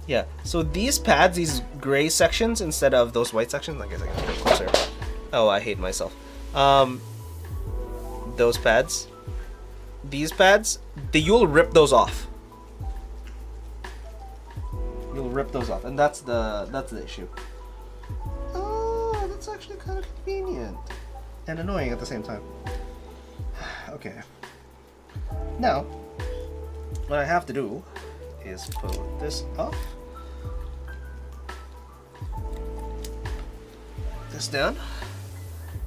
Yeah, so these pads, these gray sections instead of those white sections, I guess I can get closer. Oh, I hate myself. Those pads, these pads, you'll rip those off. You'll rip those off, and that's the issue. Oh, that's actually kind of convenient and annoying at the same time. Okay. Now, what I have to do is put this up, this down,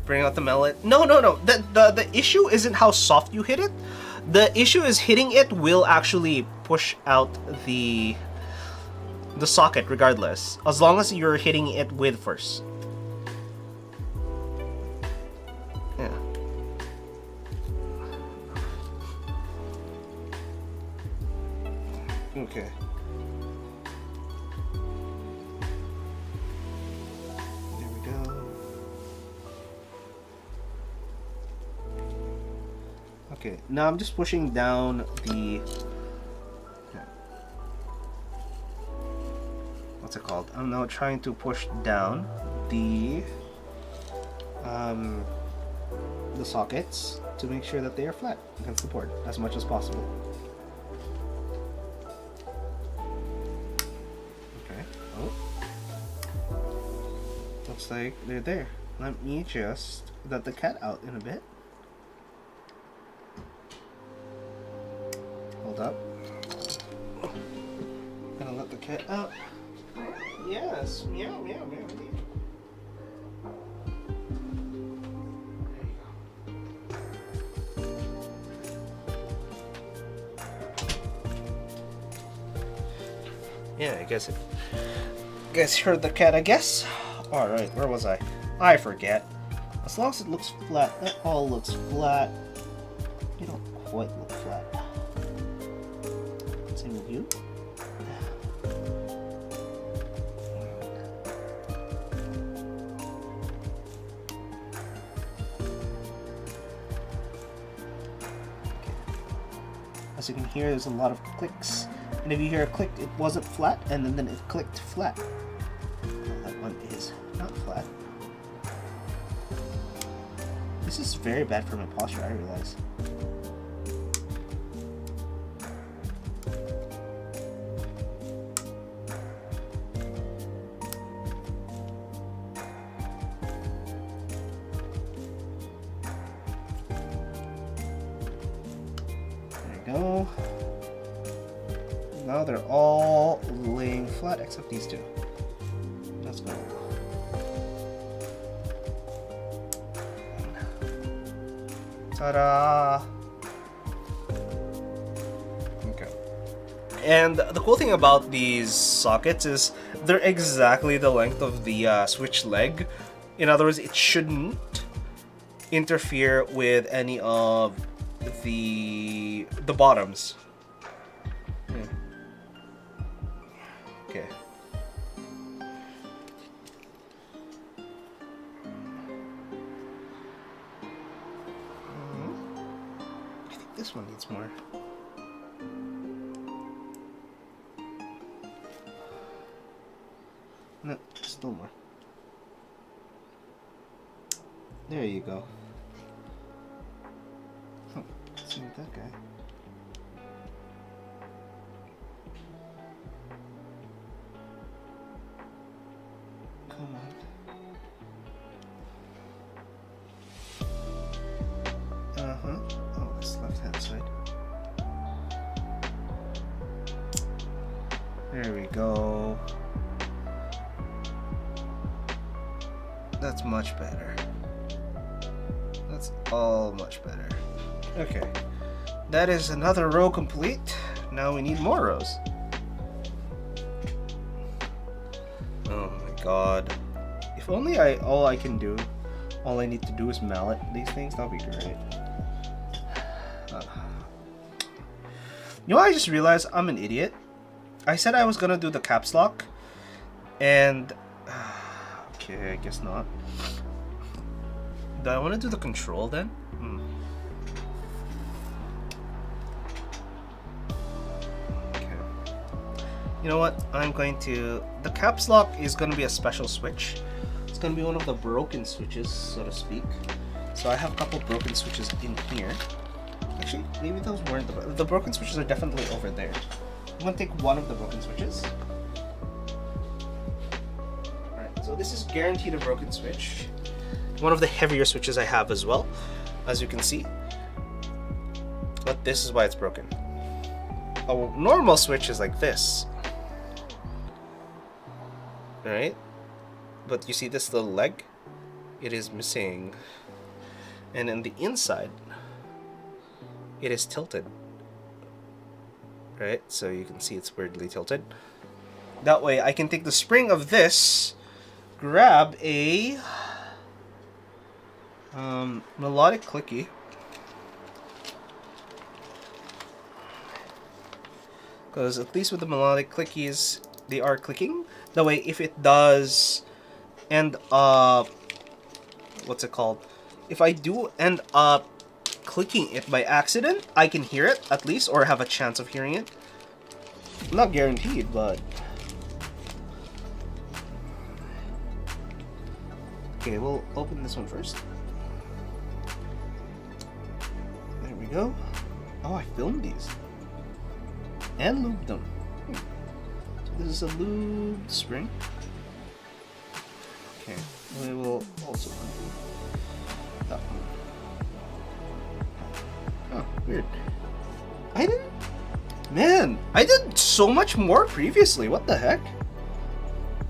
bring out the melon. No, no, no. The issue isn't how soft you hit it. The issue is hitting it will actually push out the socket regardless, as long as you're hitting it with first. Yeah. Okay. There we go. Okay, now I'm just pushing down the... What's it called? I'm now trying to push down the sockets to make sure that they are flat against the board as much as possible. Okay. Oh. Looks like they're there. Let me just let the cat out in a bit. Hold up. Gonna let the cat out. Yes, meow, meow, meow, meow. Yeah, I guess heard the cat, I guess. Alright, where was I? I forget. As long as it looks flat, that all looks flat. You don't quite look flat. Same with you. As you can hear, there's a lot of clicks. And if you hear a click, it wasn't flat, and then it clicked flat. Well, that one is not flat. This is very bad for my posture, I realize. Go. Now they're all laying flat except these two. Let's go. Ta-da! Okay. And the cool thing about these sockets is they're exactly the length of the switch leg. In other words, it shouldn't interfere with any of the bottoms. Okay. I think this one needs more. No, still more. There you go. Let's see with that guy. Come on. Oh, this left-hand side. There we go. That's much better. That's all much better. Okay. That is another row complete. Now we need more rows. Oh my god. If only all I need to do is mallet these things, that'd be great. You know what I just realized? I'm an idiot. I said I was gonna do the caps lock, and okay, I guess not. Do I want to do the control then? Okay. You know what? The caps lock is gonna be a special switch. It's gonna be one of the broken switches, so to speak. So I have a couple broken switches in here. Actually, maybe those weren't the broken switches are definitely over there. I'm gonna take one of the broken switches. Alright, so this is guaranteed a broken switch. One of the heavier switches I have as well, as you can see. But this is why it's broken. A normal switch is like this. Alright? But you see this little leg? It is missing. And in the inside, it is tilted. Right? So you can see it's weirdly tilted. That way I can take the spring of this, grab a melodic clicky. Because at least with the melodic clickies, they are clicking. That way if it does end up, what's it called? If I do end up clicking it by accident, I can hear it at least, or have a chance of hearing it. Not guaranteed, but okay, we'll open this one first. There we go. Oh, I filmed these and lubed them. So this is a lubed spring. Okay, we will also undo that one. Oh, weird. I did so much more previously. What the heck?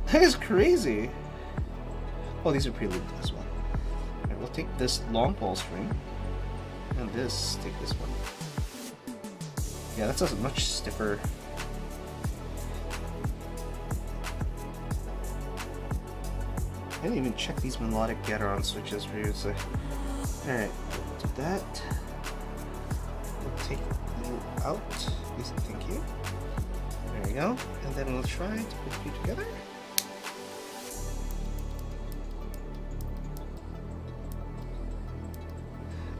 That is crazy. Oh, these are pre-lubed as well. Alright, we'll take this long pole string. And take this one. Yeah, that's a much stiffer. I didn't even check these melodic get-around switches previously. Alright, do that. We'll take you out. Please, thank you. There we go. And then we'll try to put you together.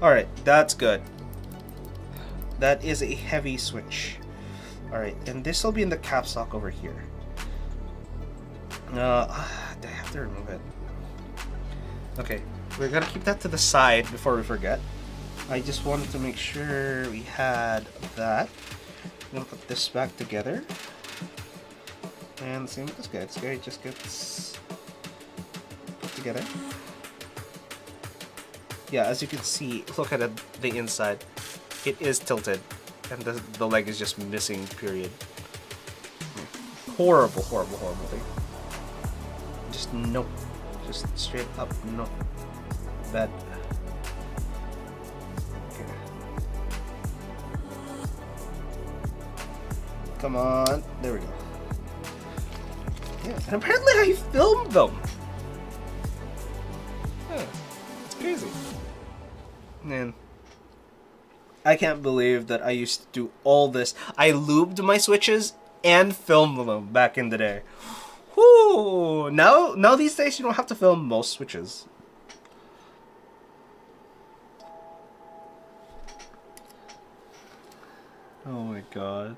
Alright, that's good. That is a heavy switch. Alright, and this will be in the caps lock over here. I have to remove it. Okay, we're gonna keep that to the side before we forget. I just wanted to make sure we had that. I'm gonna put this back together. And same with this guy. This guy just gets put together. Yeah, as you can see, look at the inside. It is tilted. And the leg is just missing, period. Horrible, horrible, horrible thing. Just nope. Just straight up nope. Bad. Okay. Come on. There we go. Yeah, and apparently I filmed them. Yeah, it's crazy. Man. I can't believe that I used to do all this. I lubed my switches and filmed them back in the day. Whoo! Now these days you don't have to film most switches. Oh my god.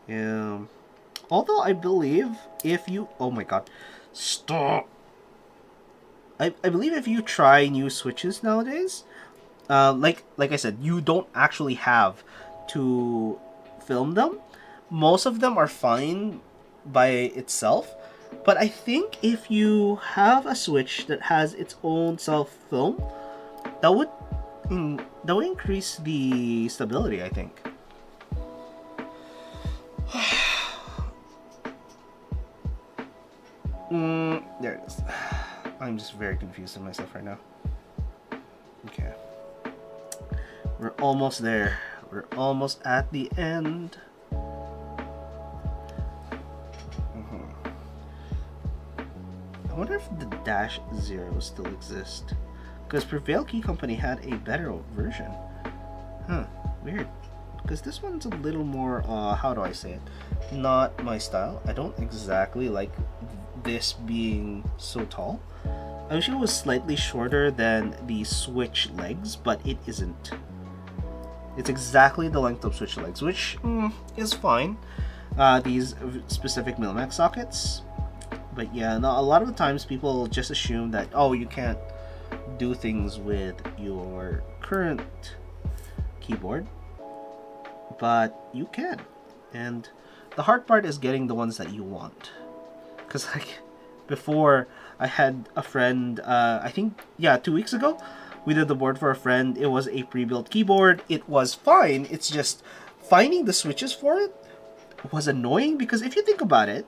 Yeah. Although I believe if you... Oh my god. Stop! I believe if you try new switches nowadays, like I said, you don't actually have to film them. Most of them are fine by itself, but I think if you have a switch that has its own self-film, that would increase the stability, I think. There it is. I'm just very confused in myself right now. Okay. We're almost there. We're almost at the end. I wonder if the -0 still exists. Because Prevail Key Company had a better version. Huh, weird. Because this one's a little more, how do I say it? Not my style. I don't exactly like this being so tall. I wish it was slightly shorter than the switch legs, but it isn't. It's exactly the length of switch legs, which is fine. These specific Millimax sockets. But yeah, no, a lot of the times people just assume that, oh, you can't do things with your current keyboard. But you can. And the hard part is getting the ones that you want. Because, like, before I had a friend, I think, yeah, 2 weeks ago, we did the board for a friend. It was a pre-built keyboard. It was fine. It's just finding the switches for it was annoying, because if you think about it,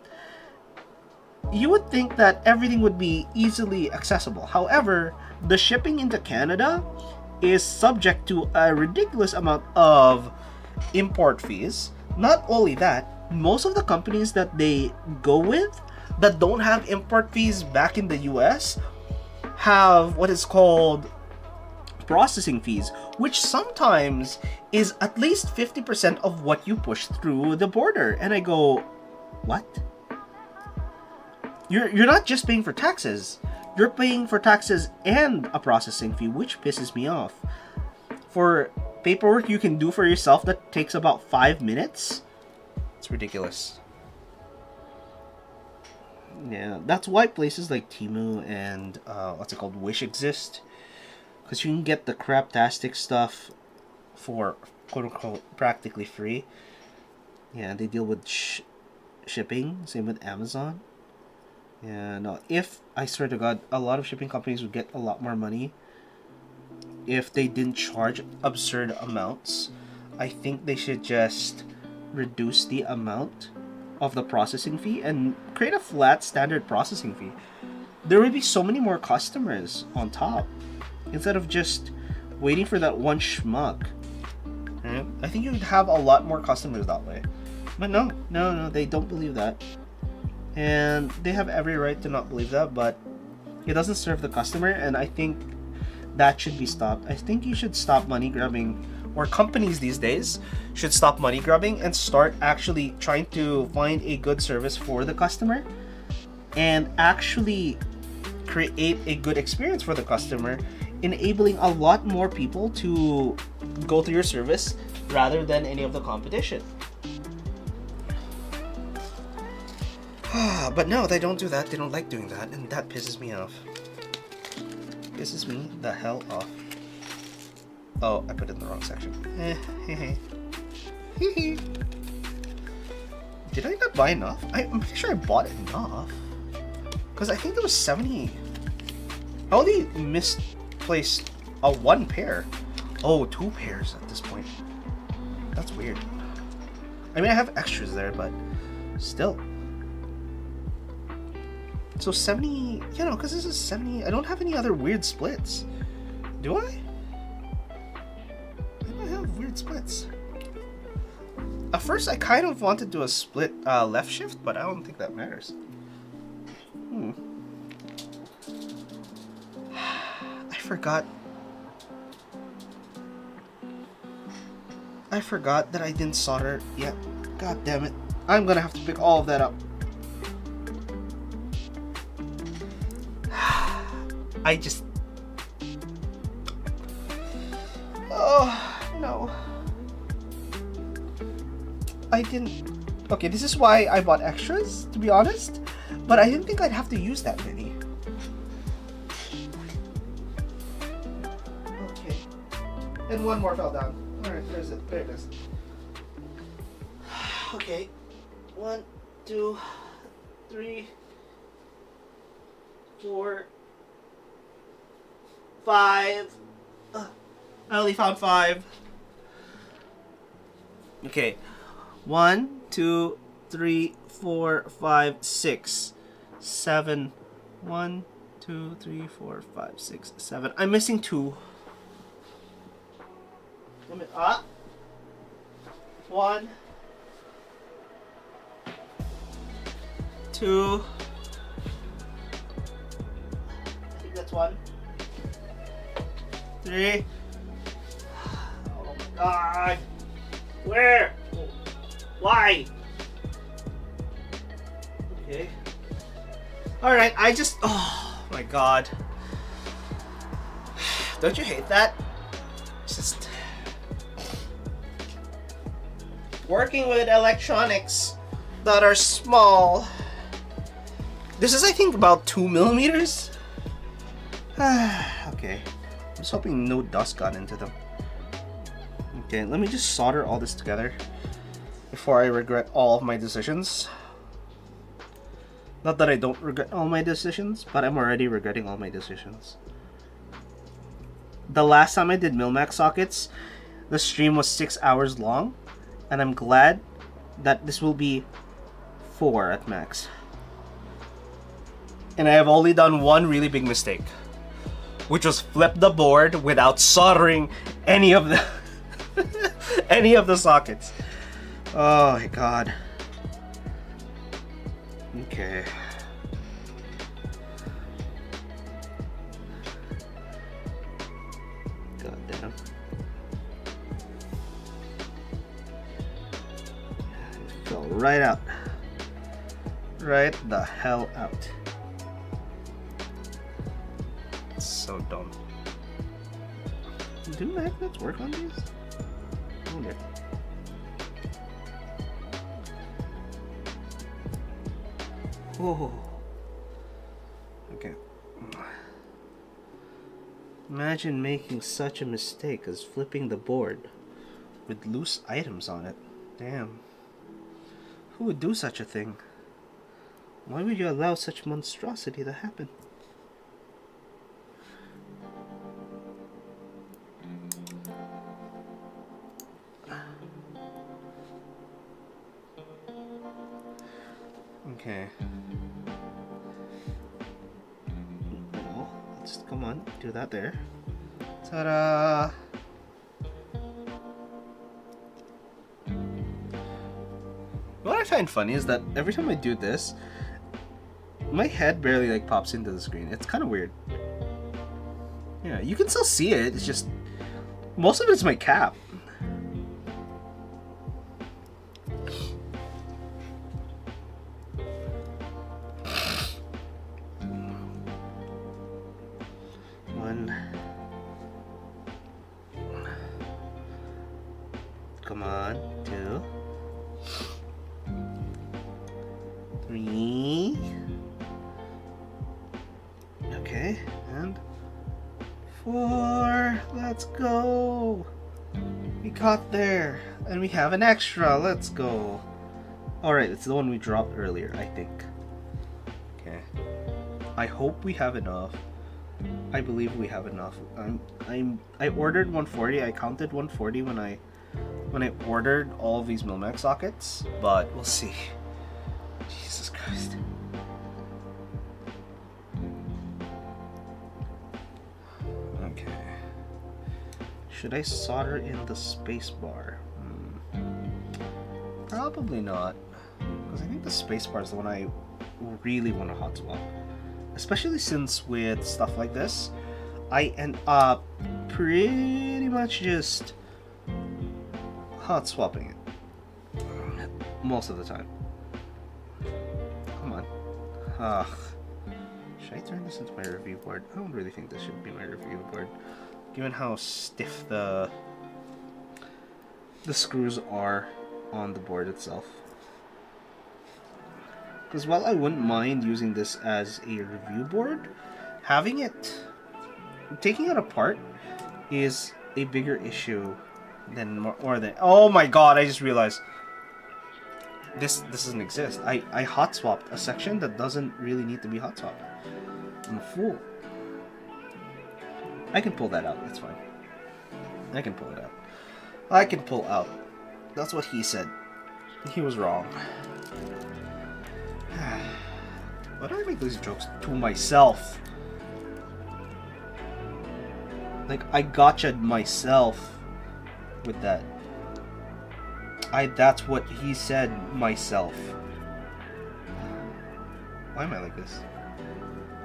you would think that everything would be easily accessible. However, the shipping into Canada is subject to a ridiculous amount of import fees. Not only that, most of the companies that they go with that don't have import fees back in the US have what is called processing fees, which sometimes is at least 50% of what you push through the border. And I go, what? You're not just paying for taxes. You're paying for taxes and a processing fee, which pisses me off. For paperwork you can do for yourself that takes about 5 minutes, it's ridiculous. Yeah, that's why places like Temu and what's it called, Wish exist, because you can get the craptastic stuff for quote-unquote practically free. Yeah, they deal with shipping. Same with Amazon. Yeah, no, if, I swear to God, a lot of shipping companies would get a lot more money if they didn't charge absurd amounts. I think they should just reduce the amount of the processing fee and create a flat standard processing fee. There would be so many more customers on top instead of just waiting for that one schmuck. Right? I think you would have a lot more customers that way. But no, they don't believe that. And they have every right to not believe that, but it doesn't serve the customer, and I think that should be stopped. I think you should stop money grubbing, or companies these days should stop money grubbing and start actually trying to find a good service for the customer and actually create a good experience for the customer, enabling a lot more people to go through your service rather than any of the competition. But no, they don't do that. They don't like doing that, and that pisses me off. Pisses me the hell off. Oh, I put it in the wrong section. Did I not buy enough? I'm pretty sure I bought enough. Because I think there was 70. I only misplaced a 1 pair. Oh, 2 pairs at this point. That's weird. I mean, I have extras there, but still. So 70, you know, because this is 70, I don't have any other weird splits. Do I? I don't have weird splits. At first, I kind of wanted to do a split left shift, but I don't think that matters. I forgot that I didn't solder yet. God damn it. I'm gonna have to pick all of that up. I just... Oh, no. I didn't... Okay, this is why I bought extras, to be honest. But I didn't think I'd have to use that many. Okay. And one more fell down. Alright, there's it. There it is. Okay. 1, 2, 3, 4, 5. I only found 5. Okay. 1, 2, 3, 4, 5, 6, 7. 1, 2, 3, 4, 5, 6, 7. I'm missing 2. Let me 1, 2. I think that's 1. 3. Oh my god. Where? Why? Okay. Alright, oh my god. Don't you hate that? Just working with electronics that are small. This is, I think, about 2 millimeters. Okay. I'm just hoping no dust got into them. Okay, let me just solder all this together before I regret all of my decisions. Not that I don't regret all my decisions, but I'm already regretting all my decisions. The last time I did Milmax sockets, the stream was 6 hours long, and I'm glad that this will be 4 at max. And I have only done one really big mistake, which was flip the board without soldering any of the any of the sockets. Oh my god. Okay. God damn. It fell right out. Right the hell out. It's so dumb. Do magnets work on these? I wonder. Oh. Okay. Imagine making such a mistake as flipping the board with loose items on it. Damn. Who would do such a thing? Why would you allow such monstrosity to happen? Okay. Oh, let's come on, do that there. Ta-da! What I find funny is that every time I do this, my head barely like pops into the screen. It's kind of weird. Yeah, you can still see it. It's just most of it's my cap. Come on, 2, 3. Okay, and 4. Let's go. We got there, and we have an extra. Let's go. All right, it's the one we dropped earlier, I think. Okay. I hope we have enough. I believe we have enough. I ordered 140. I counted 140 when I ordered all of these Milmax sockets, but we'll see. Jesus Christ. Okay. Should I solder in the space bar? Probably not, because I think the space bar is the one I really want to hot swap. Especially since with stuff like this, I end up pretty much just hot swapping it most of the time. Come on. Should I turn this into my review board? I don't really think this should be my review board, given how stiff the screws are on the board itself. Because while I wouldn't mind using this as a review board, taking it apart is a bigger issue than oh my god, I just realized this doesn't exist. I hot swapped a section that doesn't really need to be hot swapped. I'm a fool. I can pull that out, that's fine. I can pull it out. I can pull out. That's what he said. He was wrong. Why do I make these jokes to myself? Like, I gotcha'd myself with that. That's what he said, myself. Why am I like this?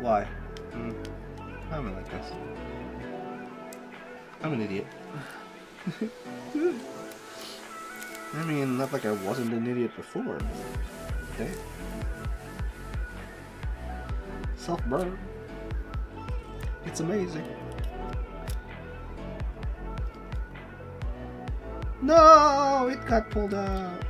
Why? Why am I like this? I'm an idiot. I mean, not like I wasn't an idiot before. Dang. Self-burn. It's amazing. No! It got pulled out.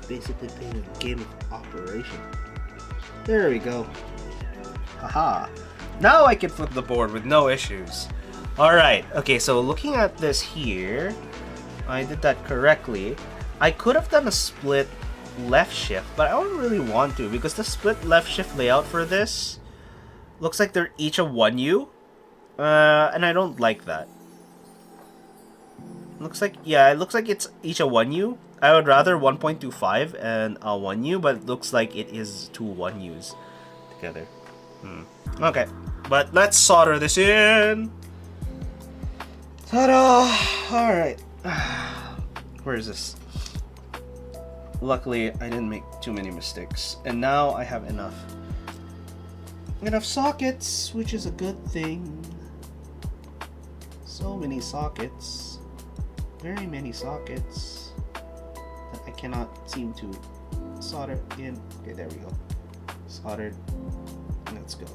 Basically playing a game of operation. There we go. Haha. Now I can flip the board with no issues. Alright, okay, so looking at this here, I did that correctly. I could have done a split left shift, but I don't really want to because the split left shift layout for this looks like they're each a 1U, and I don't like that. Looks like, yeah, it looks like it's each a 1U. I would rather 1.25 and a 1U, but it looks like it is two 1Us together. Okay, but let's solder this in. Ta-da! Alright. Where is this? Luckily, I didn't make too many mistakes. And now I have enough sockets, which is a good thing. So many sockets. Very many sockets that I cannot seem to solder in. Okay, there we go. Soldered. Let's go.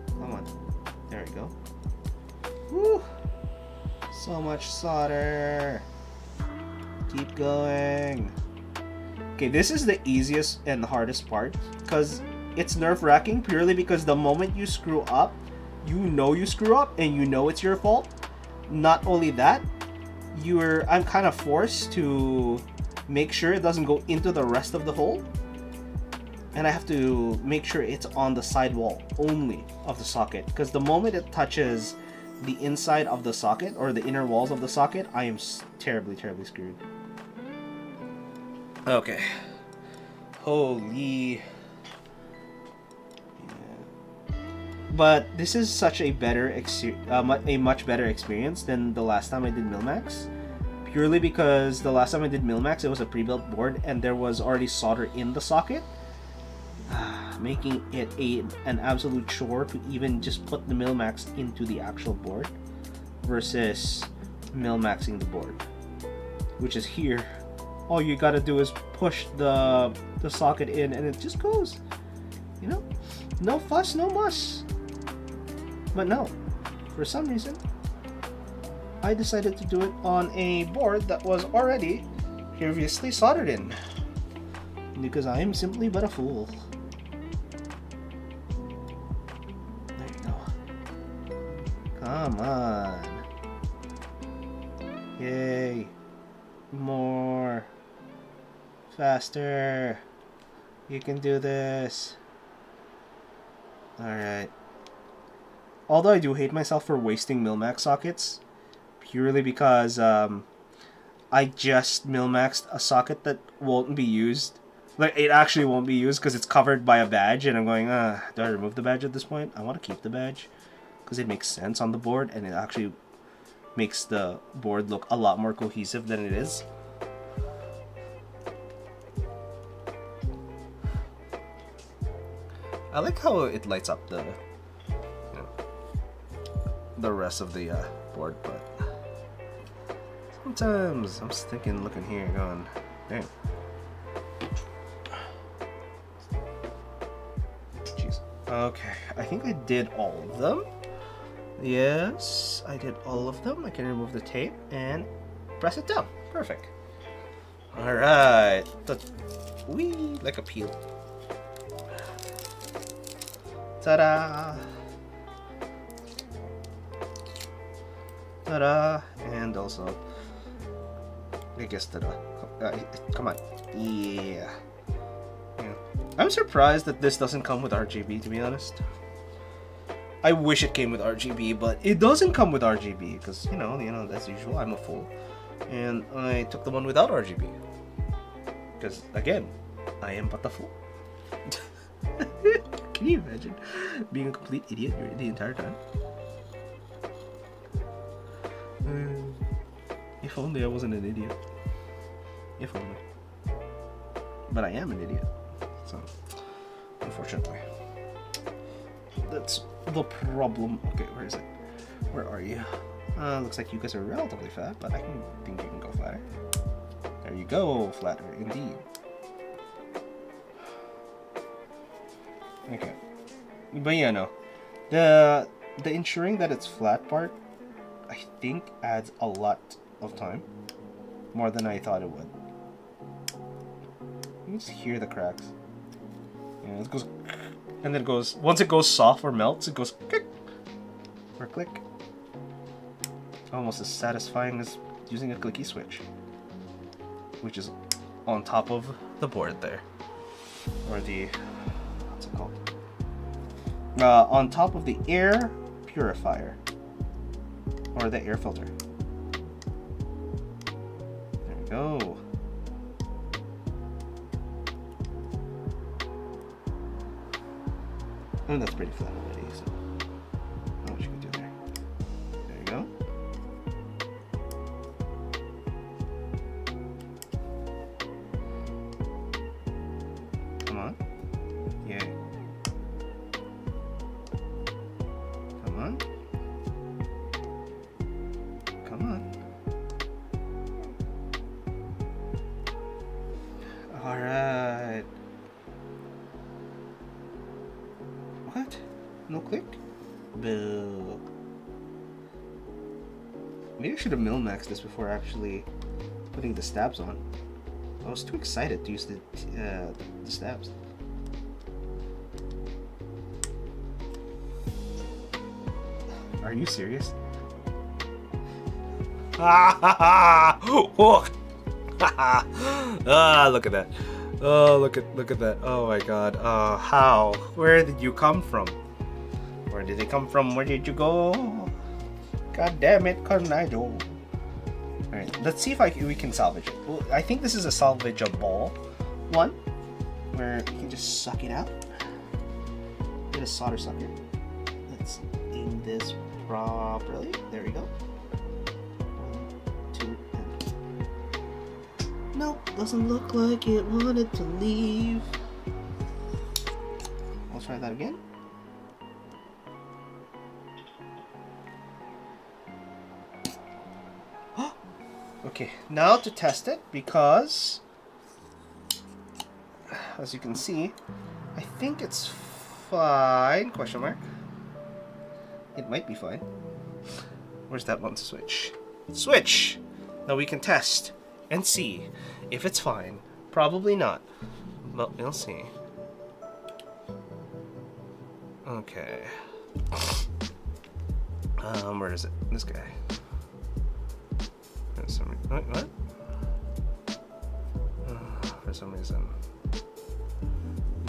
Come on. There we go. Woo! So much solder. Keep going. Okay, this is the easiest and hardest part because it's nerve-wracking purely because the moment you screw up, you know you screw up and you know it's your fault. Not only that, I'm kind of forced to make sure it doesn't go into the rest of the hole. And I have to make sure it's on the sidewall only of the socket. Because the moment it touches the inside of the socket or the inner walls of the socket, I am terribly, terribly screwed. Okay. Holy... But this is such a much better experience than the last time I did Milmax. Purely because the last time I did Milmax, it was a pre-built board and there was already solder in the socket. Making it an absolute chore to even just put the Milmax into the actual board versus Milmaxing the board. Which is here. All you gotta do is push the socket in and it just goes. You know? No fuss, no muss. But no, for some reason, I decided to do it on a board that was already previously soldered in. Because I am simply but a fool. There you go. Come on. Yay. More. Faster. You can do this. Alright. Although I do hate myself for wasting Milmax sockets, purely because I just Milmaxed a socket that won't be used. Like, it actually won't be used because it's covered by a badge, and I'm going, do I remove the badge at this point? I want to keep the badge because it makes sense on the board, and it actually makes the board look a lot more cohesive than it is. I like how it lights up the rest of the board, but sometimes I'm just thinking, looking here, going, dang. Jeez. Okay, I think I did all of them. Yes, I did all of them. I can remove the tape and press it down. Perfect. All right. Wee, like a peel. Ta-da! Ta-da! And also, I guess that. Come on. Yeah. I'm surprised that this doesn't come with RGB, to be honest. I wish it came with RGB, but it doesn't come with RGB because you know, as usual, I'm a fool, and I took the one without RGB because again, I am but a fool. Can you imagine being a complete idiot the entire time? If only I wasn't an idiot. If only. But I am an idiot. So, unfortunately. That's the problem. Okay, where is it? Where are you? Looks like you guys are relatively fat, but I think you can go flatter. There you go, flatter, indeed. Okay. But yeah, no. The ensuring that it's flat part, I think adds a lot of time. More than I thought it would. You can just hear the cracks. Yeah, it goes, and then it goes, once it goes soft or melts, it goes click or click. Almost as satisfying as using a clicky switch, which is on top of the board there. Or the, what's it called? On top of the air purifier. Or the air filter. There we go. And that's pretty flat already, so not much you can do there. There you go. Come on. Yay. Come on. Come on. Alright. What? No click? Boo. Maybe I should have mil-maxed this before actually putting the stabs on. I was too excited to use the stabs. Are you serious? Ah, look at that. Oh, look at that. Oh my god. How? Where did you come from? Where did they come from? Where did you go? God damn it, Carnado. Alright, let's see if we can salvage it. Well, I think this is a salvageable one, where you can just suck it out. Get a solder sucker. Let's aim this properly. There we go. 1, 2, and... Nope, doesn't look like it wanted to leave. Let's try that again. Okay, now to test it, because as you can see, I think it's fine, question mark. It might be fine. Where's that one switch? Switch! Now we can test and see if it's fine. Probably not, but we'll see. Okay. Where is it? This guy. What? For some reason.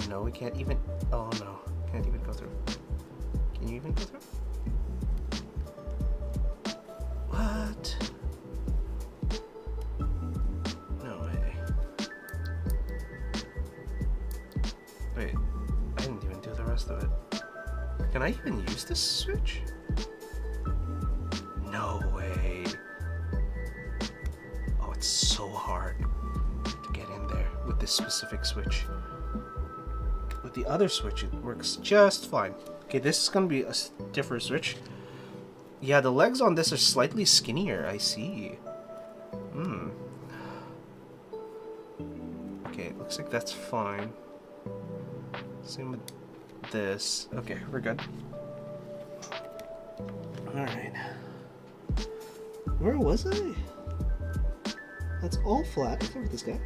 No, we can't even. Oh no, can't even go through. Can you even go through? What? No way. Wait, I didn't even do the rest of it. Can I even use this switch? No way. Oh, it's so hard to get in there with this specific switch. With the other switch, it works just fine. Okay, this is gonna be a different switch. Yeah, the legs on this are slightly skinnier, I see. Okay, looks like that's fine. Same with this. Okay, we're good. Alright. Where was I? That's all flat, except for this guy.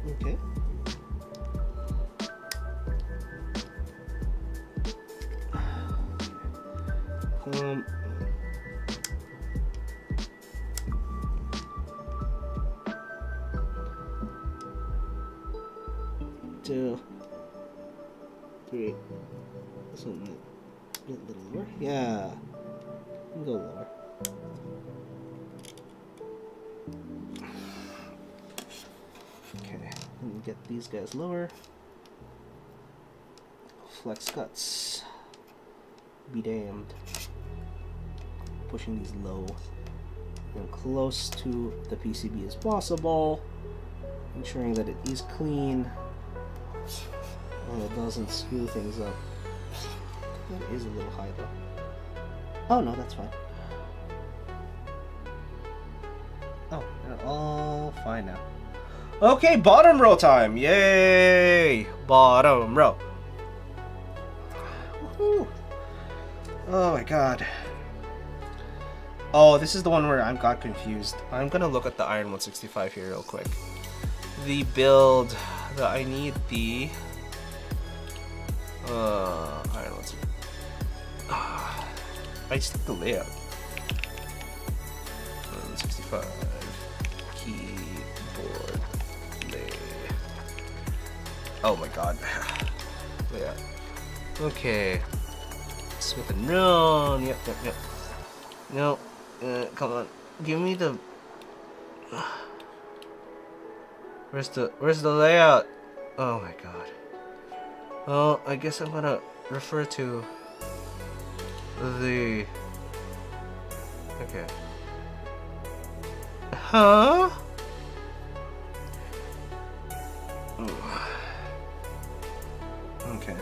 Okay. 2, 3. This one a little lower. Yeah. You can go lower. Okay. And get these guys lower. Flex guts. Be damned. Pushing these low and close to the PCB as possible. Ensuring that it is clean and it doesn't screw things up. That is a little high though. Oh no, that's fine. Oh, they're all fine now. Okay, bottom row time! Yay! Bottom row. Woohoo! Oh my god. Oh, this is the one where I got confused. I'm gonna look at the Iron 165 here real quick. The build that I need the Iron 165. I just need the layout. 165 keyboard lay. Oh my god. Yeah. Okay. Smith and Roan. Yep. No. Come on. Give me the. Where's the layout? Oh my god. Well, I guess I'm gonna refer to the. Okay. Huh? Okay.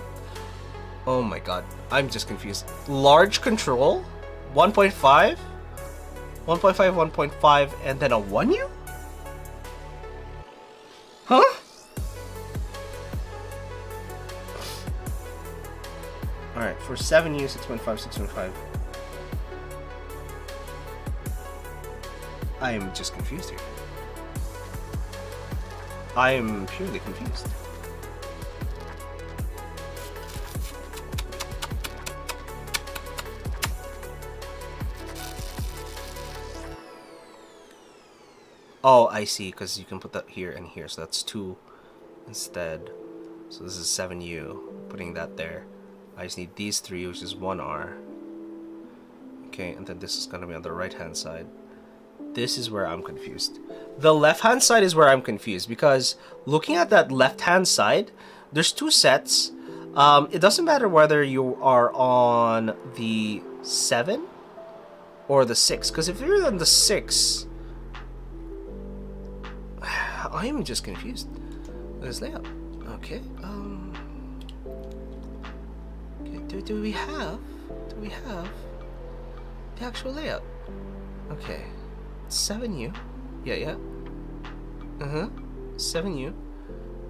Oh my god. I'm just confused. Large control? 1.5? 1.5, 1.5, and then a 1U? Huh? Alright, for 7U, 6.5, 6.5. I am just confused here. I am purely confused. Oh, I see, because you can put that here and here, so that's 2 instead. So this is 7U, putting that there. I just need these 3, which is 1R. Okay, and then this is going to be on the right-hand side. This is where I'm confused. The left-hand side is where I'm confused, because looking at that left-hand side, there's 2 sets. It doesn't matter whether you are on the 7 or the 6, because if you're on the 6... I'm just confused. There's layout. Okay. Okay. Do we have the actual layout? Okay. 7U. Yeah. 7U.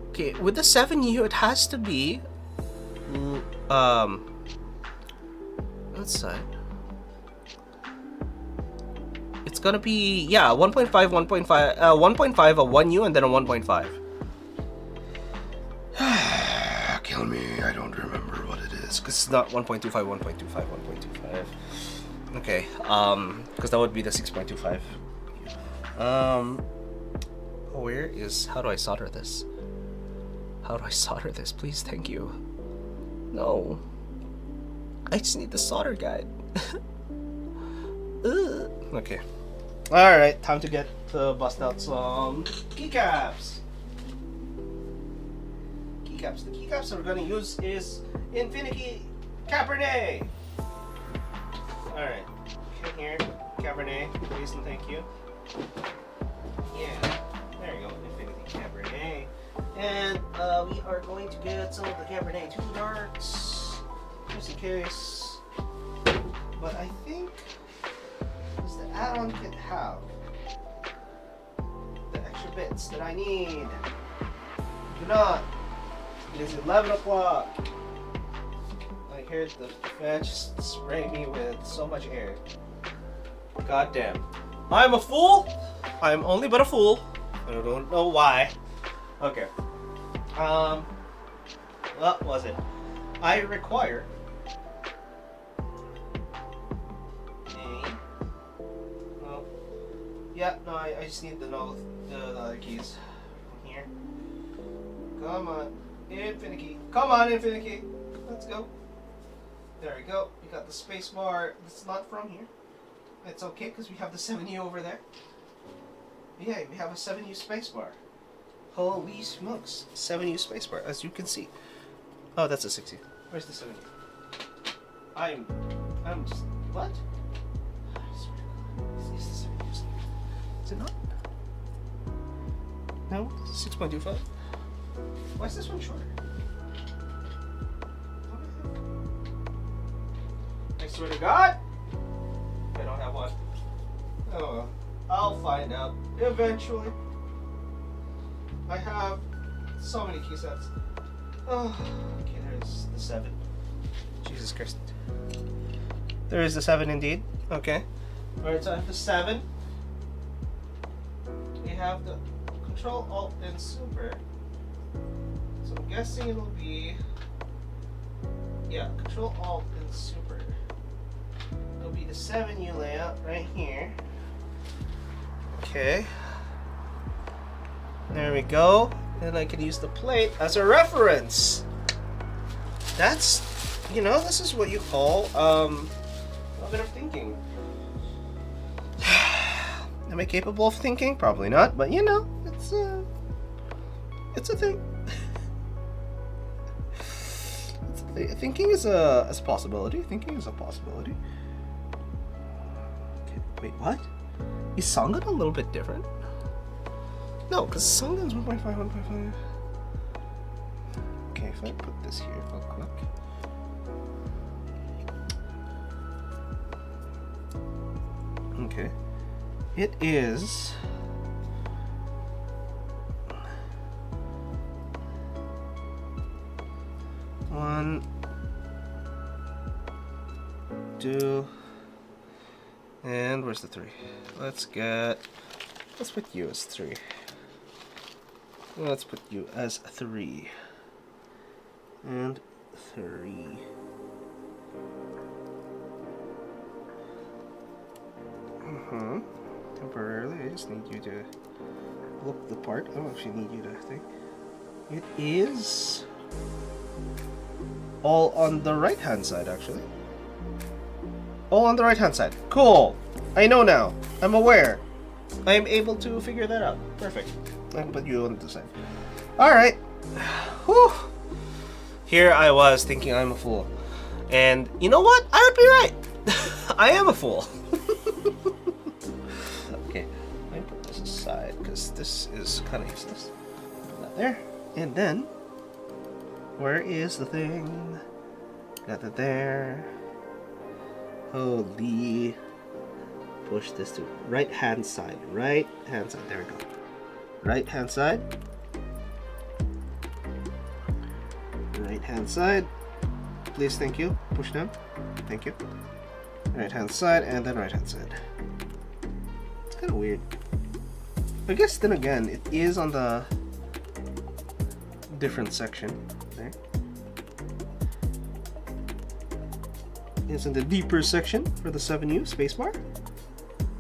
Okay. With the 7U, it has to be outside. It's gonna be, yeah, 1.5, 1.5, 1.5, a 1U, and then a 1.5. Kill me, I don't remember what it is. Because it's not 1.25, 1.25, 1.25. Okay, because that would be the 6.25. Where is, how do I solder this? How do I solder this? Please, thank you. No. I just need the solder guide. Okay. Alright, time to bust out some keycaps. The keycaps that we're gonna use is Infinity Cabernet. Alright, here, Cabernet, please and thank you. Yeah, there you go, Infinity Cabernet. And we are going to get some of the Cabernet 2 darks, just in case. But I think the add-on kit have the extra bits that I need. Do not. It is 11 o'clock. I heard the fan just spray me with so much air. God damn. I'm a fool. I'm only but a fool. I don't know why. Okay. What was it? I require yeah, no, I just need the other keys from here. Come on. Infinite key. Come on, infinite key. Let's go. There we go. We got the space bar. It's not from here. It's okay because we have the 7U over there. Yeah, we have a 7U space bar. Holy smokes. 7U space bar, as you can see. Oh, that's a 6U. Where's the 7U? I'm just... What? I swear to God. Is the 7U? Is it not? No? 6.25? Why is this one shorter? I swear to God! I don't have one. Oh well. I'll find out eventually. I have so many key sets. Oh, okay, there's the 7. Jesus Christ. There is the 7 indeed. Okay. Alright, so I have the 7. We have the Control, Alt, and Super. So I'm guessing it'll be... Yeah, Control, Alt, and Super. It'll be the 7U layout right here. Okay. There we go. And I can use the plate as a reference. That's, you know, this is what you call a bit of thinking. Am I capable of thinking? Probably not, but you know, it's a thing. Thinking is a possibility. Thinking is a possibility. Okay, wait, what? Is Sangan a little bit different? No, because Sangan's 1.5, 1.5. Okay, if I put this here real quick. Okay. It is... One, two, and where's the 3? Let's put you as 3. Let's put you as 3. And 3. Temporarily, I just need you to look the part. I don't actually need you to think. It is all on the right hand side, actually. All on the right hand side. Cool. I know now. I'm aware. I am able to figure that out. Perfect. I can put you on the side. Alright. Whew. Here I was thinking I'm a fool. And you know what? I would be right. I am a fool. Okay. Let me put this aside because this is kind of useless. Put that there. And then, where is the thing? Got that there. Holy. Push this to right hand side. Right hand side. There we go. Right hand side. Right hand side. Please, thank you. Push down. Thank you. Right hand side and then right hand side. It's kind of weird. I guess then again, it is on the different section. There. It's in the deeper section for the 7U spacebar.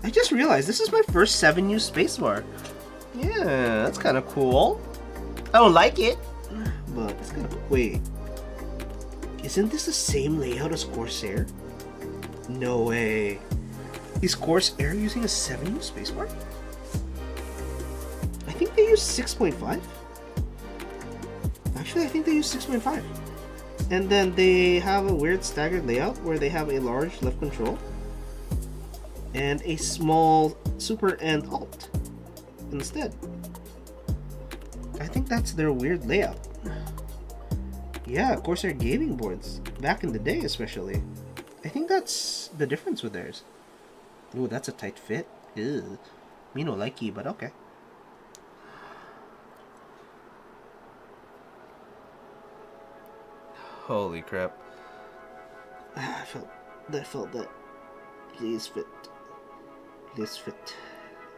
I just realized this is my first 7U spacebar. Yeah, that's kind of cool. I don't like it, but it's kind of... Wait. Isn't this the same layout as Corsair? No way. Is Corsair using a 7U spacebar? I think they use 6.5. Actually, I think they use 6.5. And then they have a weird staggered layout where they have a large left control and a small super and alt instead. I think that's their weird layout. Yeah, Corsair gaming boards, back in the day especially. I think that's the difference with theirs. Ooh, that's a tight fit. Ew. Me no likey, but okay. Holy crap. I felt that. Please fit. Please fit.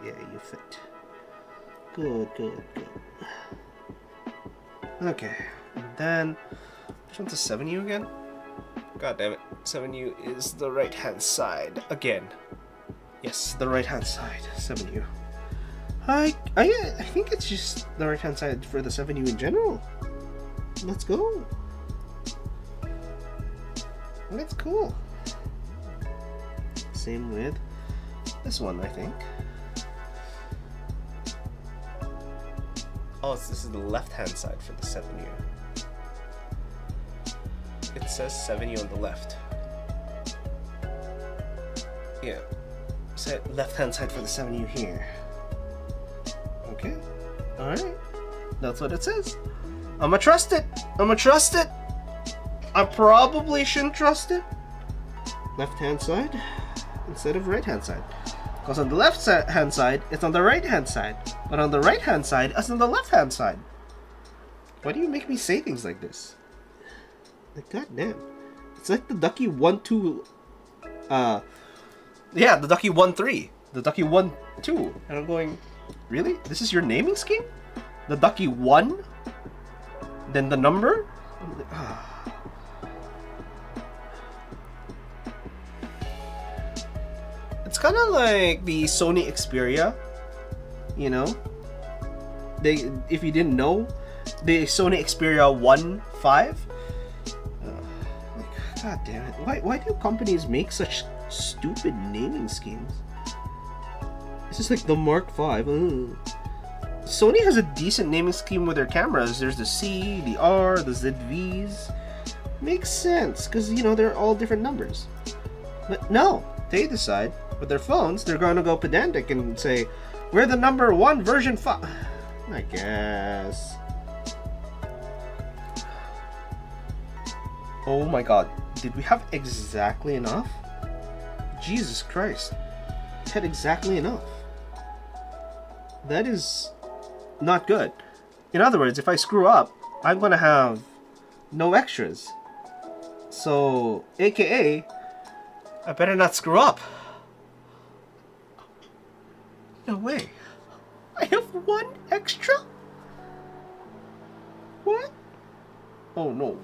Yeah, you fit. Good, good, good. Okay. And then, which one's the 7U again? God damn it. 7U is the right hand side again. Yes, the right hand side. 7U. I think it's just the right hand side for the 7U in general. Let's go. That's cool. Same with this one, I think. Oh, this is the left-hand side for the 7U. It says 7U on the left. Yeah. So left-hand side for the 7U here. Okay. Alright. That's what it says. I'ma trust it. I'ma trust it. I probably shouldn't trust it. Left-hand side instead of right-hand side. Because on the left-hand side, it's on the right-hand side. But on the right-hand side, it's on the left-hand side. Why do you make me say things like this? Like, goddamn. It's like the Ducky 1-2... yeah, the Ducky 1-3. The Ducky 1-2. And I'm going, really? This is your naming scheme? The Ducky 1? Then the number? It's kind of like the Sony Xperia, you know? If you didn't know, the Sony Xperia 1.5. God damn it! Why do companies make such stupid naming schemes? It's just like the Mark V. Sony has a decent naming scheme with their cameras. There's the C, the R, the ZVs. Makes sense, because, you know, they're all different numbers. But no, they decide, with their phones, they're going to go pedantic and say, we're the number 1 version 5. I guess. Oh my god, did we have exactly enough? Jesus Christ. We had exactly enough. That is not good. In other words, if I screw up, I'm gonna have no extras. So, aka, I better not screw up. No way. I have 1 extra? What? Oh no.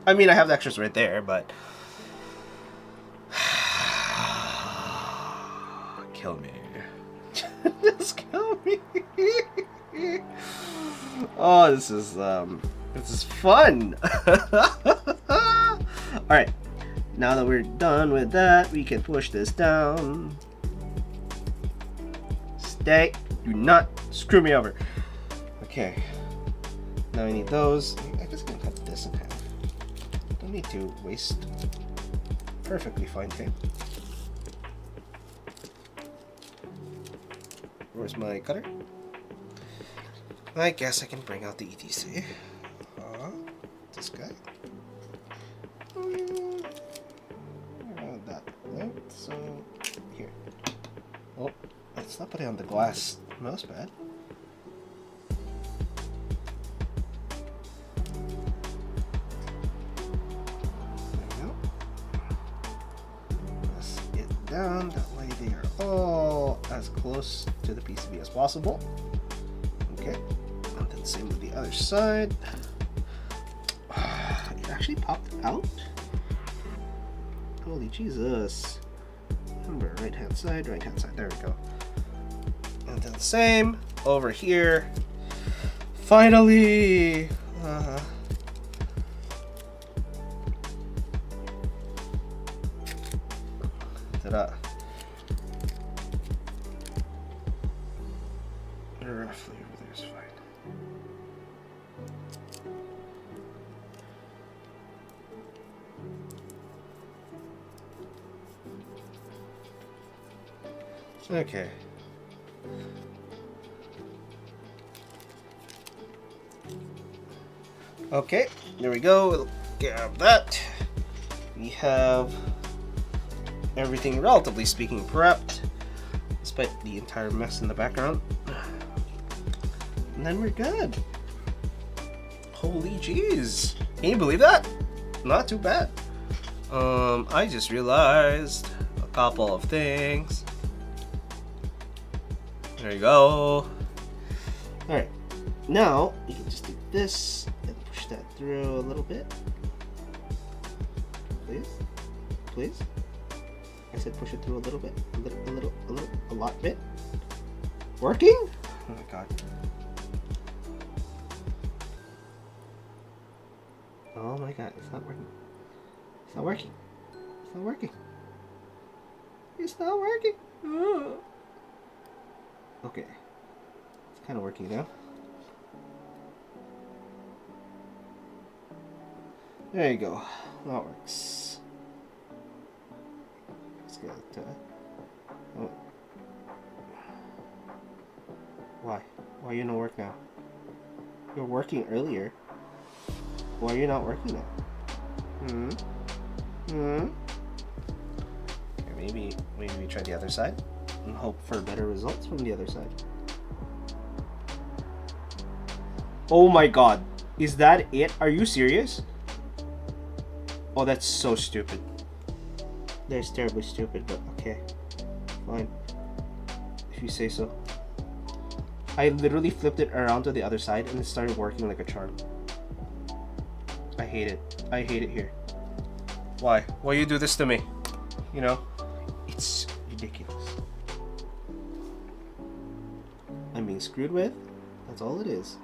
I mean, I have the extras right there, but... Kill me. Just kill me. Oh, this is fun. Alright. Now that we're done with that, we can push this down. Stay. Do not screw me over. Okay. Now we need those. I guess I can cut this in half. Don't need to waste perfectly fine tape. Where's my cutter? I guess I can bring out the ETC. This guy. That. Right? So, here. Oh, let's not put it on the glass mouse pad. Down, that way they are all as close to the PCB as possible. Okay, and then same with the other side. It actually popped out? Holy Jesus. Remember, right hand side, there we go. And then same over here. Finally! Roughly over there is fine. Okay. Okay, there we go. We'll grab that. We have everything, relatively speaking, prepped, despite the entire mess in the background. And then we're good. Holy jeez. Can you believe that? Not too bad. I just realized a couple of things. There you go. Alright. Now, you can just do this and push that through a little bit. Please? Please? I said push it through a little bit. A lot bit. Working? Oh my god. my god, it's not working. It's not working. It's not working. It's not working. Okay. It's kind of working now. There you go. That works. Let's get oh. Why? Why are you not working now? You were working earlier. Why are you not working now? Okay, maybe we try the other side and hope for better results from the other side. Oh my god. Is that it? Are you serious? Oh, that's so stupid. That's terribly stupid, but okay. Fine. If you say so. I literally flipped it around to the other side and it started working like a charm. I hate it. I hate it here. Why? Why you do this to me? You know? It's ridiculous. I'm being screwed with? That's all it is.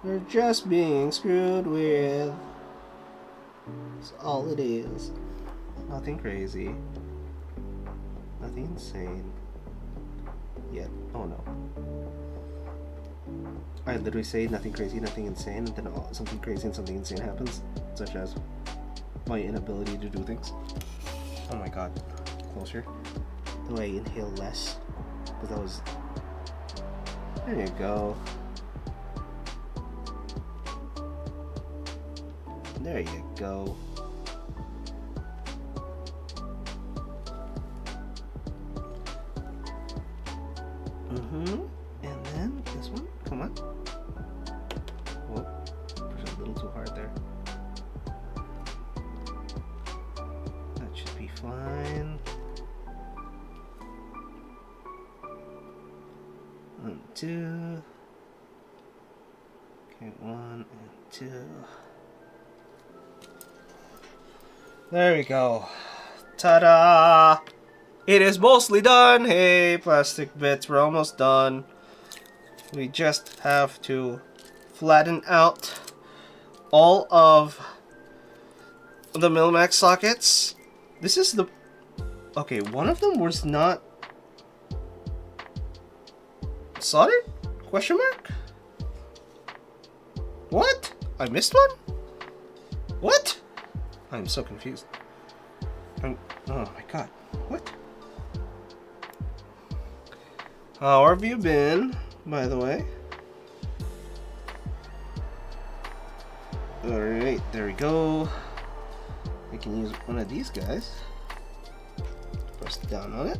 We're just being screwed with. That's all it is. Nothing crazy. Nothing insane. Yet. Oh no. I literally say nothing crazy, nothing insane, and then something crazy and something insane happens, such as my inability to do things. Oh my god. Closer. Do I inhale less? Because that was... There you go. There you go. And then this one. Come on. Oh, push a little too hard there. That should be fine. 1, 2. Okay, 1 and 2. There we go. Ta-da! It is mostly done. Hey, plastic bits, we're almost done. We just have to flatten out all of the Millimax sockets. This is the... Okay, one of them was not soldered? Question mark? What? I missed one? What? I'm so confused. Oh my god. What? How have you been, by the way? Alright, there we go. We can use one of these guys. Press down on it.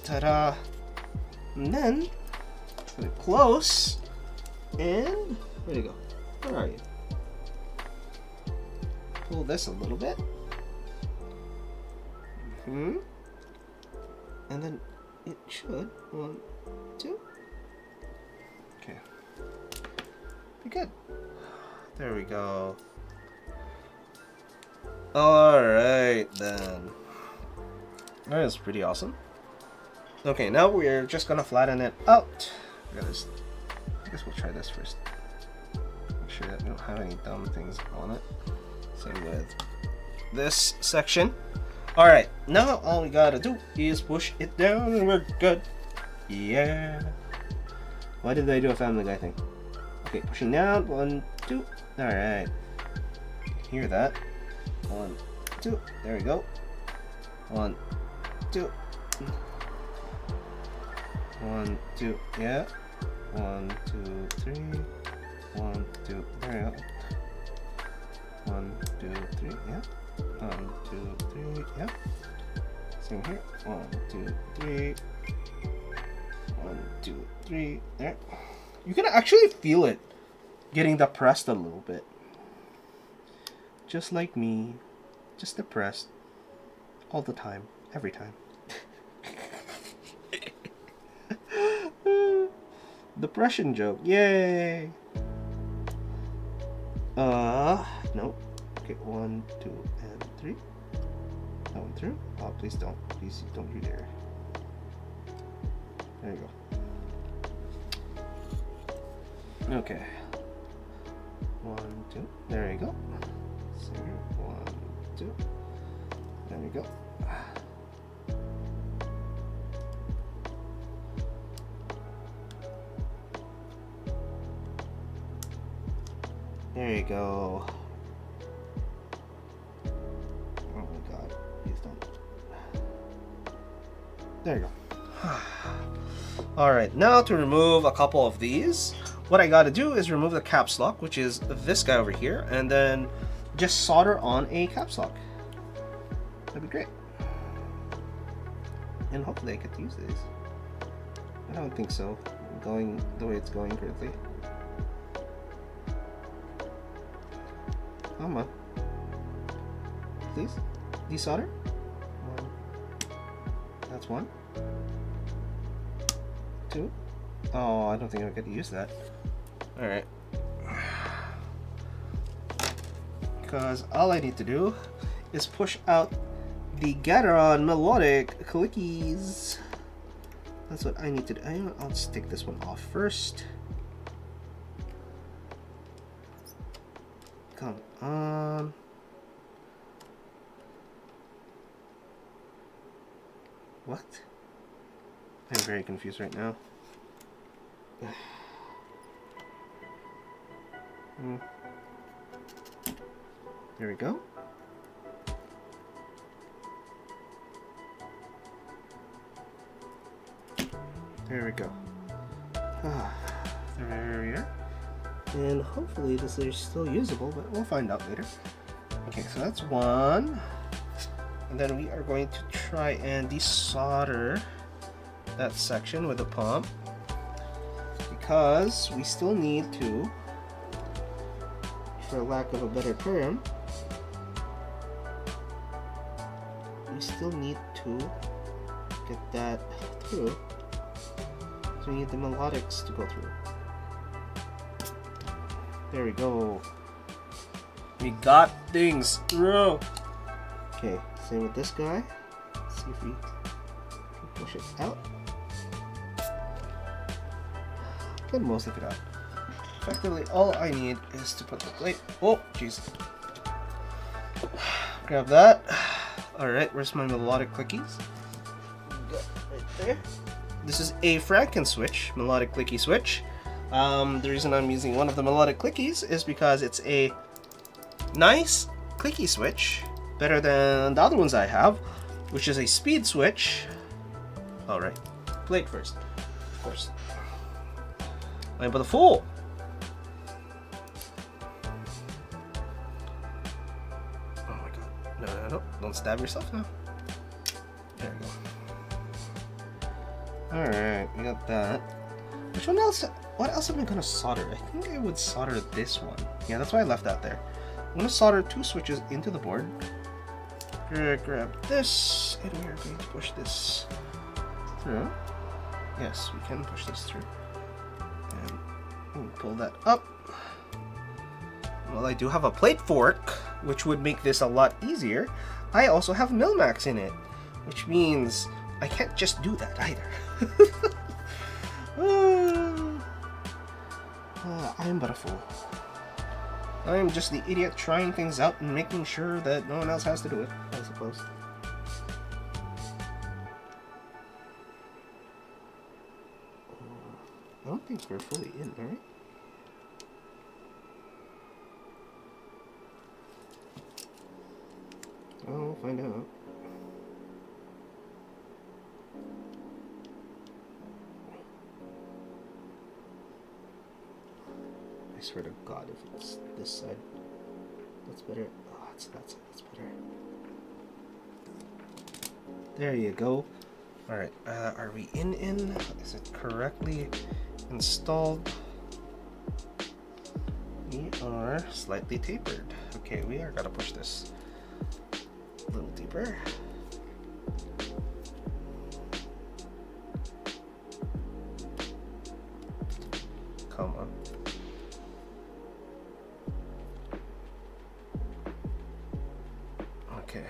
Ta-da! And then, put it close. And, where'd it go? Where are you? Pull this a little bit. And then it should. 1, 2. Okay. Be good. There we go. Alright then. That is pretty awesome. Okay, now we're just gonna flatten it out. I guess we'll try this first. Make sure that we don't have any dumb things on it. Same with this section. Alright, now all we gotta do is push it down and we're good. Yeah. Why did I do a Family Guy thing? Okay, pushing down. 1, 2. Alright. Hear that. 1, 2. There we go. 1, 2. 1, 2. Yeah. 1, 2, 3. 1, 2. There we go. 1, 2, 3. Yeah. 1, 2, 3. Yeah. Same here. 1, 2, 3. 1, 2, 3. There. You can actually feel it getting depressed a little bit. Just like me. Just depressed. All the time. Every time. Depression joke. Yay! Nope. Okay, 1, 2, and 3. That one through. Oh, please don't. Please don't you dare. There you go. Okay. 1, 2. There you go. Center, 1, 2. There we go. There you go. Oh my god, please don't. There you go. Alright, now to remove a couple of these, what I gotta do is remove the caps lock, which is this guy over here, and then just solder on a caps lock. That'd be great. And hopefully I get to use these. I don't think so, going the way it's going currently. Come on. Please? Desolder? That's 1. 2. Oh, I don't think I get to use that. Alright. Because all I need to do is push out the Gateron melodic clickies. That's what I need to do. I'll just take this one off first. Come on. What? I'm very confused right now. There we go. There we go. There we are. And hopefully this is still usable, but we'll find out later. Okay, so that's 1. And then we are going to try and desolder that section with a pump, because we still need to, for lack of a better term, we still need to get that through. So we need the melodics to go through. There we go. We got things through. Okay, same with this guy. Let's see if we can push it out. Get most of it out. Effectively, all I need is to put the plate. Oh, jeez. Grab that. Alright, where's my melodic clickies? Right there. This is a Franken switch, melodic clicky switch. The reason I'm using one of the melodic clickies is because it's a nice clicky switch, better than the other ones I have, which is a speed switch. Alright, plate first, of course. I'm but a fool. Oh my god. No. Don't stab yourself now. There we go. Alright, we got that. Which one else? What else am I gonna solder? I think I would solder this one. Yeah, that's why I left that there. I'm gonna solder 2 switches into the board. Grab this, and we are going to push this through. Yes, we can push this through. And we'll pull that up. Well, I do have a plate fork, which would make this a lot easier. I also have Milmax in it, which means I can't just do that either. I am but a fool. I am just the idiot trying things out and making sure that no one else has to do it, I suppose. I don't think we're fully in, alright? Well, we'll find out. I swear to God, if it's this side, that's better. Oh, it's that side, that's better. There you go. Alright, are we in? Is it correctly installed? We are slightly tapered. Okay, we are gonna push this a little deeper. Come on. Okay.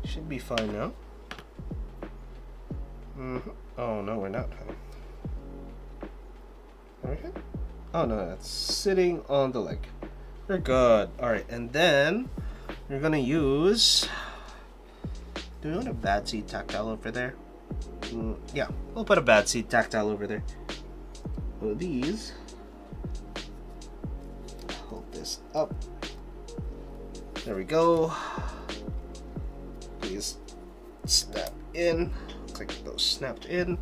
Should be fine now. Oh no, we're not. Are we good? Oh no, that's sitting on the leg. We're good. Alright, and then we're gonna use... Do we want a bad seed tactile over there? Yeah, we'll put a bad seed tactile over there. One of these. Hold this up. There we go. Please snap in. Looks like those snapped in.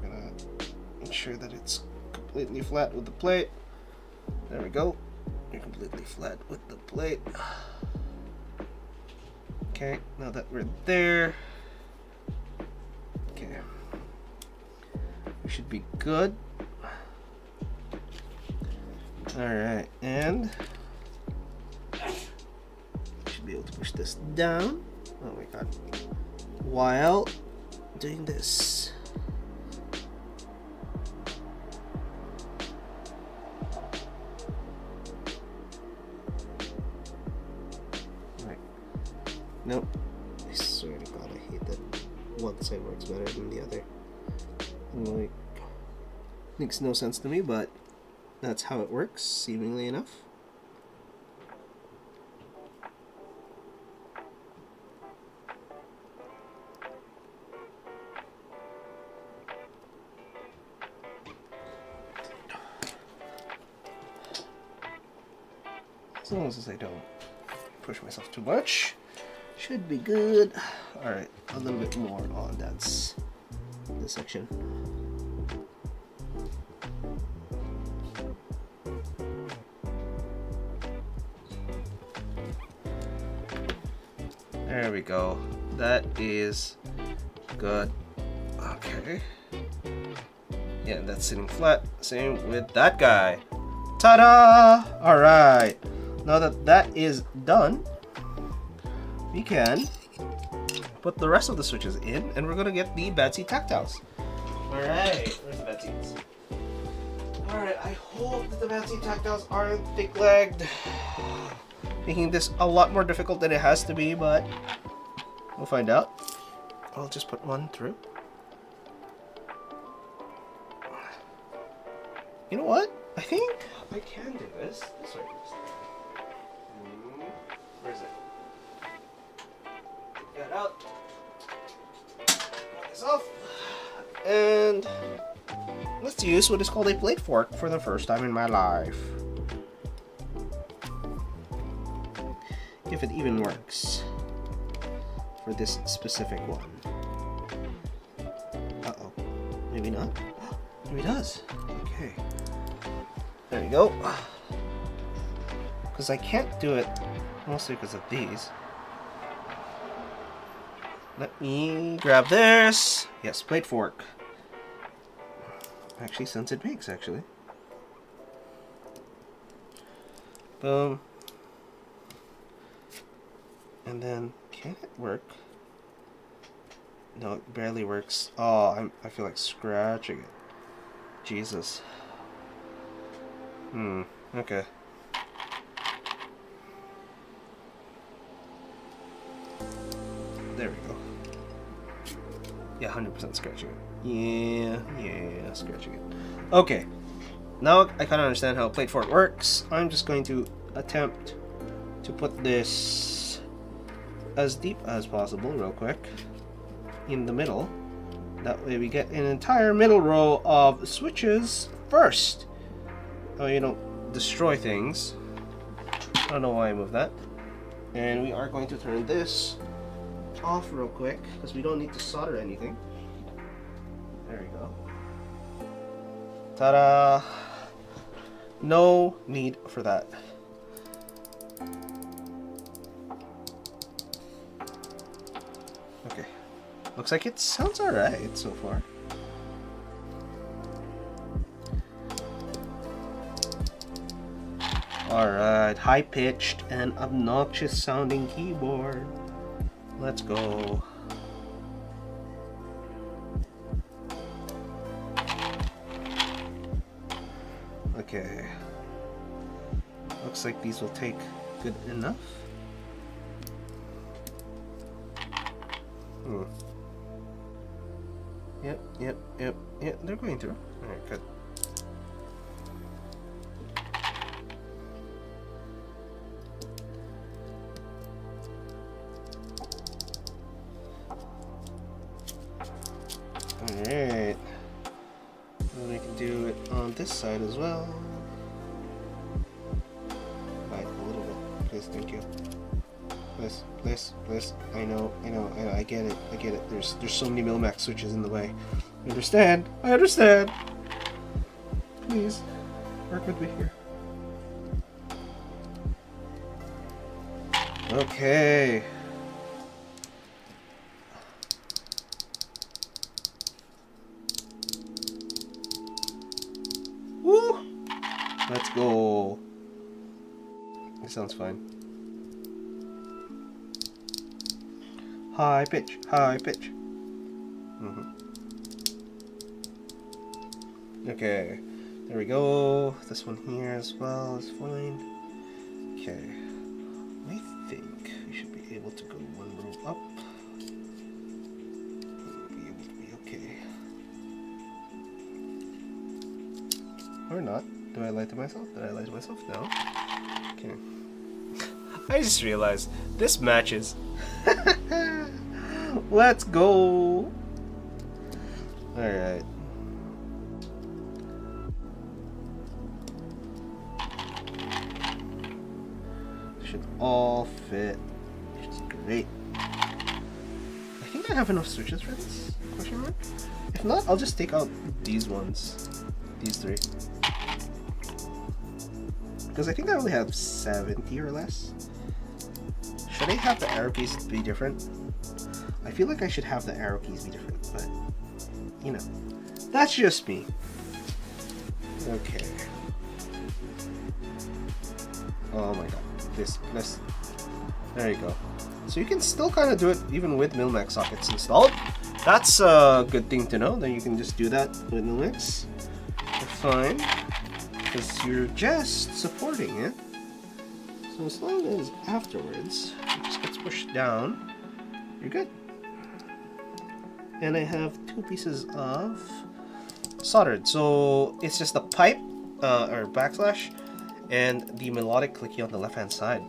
I'm gonna make sure that it's completely flat with the plate. There we go. You're completely flat with the plate. Okay, now that we're there, okay, we should be good. Alright, and should be able to push this down. Oh my god. While doing this. Nope. I swear to God, I hate that one side works better than the other. Like, makes no sense to me, but that's how it works, seemingly enough. As long as I don't push myself too much. Should be good. Alright, a little bit more on this section. There we go. That is good. Okay. Yeah, that's sitting flat. Same with that guy. Ta-da! Alright. Now that that is done, we can put the rest of the switches in, and we're gonna get the bad seed tactiles. Alright, where's the bad seeds? Alright, I hope that the bad seed tactiles aren't thick-legged, making this a lot more difficult than it has to be, but we'll find out. I'll just put one through. You know what? I think I can do this. This way. Where is it? Get it out. Put this off. And let's use what is called a plate fork for the first time in my life. If it even works for this specific one. Uh-oh. Maybe not. Maybe it does. Okay. There you go. Because I can't do it mostly because of these. Let me grab this. Yes, plate fork. Actually, since it makes, actually. Boom. And then, can it work? No, it barely works. Oh, I feel like scratching it. Jesus. Okay. There we go. Yeah, 100% scratching it. Yeah, scratching it. Okay. Now I kind of understand how a plate fork works. I'm just going to attempt to put this as deep as possible real quick in the middle. That way we get an entire middle row of switches first. Oh, you don't destroy things. I don't know why I moved that. And we are going to turn this off real quick because we don't need to solder anything. There we go. Ta-da! No need for that. Okay. Looks like it sounds alright so far. Alright, high-pitched and obnoxious sounding keyboard. Let's go. Okay. Looks like these will take good enough. Yep, they're going through. Alright, good. this side as well. Right, a little bit. Please, thank you. Please, please, please. I know. I get it. There's so many Milmax switches in the way. I understand. Please, work with me here. Okay. Woo! Let's go. It sounds fine. High pitch, high pitch. Okay, there we go. This one here as well is fine. Okay, I think we should be able to go one row up. Be able to be okay. Or not. Do I lie to myself? Did I lie to myself? No. Okay. I just realized this matches. Let's go. Alright. Should all fit. Which is great. I think I have enough switches for this? Question mark? If not, I'll just take out these ones. These three. Because I think I only have 70 or less. Should I have the arrow keys be different? I feel like I should have the arrow keys be different, but you know, that's just me. Okay. Oh my god. This. There you go. So you can still kind of do it even with Milmax sockets installed. That's a good thing to know, that you can just do that with Milmax. That's fine. Because you're just supporting it. So as long as afterwards it just gets pushed down, you're good. And I have 2 pieces of soldered. So it's just the pipe or backslash and the melodic clicky on the left hand side.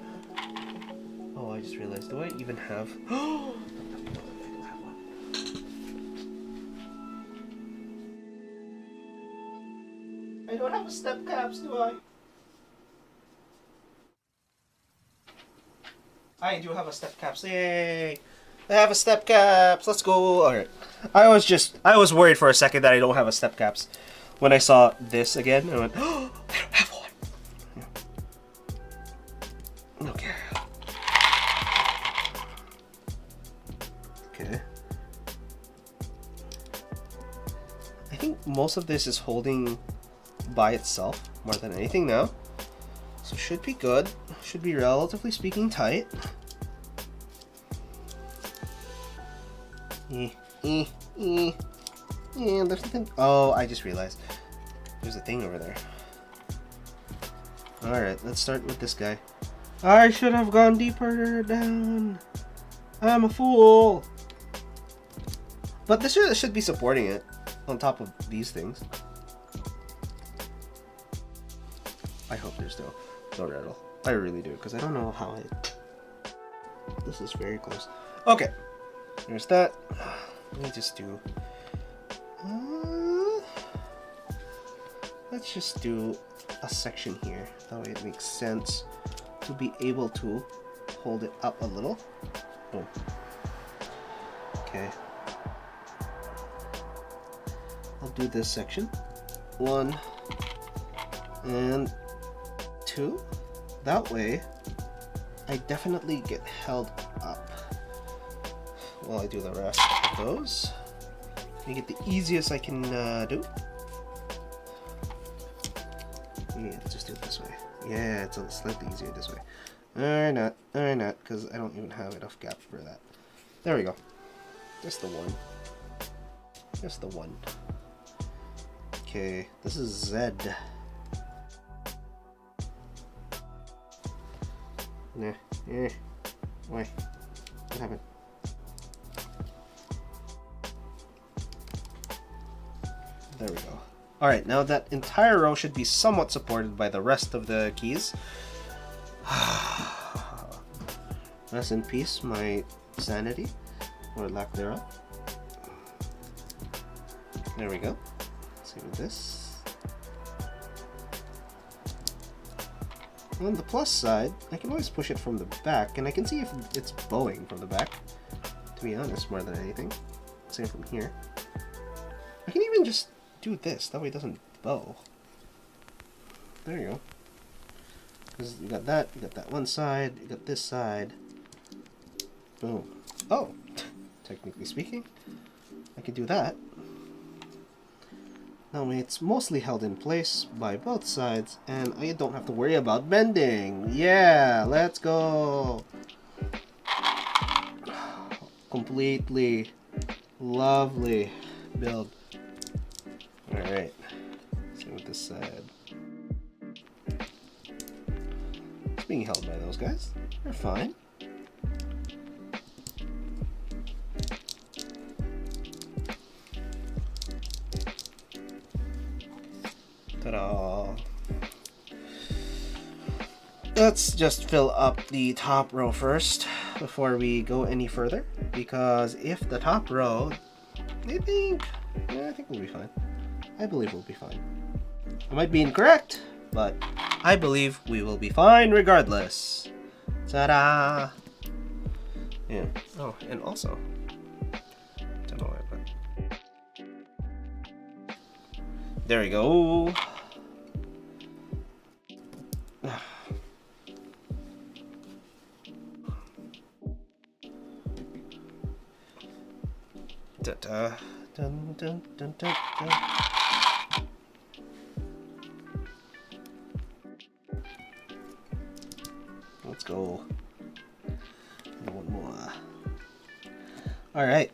Oh, I just realized, do I even have... I don't have a step caps, do I? I do have a step caps. Yay! I have a step caps. Let's go. Alright. I was worried for a second that I don't have a step caps. When I saw this again, I went, oh, I don't have one. Yeah. Okay. Okay. I think most of this is holding by itself more than anything now. So should be good. Should be relatively speaking tight. There's something. Oh, I just realized there's a thing over there. Alright, let's start with this guy. I should have gone deeper down. I'm a fool. But this should be supporting it on top of these things. I hope there's no rattle. I really do, because I don't know how this is very close. Okay, there's that. Let me just do... let's just do a section here. That way it makes sense to be able to hold it up a little. Boom. Okay. I'll do this section. 1 and 2. That way, I definitely get held up while I do the rest of those. Make it the easiest I can do. Yeah, let's just do it this way. Yeah, it's slightly easier this way. Or not, because I don't even have enough gap for that. There we go. Just the one. Just the one. Okay, this is Z. Nah, why? What happened? There we go. Alright, now that entire row should be somewhat supported by the rest of the keys. Rest in peace, my sanity, or lack thereof. There we go. Let's see with this. On the plus side, I can always push it from the back, and I can see if it's bowing from the back, to be honest, more than anything. Same from here. I can even just do this, that way it doesn't bow. There you go. Because you got that one side, you got this side. Boom. Oh, technically speaking, I can do that. Now it's mostly held in place by both sides, and I don't have to worry about bending. Yeah, let's go. Completely lovely build. Alright, same with this side. It's being held by those guys. They're fine. Ta-da! Let's just fill up the top row first before we go any further, because if the top row, I think we'll be fine. I believe we'll be fine. I might be incorrect, but I believe we will be fine regardless. Ta-da! Yeah. Oh, and also, don't know why, but there we go. Da-da, dun, dun, dun, dun, dun. Let's go. One more. All right.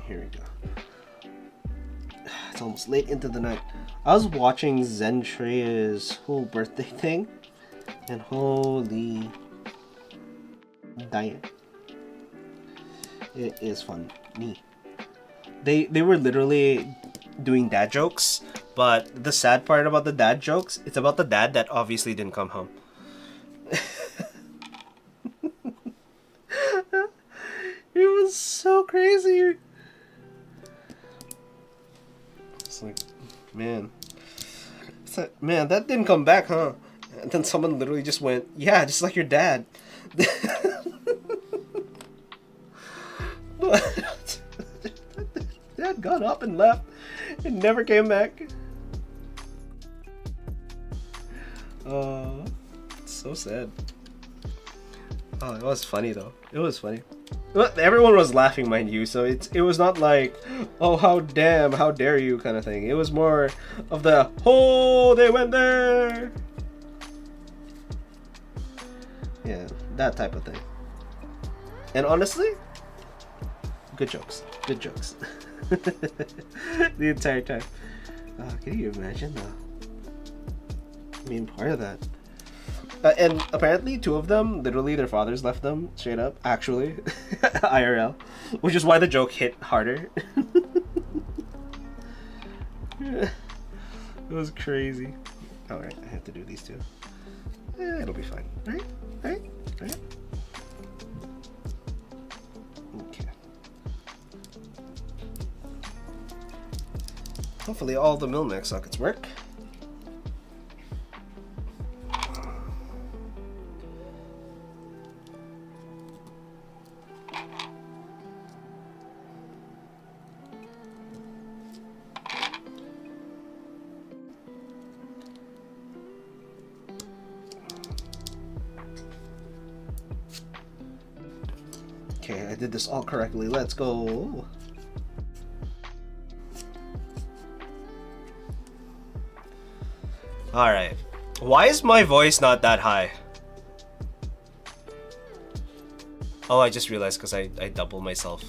Here we go. It's almost late into the night. I was watching Zentreya's whole birthday thing, and holy dying. It is funny. They were literally doing dad jokes, but the sad part about the dad jokes, it's about the dad that obviously didn't come home. It was so crazy. It's like, man. It's like, man, that didn't come back, huh? And then someone literally just went, yeah, just like your dad. Dad got up and left and never came back. It's so sad. Oh, it was funny though. It was funny. Well, everyone was laughing, mind you, so it was not like, oh, how dare you kind of thing. It was more of the, oh, they went there. Yeah, that type of thing. And honestly, good jokes. Good jokes. The entire time. Can you imagine being part of that? And apparently 2 of them, literally their fathers left them straight up, actually. IRL. Which is why the joke hit harder. It was crazy. Alright, I have to do these 2. It'll be fine. Right? Okay. Hopefully all the Milmec sockets work. Okay, I did this all correctly. Let's go. Alright. Why is my voice not that high? Oh, I just realized because I double myself.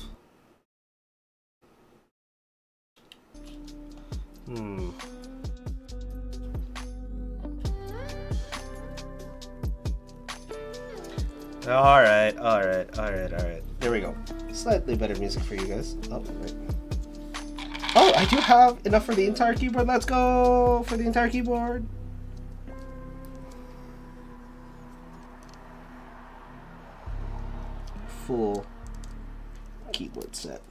Alright. There we go. Slightly better music for you guys. Oh, right. Oh, I do have enough for the entire keyboard. Let's go for the entire keyboard. full keyboard set.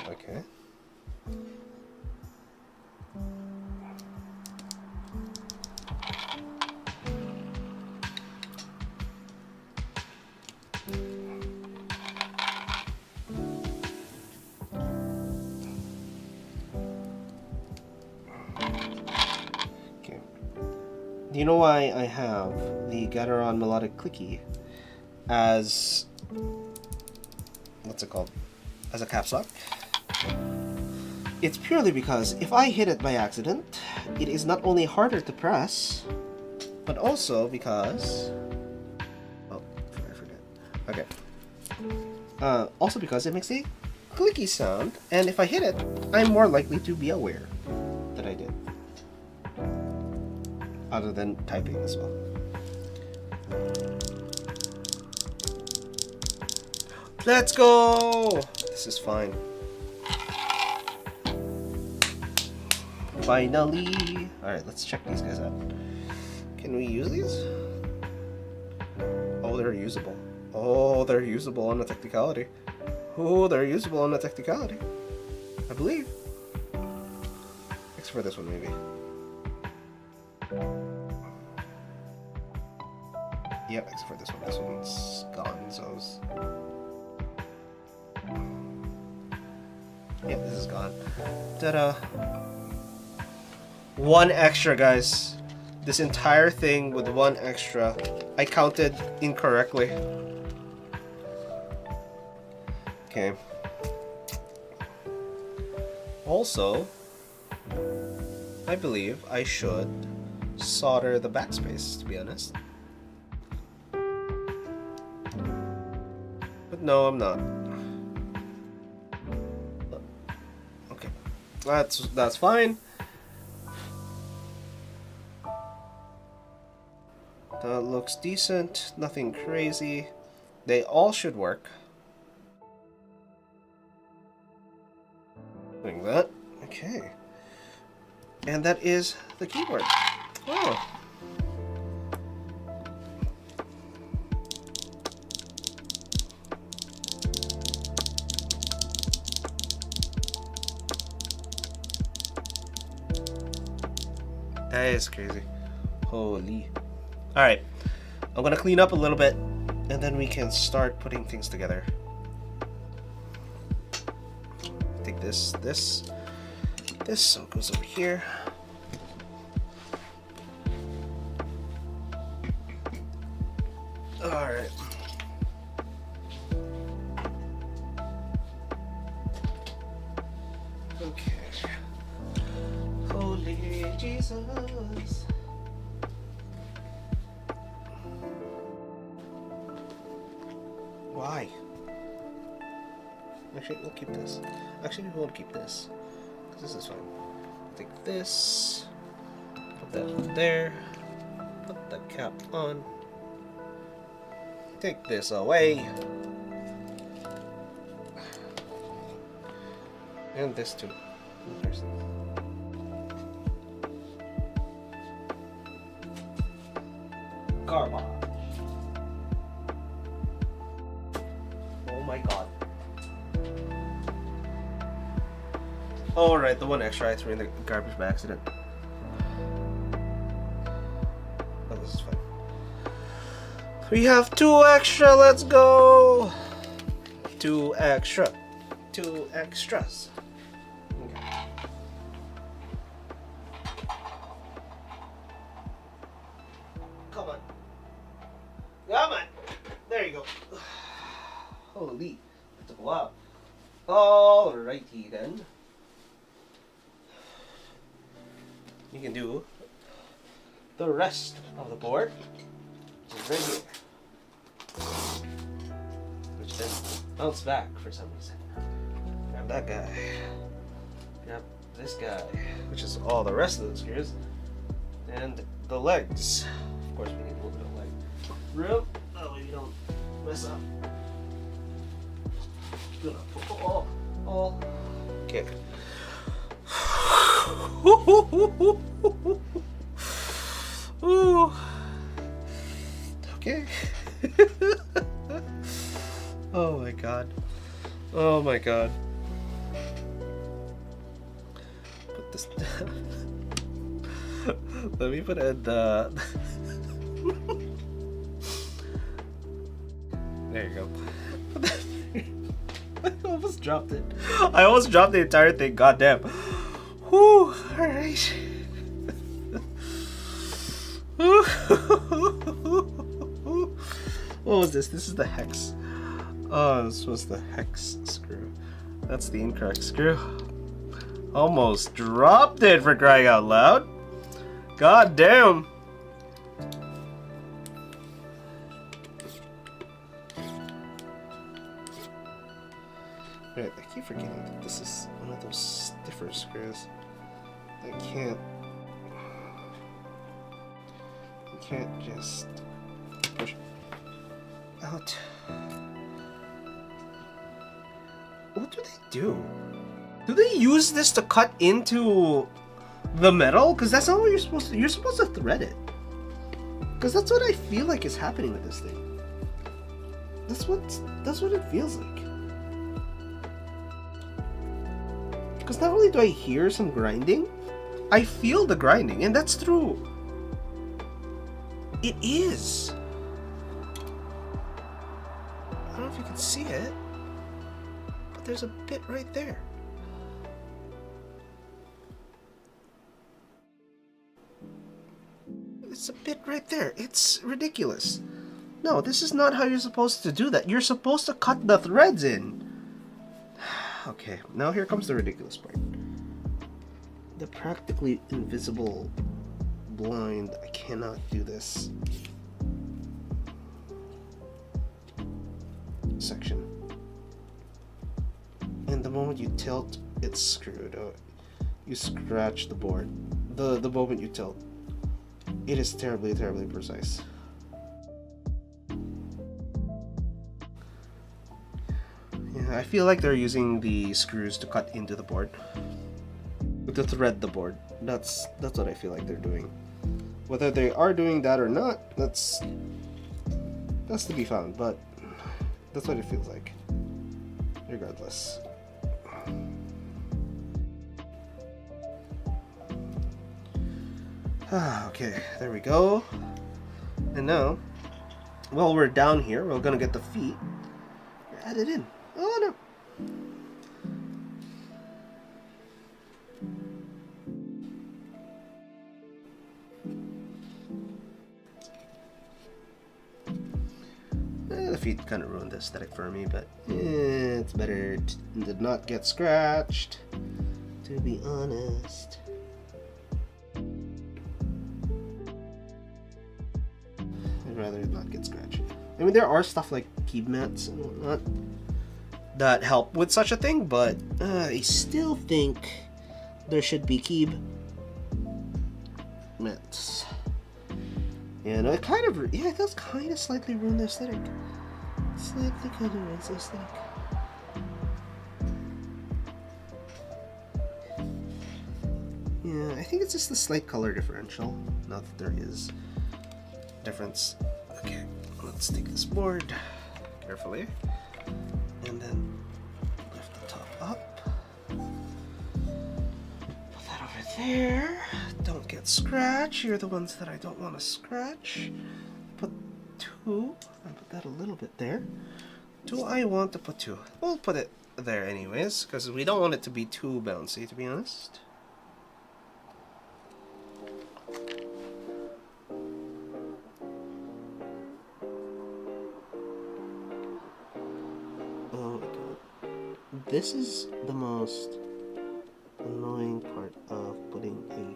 Okay. Do you know why I have the Gateron Melodic Clicky as, what's it called, as a caps lock? It's purely because if I hit it by accident, it is not only harder to press, but also because, oh, I forget. Okay. Also because it makes a clicky sound, and if I hit it, I'm more likely to be aware that I did. Other than typing as well. Let's go! This is fine. Finally! Alright, let's check these guys out. Can we use these? Oh, they're usable. Oh, they're usable on the technicality. Oh, they're usable on the technicality. I believe. Except for this one, maybe. Yep, except for this one. This one's gone, so it's... Yep, this is gone. Ta-da! One extra, guys. This entire thing with one extra. I counted incorrectly. Okay. Also, I believe I should solder the backspace, to be honest. But no, I'm not. Okay. That's fine. That looks decent, nothing crazy. They all should work. Like that. Okay. And that is the keyboard. Oh. That is crazy. Holy. Alright. I'm gonna clean up a little bit and then we can start putting things together. Take this so it goes over here. Alright. Okay. Holy Jesus. Why? Actually, we'll keep this. Actually, we won't keep this. Because this is fine. Take this. Put that there. Put the cap on. Take this away. And this too. Garbage. Oh my god. Alright, the one extra I threw in the garbage by accident. Oh, this is fine. We have 2 extra, let's go! 2 extra. 2 extras. Okay. Come on. Come on! There you go. Holy, that took a while. Alrighty then. You can do the rest of the board, which is right here. Which then bounced back for some reason. Grab that guy. Grab this guy, which is all the rest of the screws. And the legs. Of course, we need a little bit of leg room. That way we don't mess up. Oh. Okay. Whew. Okay. Oh my god. Oh my god. Put this down. Let me put it in the... There you go. I almost dropped it. I almost dropped the entire thing. Goddamn. Whew. Alright. What was this? This is the hex. Oh, this was the hex screw. That's the incorrect screw. Almost dropped it, for crying out loud. God damn. Right, I keep forgetting that this is one of those stiffer screws. I can't just push out. What do they do? Do they use this to cut into the metal? Because that's not what you're supposed to. You're supposed to thread it. Because that's what I feel like is happening with this thing. That's what it feels like. Because not only do I hear some grinding, I feel the grinding, and that's true. It is. I don't know if you can see it, but there's a bit right there. It's a bit right there. It's ridiculous. No, this is not how you're supposed to do that. You're supposed to cut the threads in. Okay, now here comes the ridiculous part. The practically invisible blind. I cannot do this section. And the moment you tilt, it's screwed. You scratch the board. The moment you tilt, it is terribly, terribly precise. Yeah, I feel like they're using the screws to cut into the board, to thread the board. That's what I feel like they're doing. Whether they are doing that or not, that's to be found, but that's what it feels like. Regardless. Okay, there we go. And now, while we're down here, we're gonna get the feet added in. Oh no! The feet kind of ruined the aesthetic for me, but it's better to not get scratched, to be honest. I'd rather not get scratched. I mean, there are stuff like key mats and whatnot that help with such a thing, but I still think there should be key mats. And it kind of, yeah, it does kind of slightly ruin the aesthetic. Slightly kind of ruins the aesthetic. Yeah, I think it's just the slight color differential. Not that there is difference. Okay, let's take this board carefully, and then lift the top up. Put that over there. Don't get scratch. You're the ones that I don't want to scratch. Put two. I'll put that a little bit there. Do I want to put two? We'll put it there anyways, because we don't want it to be too bouncy, to be honest. Oh my god. This is the most annoying part of putting a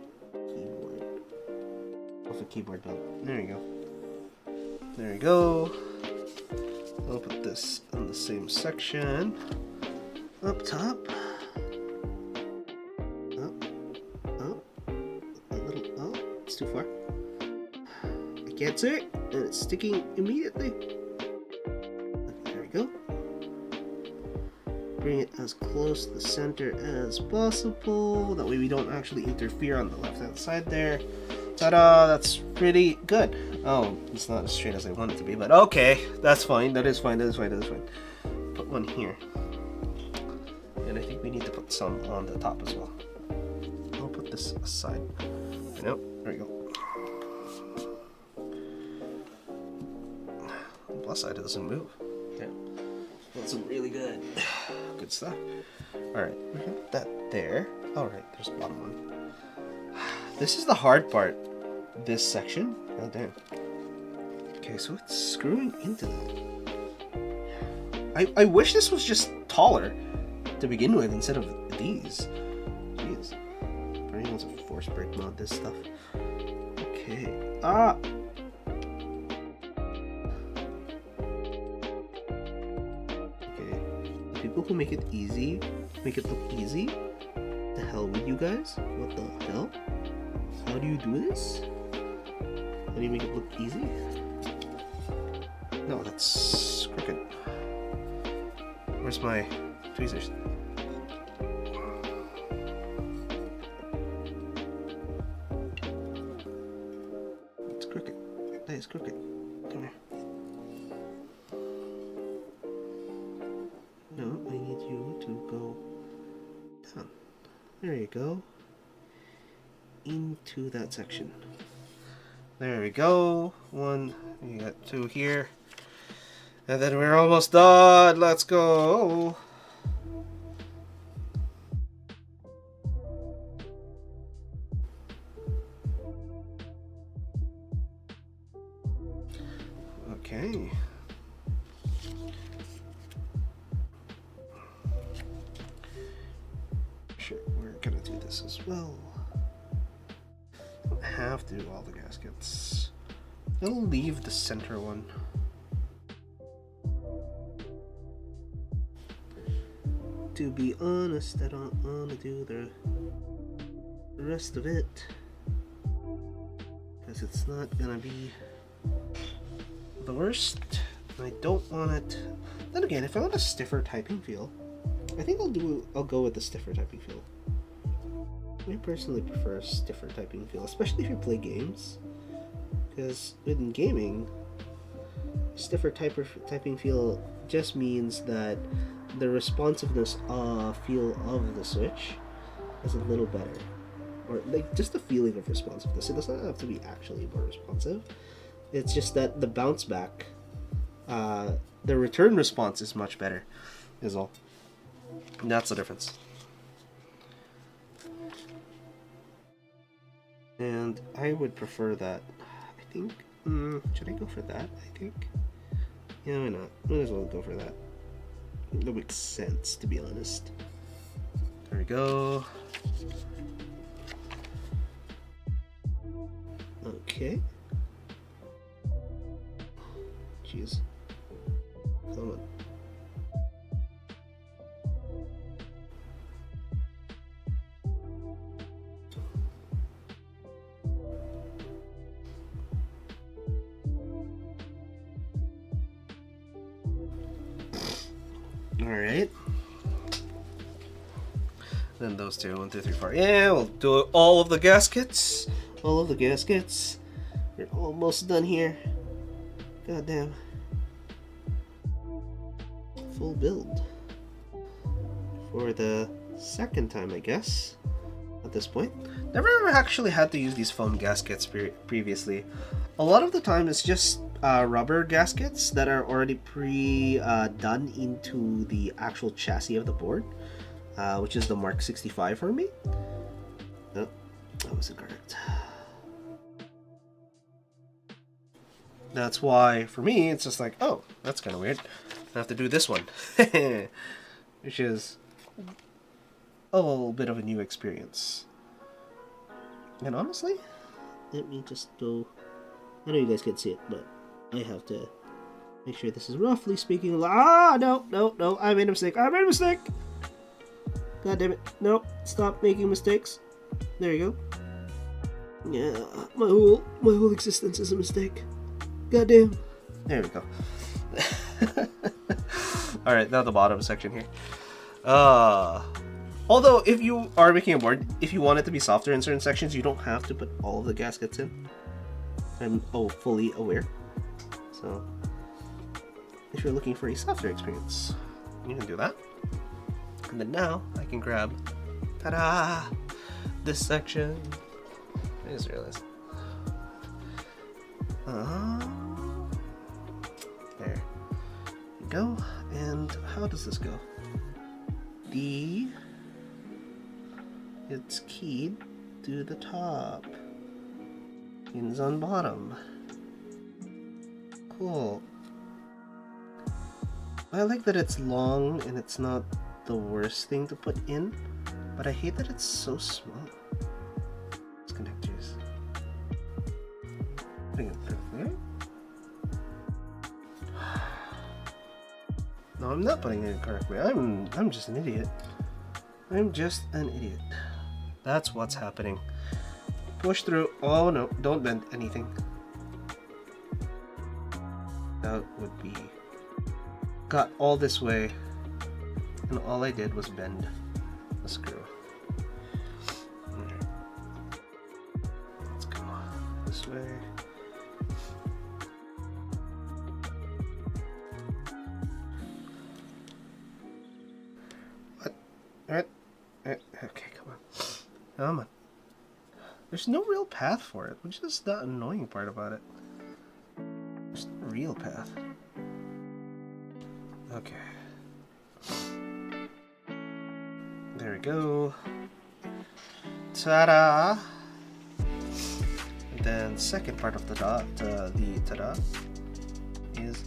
keyboard belt. There you go. There you go. I'll put this in the same section. Up top. Up. A little. Oh, it's too far. I can't see it, and it's sticking immediately. There we go. Bring it as close to the center as possible. That way we don't actually interfere on the left hand side there. Ta-da! That's pretty good. Oh, it's not as straight as I want it to be, but okay, that's fine. That is fine. That is fine. That is fine. Put one here, and I think we need to put some on the top as well. I'll put this aside. Nope. There we go. Plus side, it doesn't move. Yeah, that's really good. Good stuff. All right, we can put that there. All right, there's the bottom one. This is the hard part. This section. Oh damn. Okay, so it's screwing into that. I wish this was just taller to begin with instead of these. Jeez. Pretty much a force break mod. This stuff. Okay. Ah. People who make it easy, make it look easy. The hell with you guys? What the hell? How do you do this? How do you make it look easy? No, that's crooked. Where's my tweezers? It's crooked. That is crooked. Come here. No, I need you to go down. There you go. Into that section. There we go. One, you got two here. And then we're almost done. Let's go. Okay. Sure, we're gonna do this as well. Don't have to do all the gaskets. I'll leave the center one. To be honest, I don't want to do the rest of it because it's not gonna be the worst. I don't want it. Then again, if I want a stiffer typing feel, I think I'll go with the stiffer typing feel. I personally prefer a stiffer typing feel, especially if you play games, because in gaming, stiffer typing feel just means that the responsiveness feel of the Switch is a little better, or like just the feeling of responsiveness. It doesn't have to be actually more responsive. It's just that the bounce back, the return response is much better, is all. And that's the difference. And I would prefer that. I think, should I go for that? I think. Yeah, why not? Might as well go for that. That makes sense, to be honest. There we go. Okay. Jeez. Come on. Alright. Then those two, 1, 2, 3, 4. Yeah, we'll do all of the gaskets. All of the gaskets. We're almost done here. God damn. Full build. For the second time, I guess. At this point. Never ever actually had to use these foam gaskets previously. A lot of the time it's just rubber gaskets that are already done into the actual chassis of the board, which is the Mark 65 for me. Oh, that was incorrect. That's why, for me, it's just like, oh, that's kind of weird. I have to do this one, which is a little bit of a new experience. And honestly, let me just go. I know you guys can't see it, but I have to make sure this is roughly speaking. Ah, no, I made a mistake. God damn it. No, stop making mistakes. There you go. Yeah, my whole existence is a mistake. God damn. There we go. Alright, now the bottom section here. Although, if you are making a board, if you want it to be softer in certain sections, you don't have to put all of the gaskets in. I'm fully aware. So, if you're looking for a softer experience, you can do that. And then now, I can grab, ta-da, this section. I just realized. There you go. And how does this go? It's keyed to the top. Pins on bottom. Cool. I like that it's long and it's not the worst thing to put in, but I hate that it's so small. These connectors. Putting it perfectly. No, I'm not putting it correctly. I'm just an idiot. I'm just an idiot. That's what's happening. Push through. Oh no, don't bend anything. That would be... Got all this way, and all I did was bend a screw. Alright. Let's go this way. What? Alright. Okay, come on. Come on. There's no real path for it, which is the annoying part about it. There's no real path. Okay. There we go. Ta-da! And then second part of the ta-da is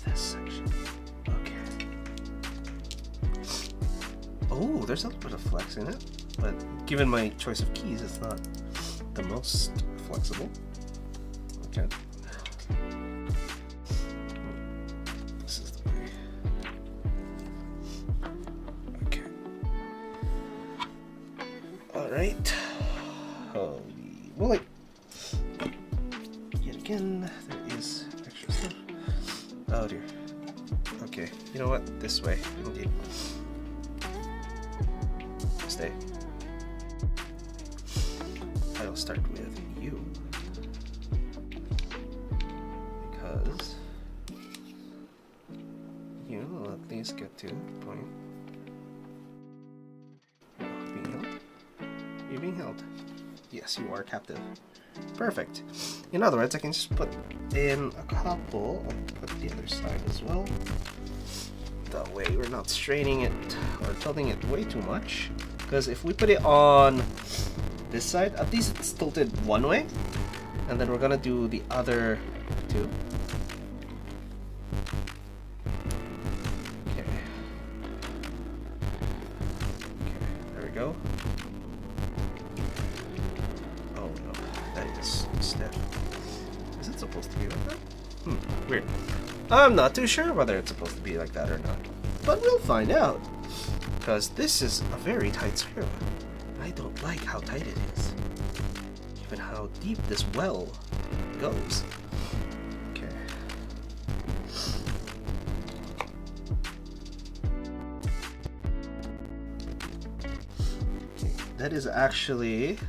this section. Okay. Oh, there's a little bit of flex in it, but given my choice of keys, it's not the most flexible. Okay. This is the way. Okay. Alright. Holy moly. Yet again, there is extra stuff. Oh dear. Okay, you know what? This way, indeed. Stay. I'll start with you. Because you will at least get to the point. Being held? You're being held. Yes, you are captive. Perfect. In other words, I can just put in a couple. I'll put the other side as well. That way we're not straining it or tilting it way too much. Because if we put it on this side, at least it's tilted one way. And then we're gonna do the other two. Okay. Okay, there we go. Oh no, that is stiff. Is it supposed to be like that? Weird. I'm not too sure whether it's supposed to be like that or not. But we'll find out. Because this is a very tight screw. I don't like how tight it is. Even how deep this well goes. Okay. Okay, that is actually...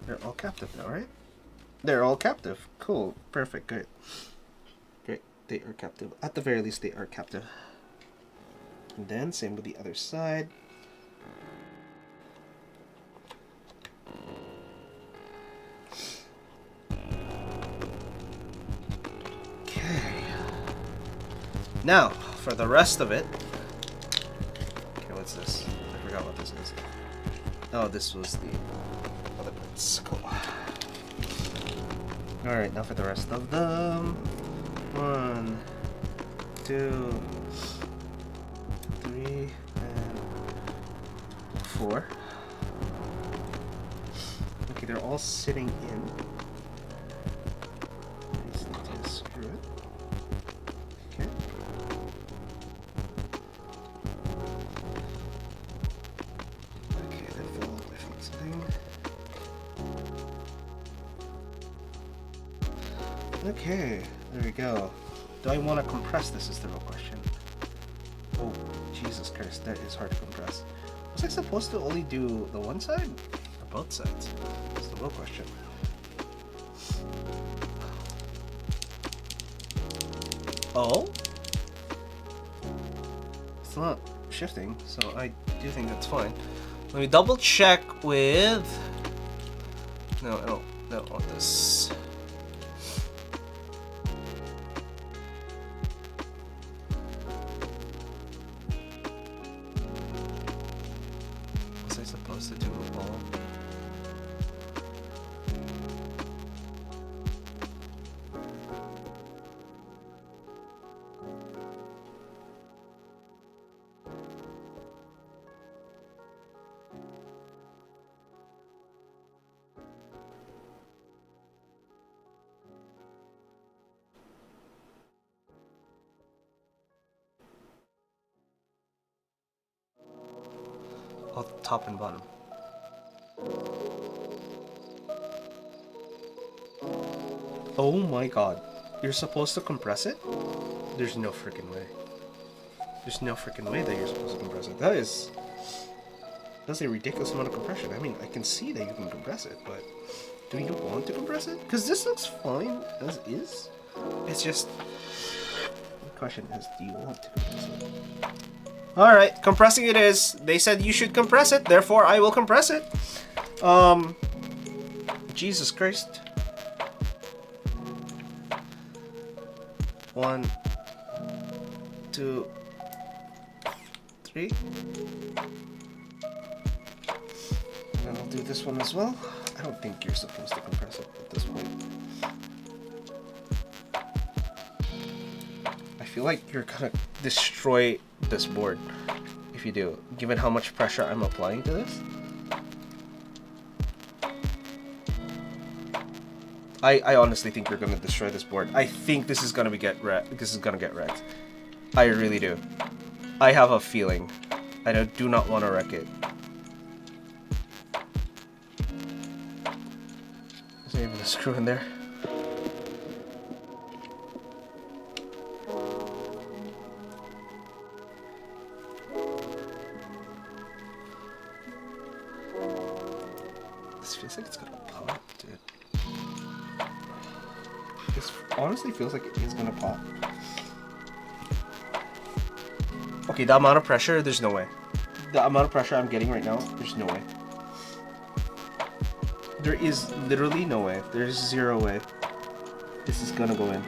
They're all captive now, right? They're all captive. Cool. Perfect. Great. Great. They are captive. At the very least, they are captive. And then, same with the other side. Okay. Now, for the rest of it. Okay, what's this? I forgot what this is. Oh, this was the other bits. Cool. Alright, now for the rest of them. 1, 2, 3, and 4. Okay, they're all sitting in. I just need to screw it. Okay. Okay, then follow my flexing. Okay, there we go. Do I want to compress this is the real question. Oh, Jesus Christ, that is hard to compress. Was I supposed to only do the one side or both sides? That's the real question. Oh? It's not shifting, so I do think that's fine. Let me double check with... No, I don't want this. Was I supposed to do all? Oh, top and bottom. Oh my god. You're supposed to compress it? There's no freaking way. There's no freaking way that you're supposed to compress it. That's a ridiculous amount of compression. I mean, I can see that you can compress it, but do you want to compress it? Because this looks fine as is. It's just... The question is, do you want to compress it? Alright, compressing it is. They said you should compress it, therefore I will compress it. Jesus Christ. 1, 2, 3. And I'll do this one as well. I don't think you're supposed to compress it at this point. I feel like you're gonna destroy this board if you do, given how much pressure I'm applying to this. I honestly think you're gonna destroy this board. I think this is gonna get wrecked. I really do. I have a feeling. I do not want to wreck it. Is there even a screw in there? This feels like it's gonna pop, dude. This honestly feels like it is gonna pop. Okay, the amount of pressure, there's no way. The amount of pressure I'm getting right now, there's no way. There is literally no way. There's zero way this is gonna go in.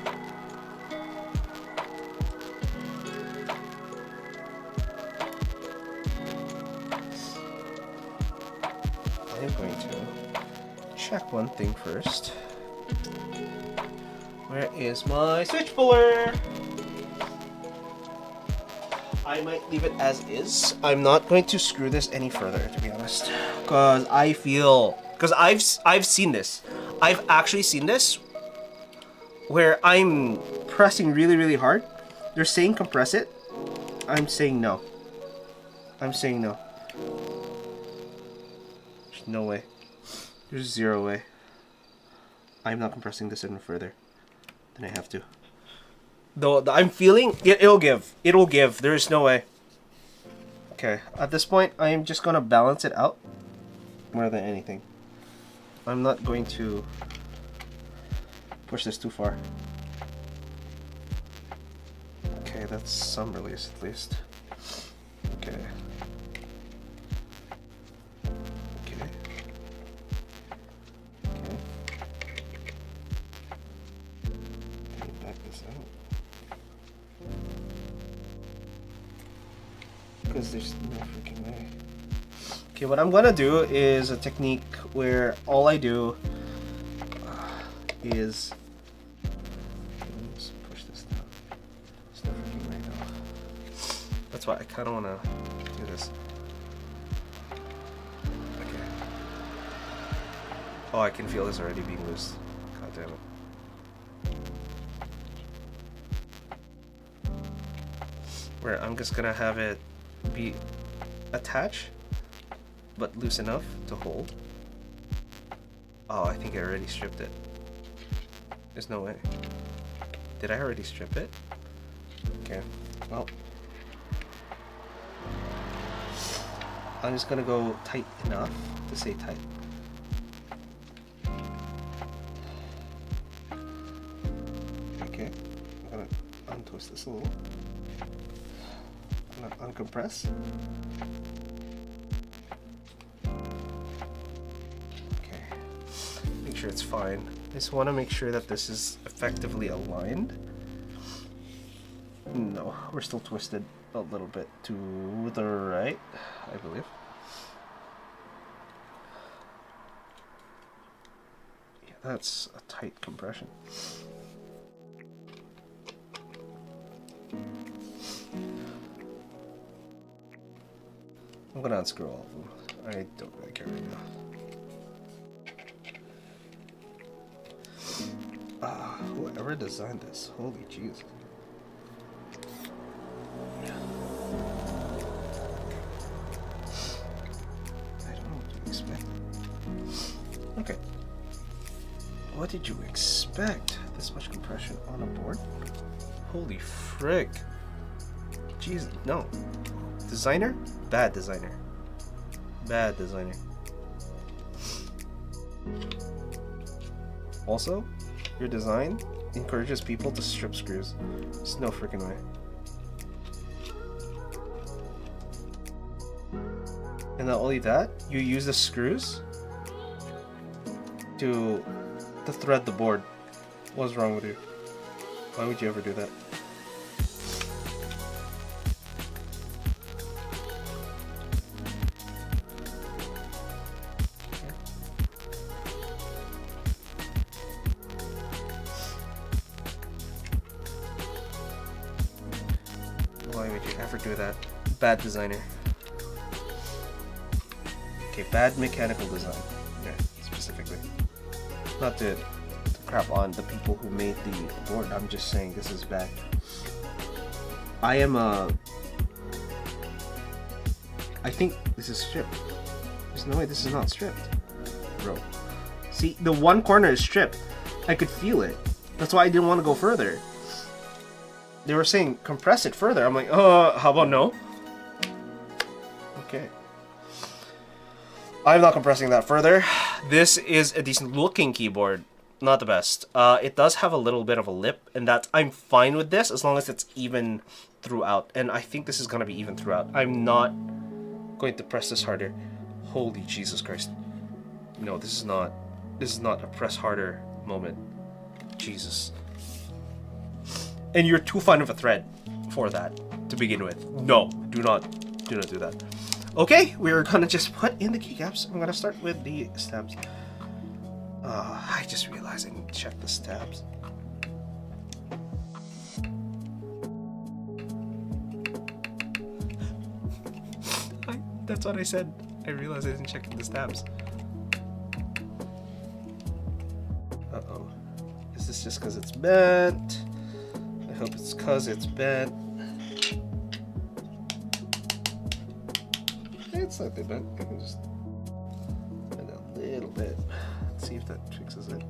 I am going to check one thing first. Where is my switch puller? I might leave it as is. I'm not going to screw this any further, to be honest, because I've seen this. I've actually seen this where I'm pressing really, really hard. They're saying compress it. I'm saying no. I'm saying no. There's no way. There's zero way. I'm not compressing this any further than I have to. Though I'm feeling it'll give. It'll give. There is no way. Okay, at this point, I am just gonna balance it out more than anything. I'm not going to push this too far. Okay, that's some release at least. Okay. Okay. Okay. Let me back this out. Because there's no freaking way. Okay, what I'm gonna do is a technique where all I do is let's push this down. There's no freaking way now. That's why I kind of want to do this. Okay. Oh, I can feel this already being loose. God damn it. Where I'm just gonna have it be attached but loose enough to hold. Oh, I think I already stripped it. There's no way. Did I already strip it? Okay, well, I'm just gonna go tight enough to say tight. Okay, I'm gonna untwist this a little. I'm gonna uncompress. Okay, make sure it's fine. I just want to make sure that this is effectively aligned. No, we're still twisted a little bit to the right, I believe. Yeah, that's a tight compression. I'm gonna unscrew all of them. I don't really care right now. Whoever designed this, holy jeez. Okay. What did you expect? This much compression on a board? Holy frick. Jeez, no. Designer? Bad designer. Bad designer. Also, your design encourages people to strip screws. There's no freaking way. And not only that, you use the screws to thread the board. What's wrong with you? Why would you ever do that? Why would you ever do that? Bad designer. Okay, bad mechanical design. Yeah, specifically. Not to crap on the people who made the board. I'm just saying this is bad. I think this is stripped. There's no way this is not stripped. Bro. See, the one corner is stripped. I could feel it. That's why I didn't want to go further. They were saying compress it further. I'm like, how about no? Okay. I'm not compressing that further. This is a decent looking keyboard. Not the best. It does have a little bit of a lip, and that I'm fine with this as long as it's even throughout. And I think this is going to be even throughout. I'm not going to press this harder. Holy Jesus Christ. No, this is not a press harder moment. Jesus. And you're too fine of a thread for that to begin with. No, do not do that. Okay, we're gonna just put in the keycaps. I'm gonna start with the stabs. I just realized I need to check the stabs. That's what I said. I realized I didn't check the stabs. Uh-oh. Is this just because it's bent? I hope it's because it's bent. It's not that bent. I can just bend a little bit. Let's see if that fixes it.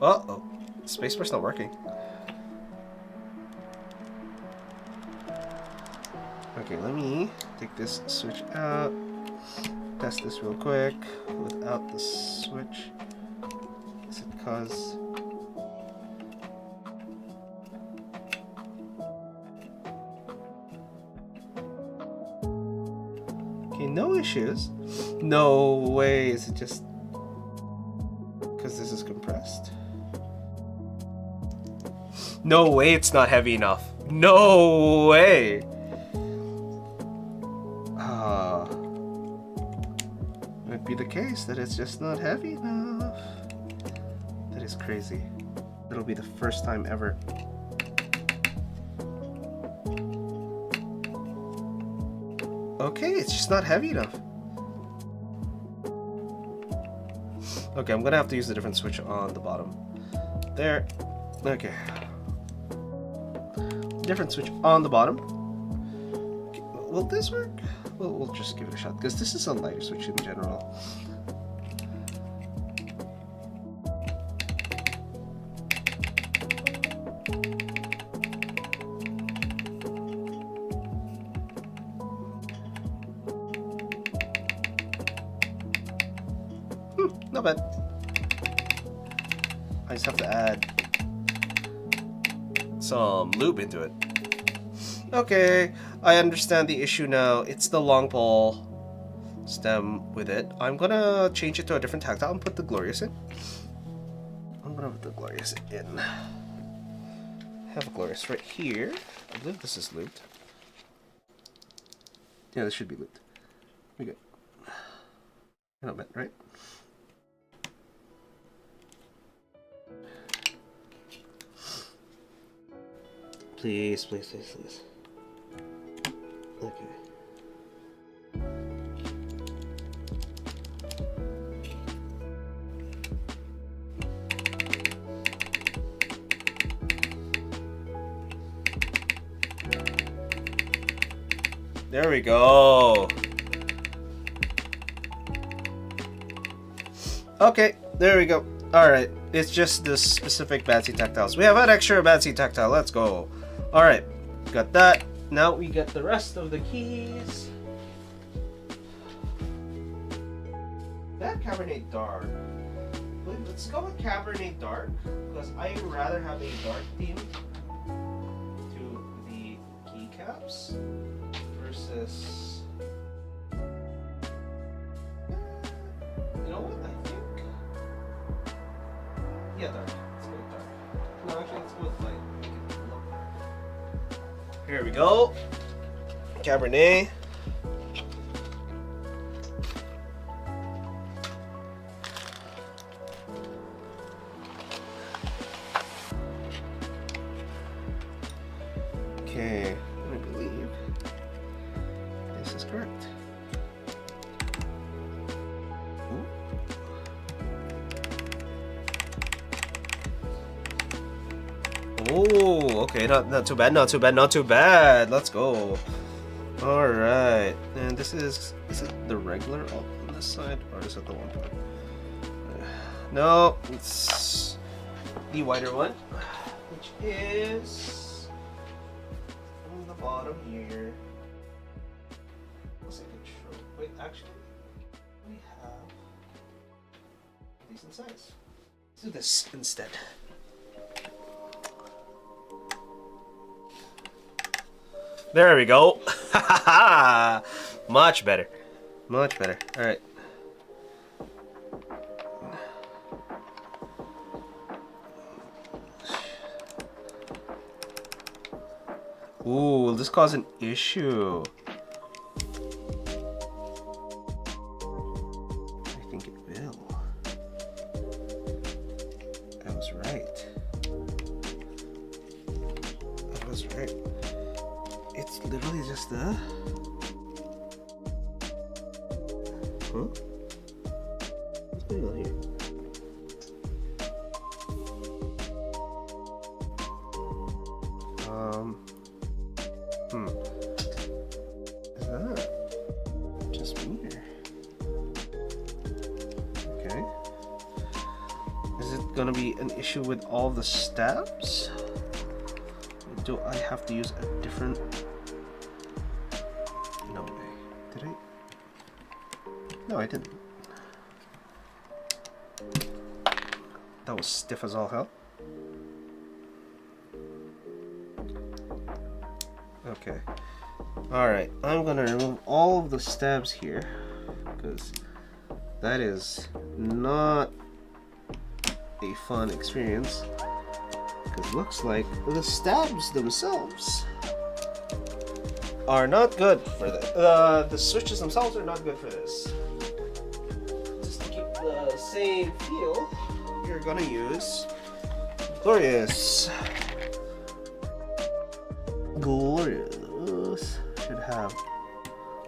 Uh-oh. Spacebar's not working. Okay, let me take this switch out. Test this real quick without the switch. Is it cause... Okay, no issues. No way, is it just... because this is compressed? No way it's not heavy enough. No way! Might be the case that it's just not heavy enough. That is crazy. It'll be the first time ever. Okay, it's just not heavy enough. Okay, I'm gonna have to use a different switch on the bottom. There. Okay. different switch on the bottom. Okay, will this work? We'll just give it a shot because this is a lighter switch in general. Not bad. I just have to add some lube into it. Okay, I understand the issue now. It's the long pole stem with it. I'm gonna change it to a different tactile and put the Glorious in. I'm gonna put the Glorious in. I have a Glorious right here. I believe this is lubed. Yeah, this should be lubed. We good. Not bad, right? Please, please, please, please. Okay. There we go. Okay, there we go. Alright, it's just the specific Batsy tactiles. We have an extra Batsy tactile. Let's go. Alright, got that. Now we get the rest of the keys. That Cabernet Dark. Let's go with Cabernet Dark because I would rather have a dark theme to the keycaps versus. You know what? I think. Yeah, dark. Let's go with dark. No, actually, let's go with light. Here we go. Cabernet. Okay, I believe this is correct. Ooh. Oh, okay, not too bad, not too bad, not too bad. Let's go. All right, and this is it the regular on this side or is it the 1 point? No, it's the wider one, which is on the bottom here. Let's control. Wait, actually, we have a decent size. Let's do this instead. There we go. Much better. Much better. All right. Ooh, will this cause an issue? I think it will. I was right. I was right. It's literally just a... Huh? What's going on here? Is that just me here? Okay. Is it gonna be an issue with all the stabs? Do I have to use a different... No way. Did I? No, I didn't. That was stiff as all hell. Okay. Alright, I'm gonna remove all of the stabs here because that is not a fun experience. Because it looks like the stabs themselves are not good for this. The switches themselves are not good for this. Just to keep the same feel, you're gonna use Glorious. Glorious should have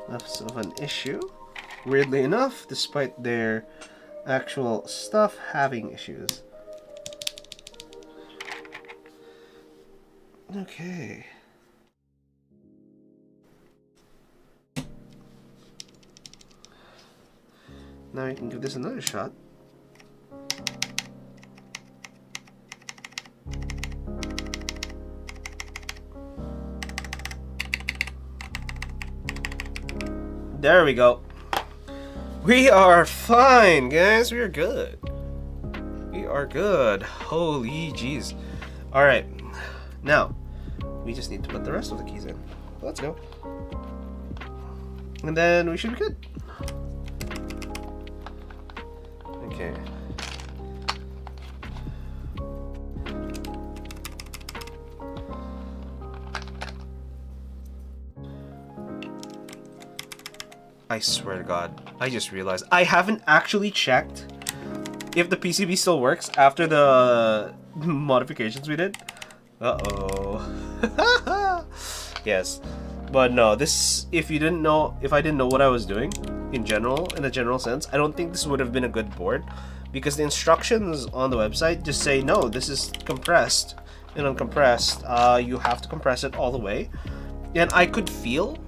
less of an issue. Weirdly enough, despite their actual stuff having issues. Okay. Now I can give this another shot. There we go. We are fine, guys. We are good. We are good. Holy jeez. Alright. Now, we just need to put the rest of the keys in. Let's go. And then we should be good. Okay. I swear to God, I just realized I haven't actually checked if the PCB still works after the modifications we did. Uh-oh. Yes. But no, this, if I didn't know what I was doing in a general sense, I don't think this would have been a good board, because the instructions on the website just say, no, this is compressed and uncompressed. You have to compress it all the way. And I could feel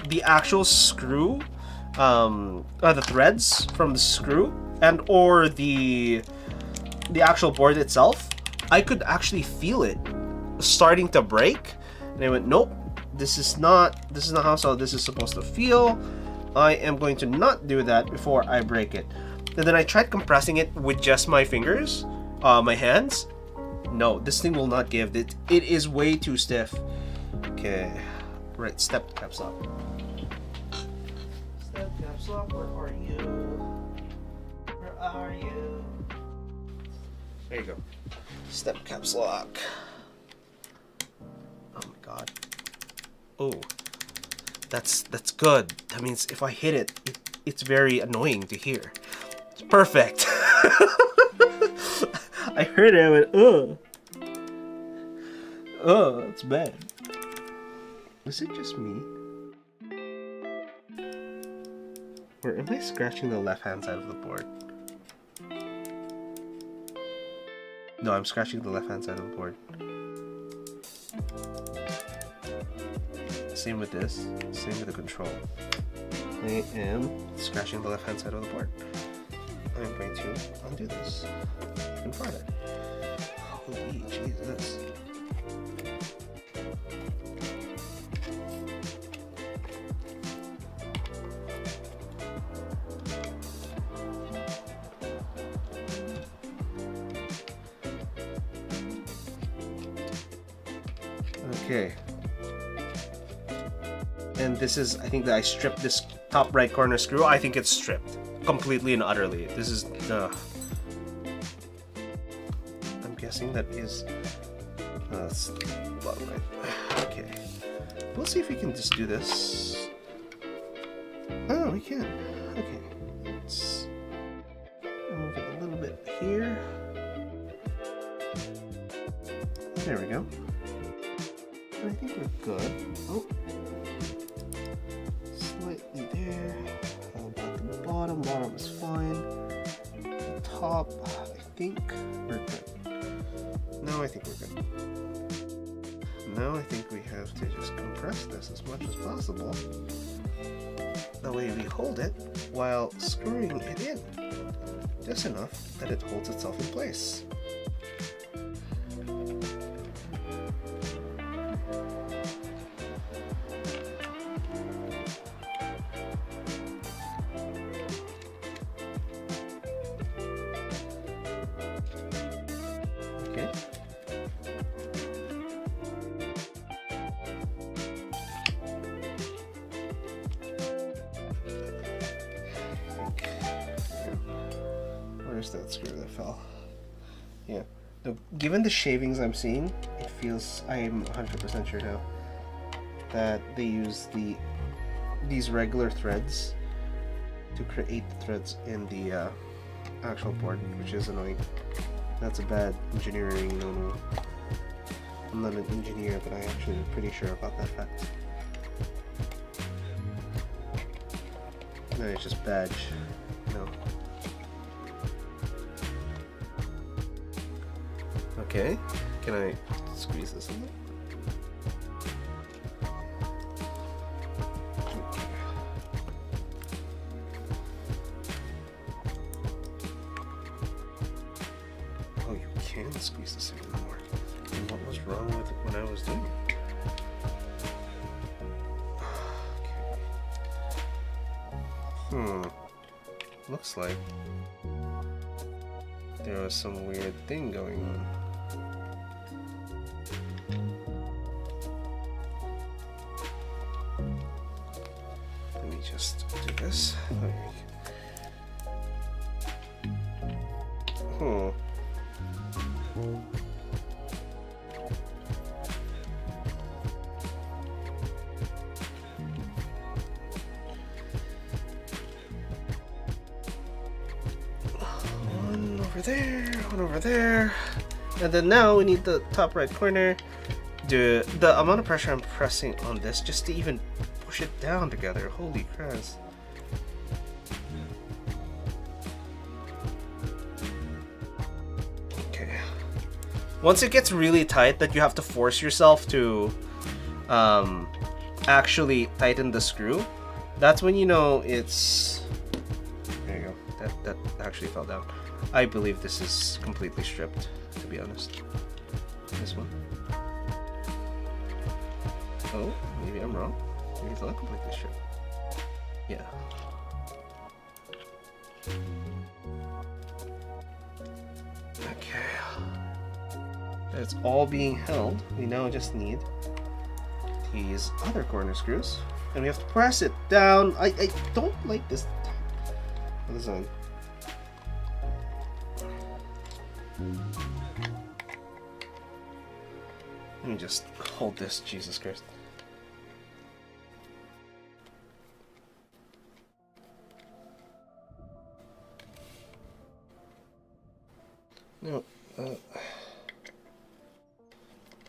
the actual screw, the threads from the screw and or the actual board itself. I could actually feel it starting to break, and I went, nope, this is not how this is supposed to feel. I am going to not do that before I break it. And then I tried compressing it with just my fingers, my hands. No, this thing will not give. It is way too stiff. Okay, right, step caps lock. Step caps lock, where are you? Where are you? There you go. Step caps lock. Oh my God. Oh, that's good. That means if I hit it, it's very annoying to hear. It's perfect. I heard it. I went, ugh. Oh, that's bad. Is it just me? Or am I scratching the left-hand side of the board? No, I'm scratching the left-hand side of the board. Same with this. Same with the control. I am scratching the left-hand side of the board. I'm going to undo this even farther. Holy Jesus. Okay. And this is, I think that I stripped this top right corner screw. I think it's stripped completely and utterly. This is the... I'm guessing that is... that's bottom right. Okay. We'll see if we can just do this. Oh, we can. Okay. Let's move it a little bit here. There we go. I think we're good. Oh. Slightly there. How about the bottom? Bottom is fine. The top, I think we're good. Now I think we're good. Now I think we have to just compress this as much as possible. That way we hold it while screwing it in. Just enough that it holds itself in place. Okay. Where's that screw that fell? Yeah. Now, given the shavings I'm seeing, it feels, I'm 100% sure now that they use these regular threads to create the threads in the actual board, which is annoying. That's a bad engineering no-no. I'm not an engineer, but I'm actually pretty sure about that fact. No, it's just badge. No. Okay, can I squeeze this in there? Oh, you can squeeze this in more. And what was wrong with it when I was doing it? Okay. Looks like there was some weird thing going on. Let me just do this. One over there, one over there. And then now we need the top right corner. The amount of pressure I'm pressing on this just to even push it down together. Holy crap. Okay. Once it gets really tight that you have to force yourself to actually tighten the screw, that's when you know it's... There you go. That actually fell down. I believe this is completely stripped, to be honest. This one. Oh, maybe I'm wrong. Maybe it's not completely stripped. Yeah. Okay. It's all being held. We now just need these other corner screws. And we have to press it down. I don't like this design. Let me just hold this, Jesus Christ. No,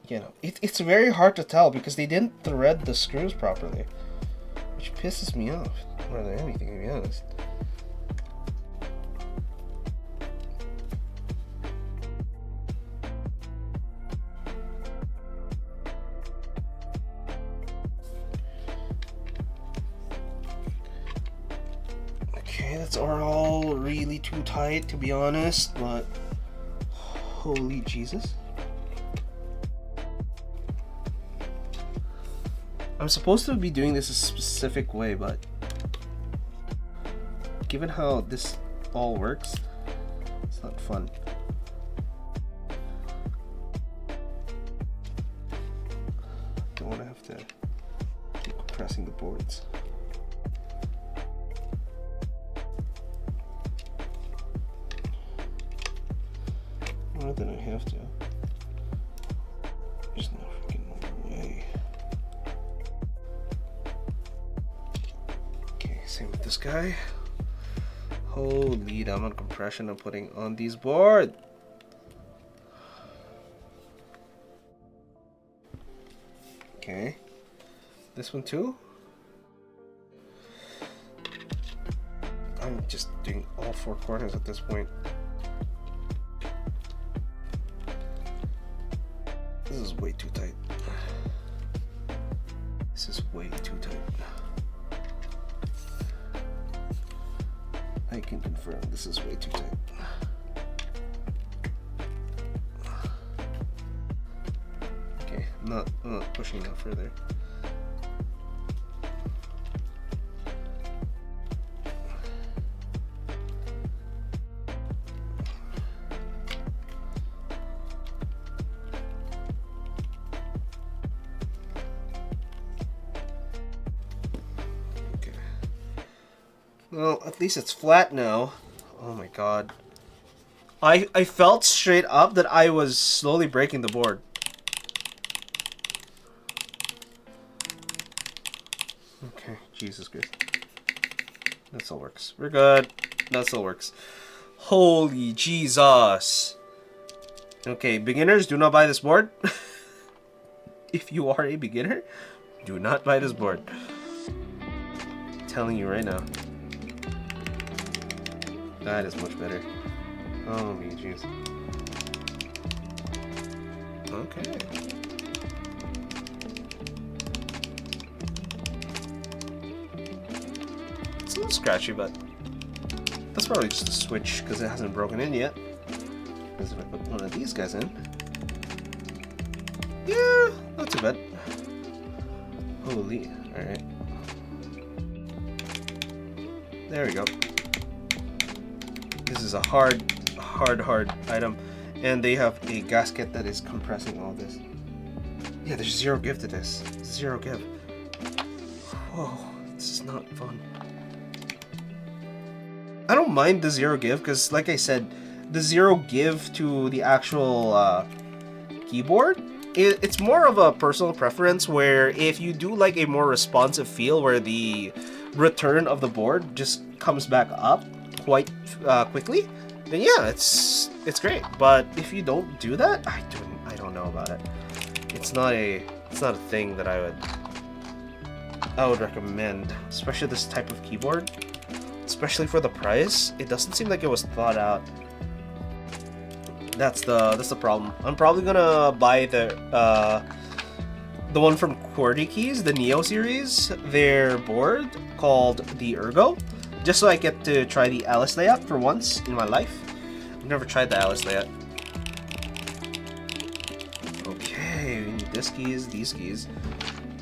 you know, it's very hard to tell because they didn't thread the screws properly, which pisses me off more than anything, to be honest. Okay, that's all really too tight, to be honest, but holy Jesus. I'm supposed to be doing this a specific way, but given how this all works, it's not fun. Don't want to have to keep pressing the boards. More than I have to. There's no freaking way. Okay, same with this guy. Holy amount of compression I'm putting on these boards. Okay. This one too? I'm just doing all four corners at this point. This is way too tight. This is way too tight. I can confirm this is way too tight. Okay, I'm not pushing that further. Well, at least it's flat now. Oh my god. I felt straight up that I was slowly breaking the board. Okay, Jesus Christ. That still works. We're good. That still works. Holy Jesus. Okay, beginners, do not buy this board. If you are a beginner, do not buy this board. I'm telling you right now. That is much better. Oh, me jeez. Okay. It's a little scratchy, but that's probably just a switch because it hasn't broken in yet. Because if I put one of these guys in, yeah, not too bad. Holy, alright. There we go. This is a hard item. And they have a gasket that is compressing all this. Yeah, there's zero give to this. Zero give. Whoa, this is not fun. I don't mind the zero give, because like I said, the zero give to the actual keyboard, it's more of a personal preference, where if you do like a more responsive feel where the return of the board just comes back up quite quickly, then yeah, it's great. But if you don't do that, I don't know about it. It's not a thing that I would recommend, especially this type of keyboard. Especially for the price, it doesn't seem like it was thought out. That's the problem. I'm probably gonna buy the one from QWERTY Keys, the Neo series, their board called the Ergo, just so I get to try the Alice layout for once in my life. I've never tried the Alice layout. Okay, we need this keys, these keys,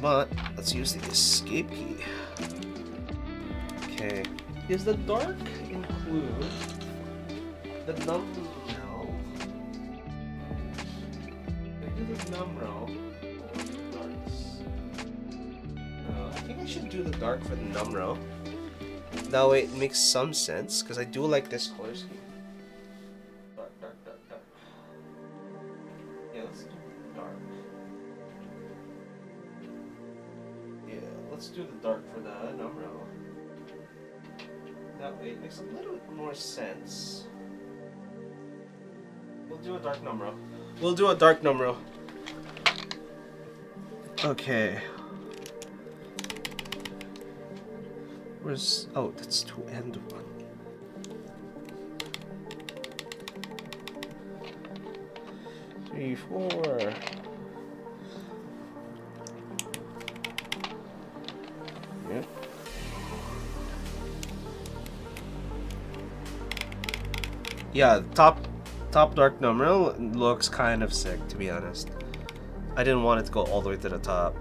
but let's use the escape key. Okay. Does the dark include the number? Do the number or the darks? I think I should do the dark for the number. That way it makes some sense, because I do like this color scheme. Dark. Yeah, let's do dark. Yeah, let's do the dark for the number. That way it makes a little bit more sense. We'll do a dark number. We'll do a dark number. Okay. Where's... oh, that's 2 and 1. Three, 4. Yeah. Yeah, top dark number looks kind of sick, to be honest. I didn't want it to go all the way to the top.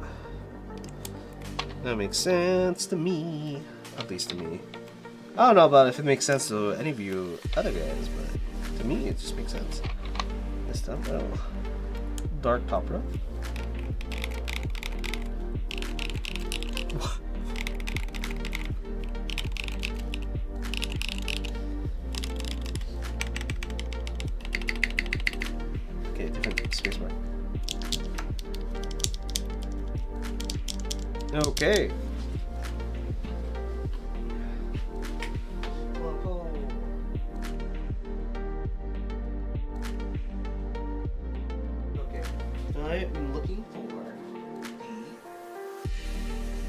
That makes sense to me. At least to me. I don't know about if it makes sense to any of you other guys, but to me it just makes sense. This time, oh. Dark top row. Okay, different spacebar. Okay. Okay. I'm looking for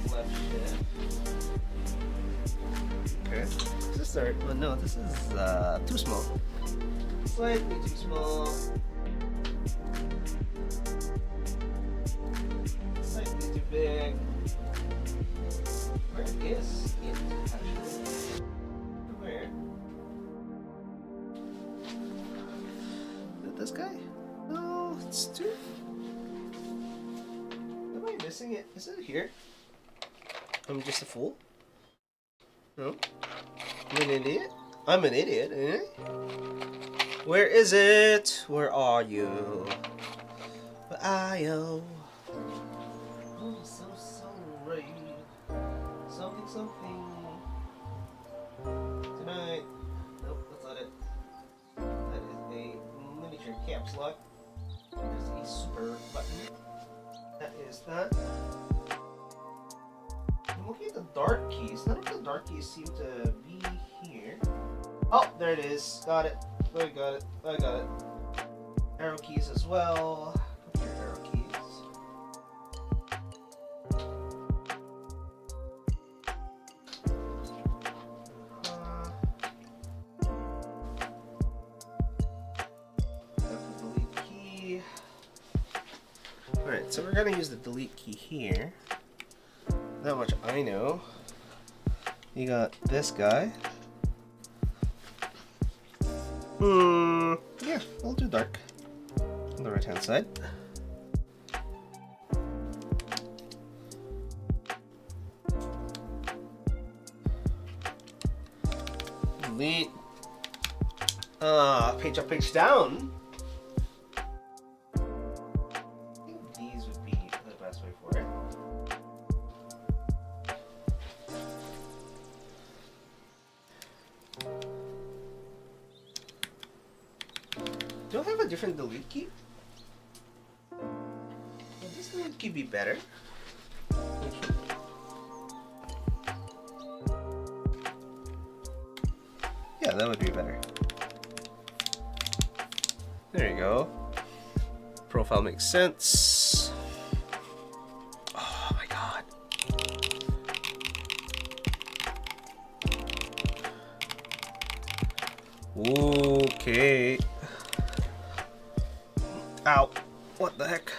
the left shift. Okay. Is this our... well, no, this is too small. Slightly too small. Slightly too big. Where is it actually? Where? Is it this guy? No, it's too... am I missing it? Is it here? I'm just a fool? No? I'm an idiot? I'm an idiot, ain't I? Where is it? Where are you? Where are you? Oh, so sorry. Something. Tonight. Nope, that's not it. That is a miniature caps lock. There's a super button. That is that. I'm looking at the dark keys. None of the dark keys seem to be here. Oh, there it is. Got it. I got it. Arrow keys as well. Computer arrow keys. Alright, so we're gonna use the delete key here. That much I know. You got this guy. Yeah, Yeah, I'll do dark on the right hand side. Delete. Page up, page down. I think these would be the best way for it. Do I have a different delete key? Would this delete key be better? Yeah, that would be better. There you go. Profile makes sense. Oh my god. Okay. Ow. What the heck?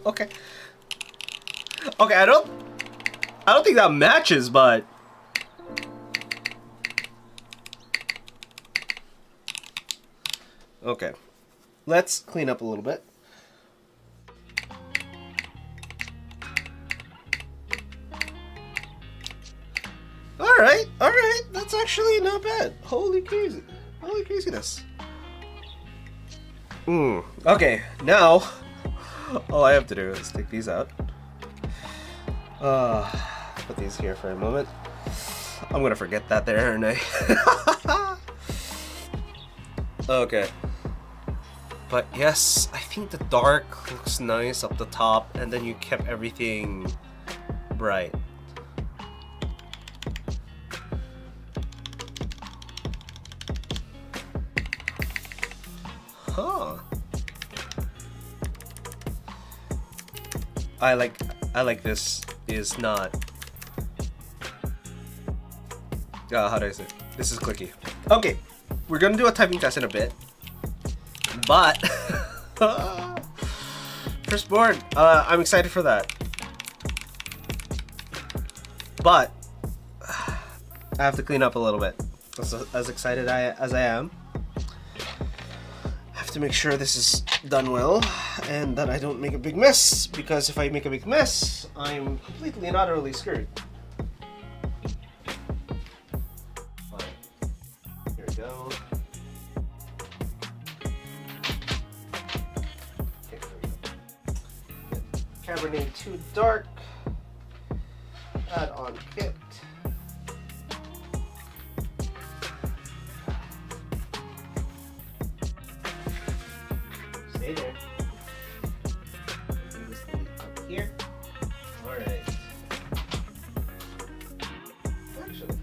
Okay. Okay, I don't think that matches, but okay. Let's clean up a little bit. All right. That's actually not bad. Holy craziness. Okay, now all I have to do is take these out. Put these here for a moment. I'm gonna forget that there, aren't I? Okay. But yes, I think the dark looks nice up the top, and then you kept everything bright. Huh. I like this is not how do I say it? This is clicky. Okay, we're gonna do a typing test in a bit, but firstborn, I'm excited for that, but I have to clean up a little bit. As excited as I am, I have to make sure this is done well and that I don't make a big mess, because if I make a big mess, I'm completely and utterly screwed. Fine. Here we go. Okay, there we go. Cabernet too dark. Add on kit. Stay there. Bring this thing up here. Alright. Actually.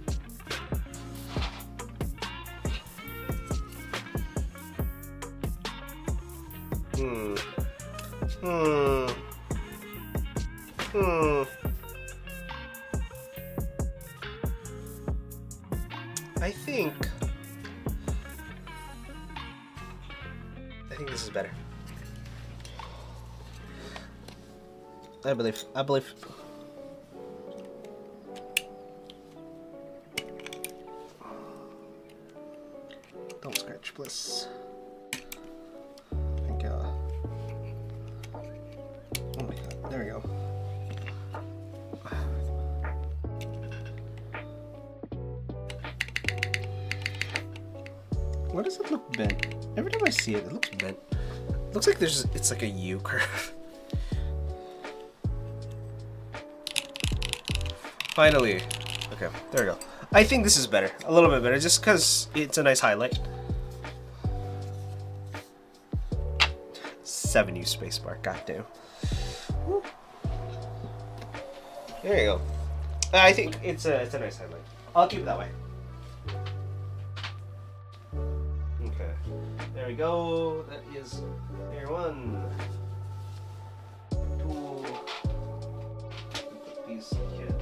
I think this is better. I believe. Don't scratch, please. I think, oh my god, there we go. Why does it look bent? Every time I see it, it looks bent. It looks like it's like a U curve. Finally. Okay, there we go. I think this is better. A little bit better, just because it's a nice highlight. 7U spacebar, goddamn. Woo. There you go. I think it's a nice highlight. I'll keep it that way. Okay, there we go. That is layer 1, 2. Put these here.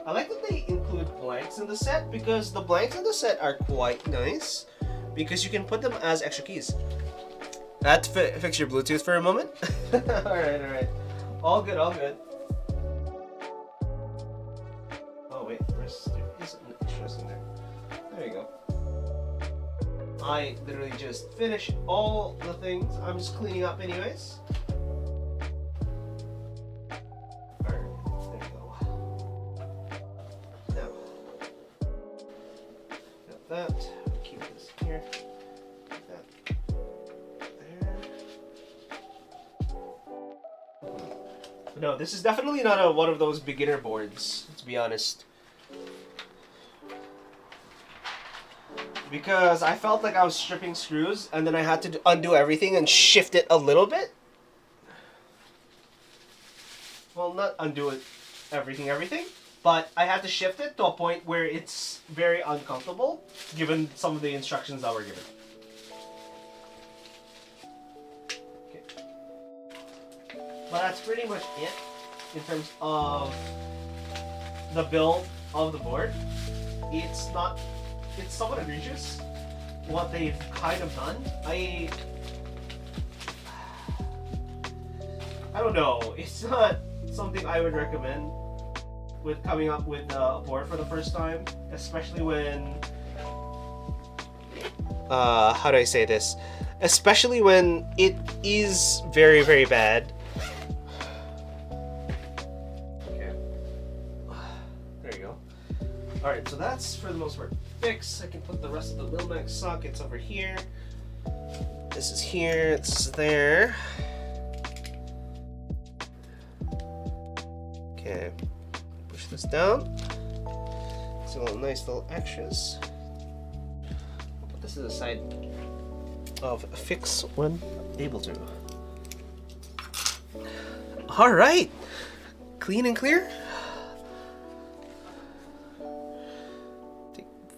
I like that they include blanks in the set, because the blanks in the set are quite nice. because you can put them as extra keys. I had to fix your Bluetooth for a moment. Alright. All good, all good. Oh wait, there is an extras in there. There you go. I literally just finished all the things. I'm just cleaning up anyways. Alright, there you go. Now, got that. Keep this here. That there. No, this is definitely not one of those beginner boards, to be honest. Because I felt like I was stripping screws and then I had to undo everything and shift it a little bit. Well, not undo it everything, but I had to shift it to a point where it's very uncomfortable given some of the instructions that were given. Okay. But that's pretty much it in terms of the build of the board. It's somewhat egregious what they've kind of done. I don't know. It's not something I would recommend with coming up with a board for the first time, especially when how do I say this? Especially when it is very, very bad. Okay. There you go. Alright, so that's for the most part fixed. I can put the rest of the Wilmax sockets over here. This is here, this is there. Okay, push this down. So nice little extras. I'll put this to the side of fix when able to. Alright, clean and clear.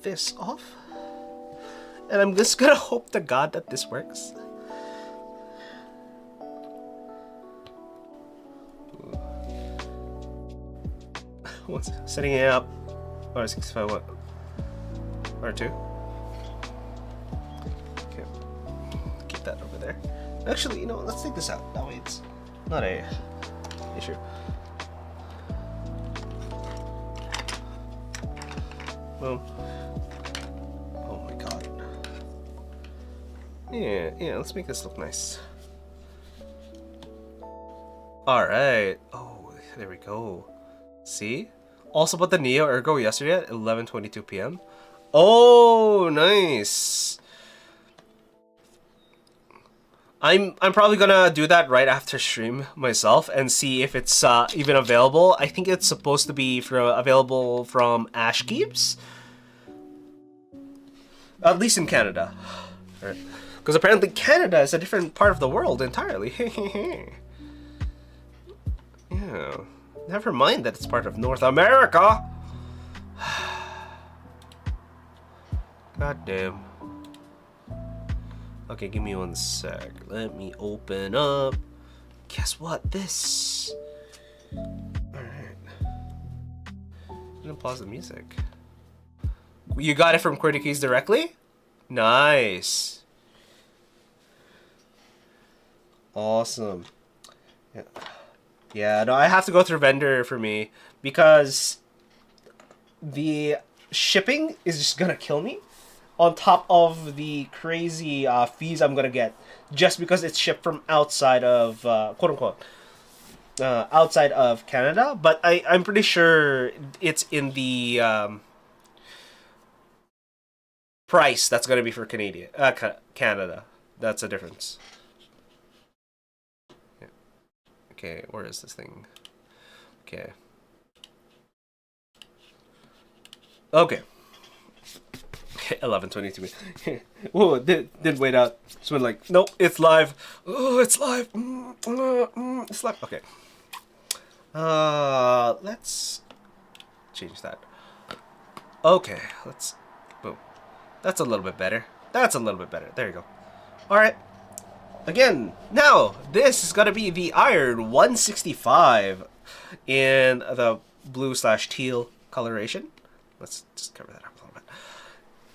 This off, and I'm just gonna hope to God that this works. What's setting it up? R65 what? R2? Okay. Keep that over there. Actually, you know, let's take this out. That way it's not a issue. Boom. Yeah, let's make this look nice. Alright. Oh, there we go. See? Also bought the Neo Ergo yesterday at 11:22 p.m. Oh, nice. I'm probably gonna do that right after stream myself and see if it's even available. I think it's supposed to be available from Ashkeeps. At least in Canada. Alright. Because apparently Canada is a different part of the world entirely. Yeah. Never mind that it's part of North America. God damn. Okay, give me one sec. Let me open up. Guess what? This. Alright. I'm gonna pause the music. You got it from QWERTY Keys directly? Nice. Awesome. Yeah, no, I have to go through vendor for me because the shipping is just gonna kill me on top of the crazy fees I'm gonna get just because it's shipped from outside of quote unquote outside of Canada. But I'm pretty sure it's in the price that's gonna be for Canada. That's a difference. Okay, where is this thing? Okay. Okay. 11:22. Whoa, did wait out. Just went like, nope, it's live. Oh, it's live. It's live. Okay. Let's change that. Okay, let's. Boom. That's a little bit better. That's a little bit better. There you go. All right. Again, now this is gonna be the Iron 165 in the blue/teal coloration. Let's just cover that up a little bit.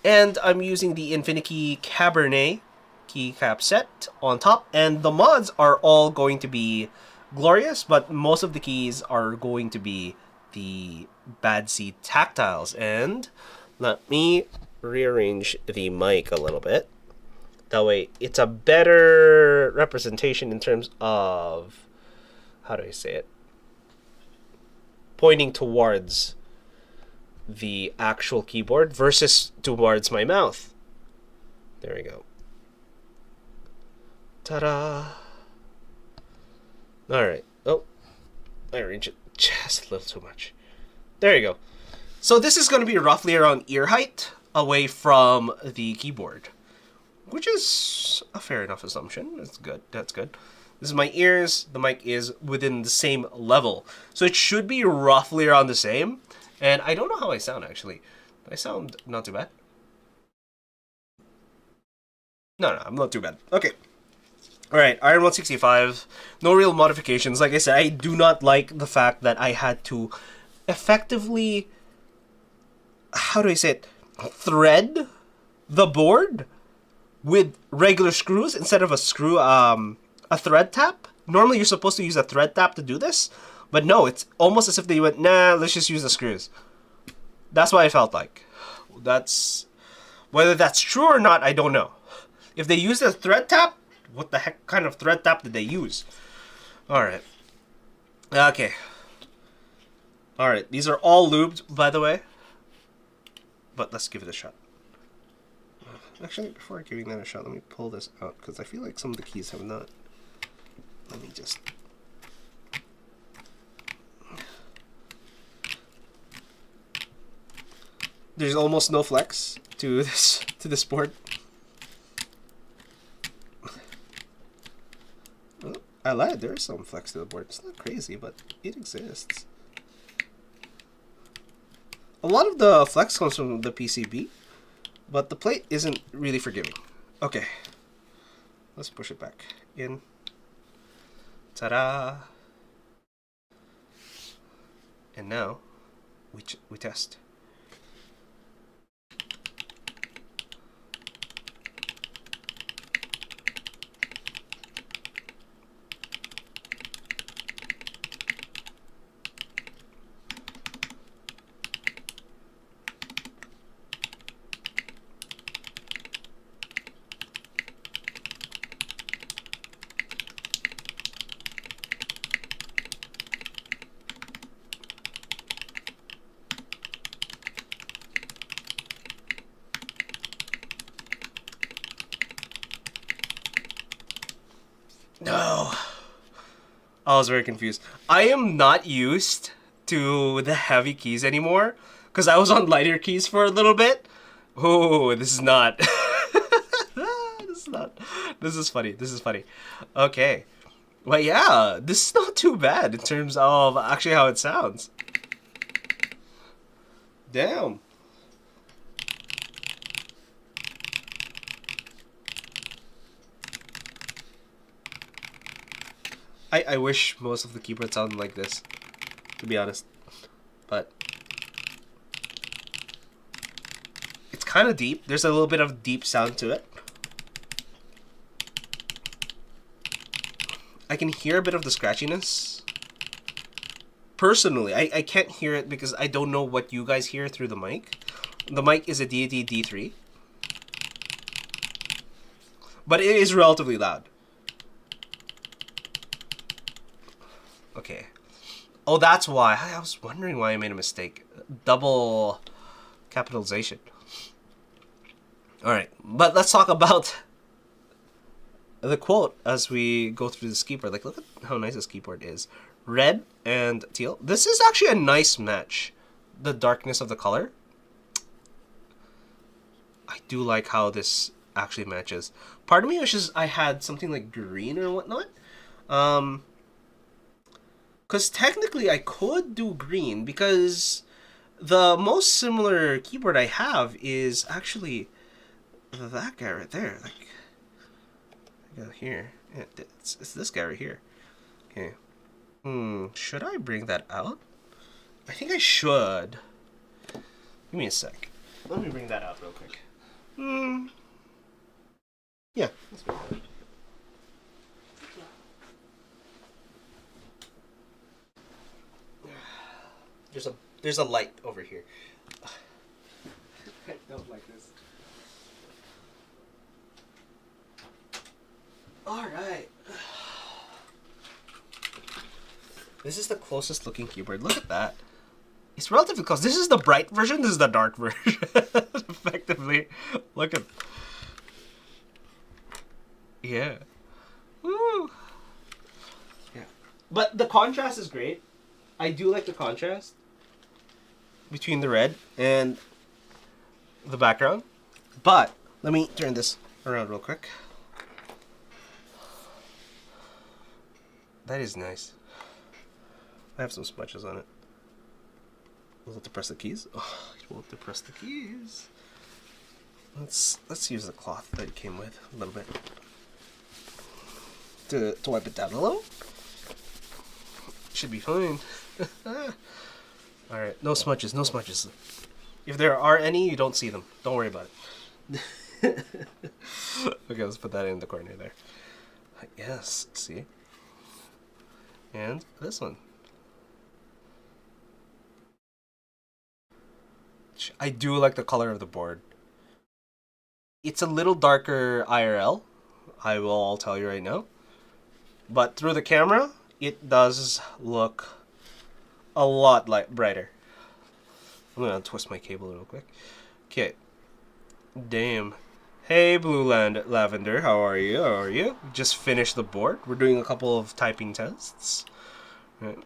And I'm using the Infinity Cabernet keycap set on top. And the mods are all going to be glorious, but most of the keys are going to be the Bad Seed Tactiles. And let me rearrange the mic a little bit. That way it's a better representation in terms of, how do I say it? Pointing towards the actual keyboard versus towards my mouth. There we go. Ta-da! Alright. Oh, I arranged it just a little too much. There you go. So this is going to be roughly around ear height away from the keyboard, which is a fair enough assumption. That's good. That's good. This is my ears. The mic is within the same level. So it should be roughly around the same. And I don't know how I sound, actually. I sound not too bad. No, I'm not too bad. Okay. Alright, Iron 165. No real modifications. Like I said, I do not like the fact that I had to effectively, how do I say it, thread the board with regular screws instead of a thread tap. Normally you're supposed to use a thread tap to do this, but no, it's almost as if they went, nah, let's just use the screws. That's what I felt like. That's, whether that's true or not, I don't know. If they used a thread tap, what the heck kind of thread tap did they use? Alright. Okay. Alright, these are all lubed, by the way. But let's give it a shot. Actually, before giving that a shot, let me pull this out, because I feel like some of the keys have not. Let me just... There's almost no flex to this board. Well, I lied, there is some flex to the board. It's not crazy, but it exists. A lot of the flex comes from the PCB, but the plate isn't really forgiving. Okay, let's push it back in. Ta-da! And now we test. No. I was very confused. I am not used to the heavy keys anymore because I was on lighter keys for a little bit. Oh, this is not. This is not. This is funny. This is funny. Okay. Well, yeah, this is not too bad in terms of actually how it sounds. Damn. I wish most of the keyboards sounded like this, to be honest. But it's kind of deep. There's a little bit of deep sound to it. I can hear a bit of the scratchiness. Personally, I can't hear it because I don't know what you guys hear through the mic. The mic is a Deity D3. But it is relatively loud. Okay. Oh, that's why. I was wondering why I made a mistake. Double capitalization. Alright, but let's talk about the quote as we go through this keyboard. Like, look at how nice this keyboard is. Red and teal. This is actually a nice match. The darkness of the color. I do like how this actually matches. Part of me wishes I had something like green or whatnot. Because technically I could do green, because the most similar keyboard I have is actually that guy right there. Like, I got here. Yeah, it's this guy right here. Okay. Should I bring that out? I think I should. Give me a sec. Let me bring that out real quick. Yeah. There's a light over here. I don't like this. All right. This is the closest looking keyboard. Look at that. It's relatively close. This is the bright version. This is the dark version. Effectively, look at. Yeah. Woo. Yeah. But the contrast is great. I do like the contrast between the red and the background. But let me turn this around real quick. That is nice. I have some smudges on it. Will it depress the keys? Oh, it won't depress the keys. Let's use the cloth that it came with a little bit to wipe it down a little. Should be fine. All right, no smudges, no smudges. If there are any, you don't see them. Don't worry about it. Okay, let's put that in the corner there. Yes, see? And this one. I do like the color of the board. It's a little darker IRL, I will tell you right now. But through the camera, it does look a lot brighter. I'm gonna twist my cable real quick. Okay. Damn. Hey, Blue Lavender, how are you? How are you? Just finished the board. We're doing a couple of typing tests. Right.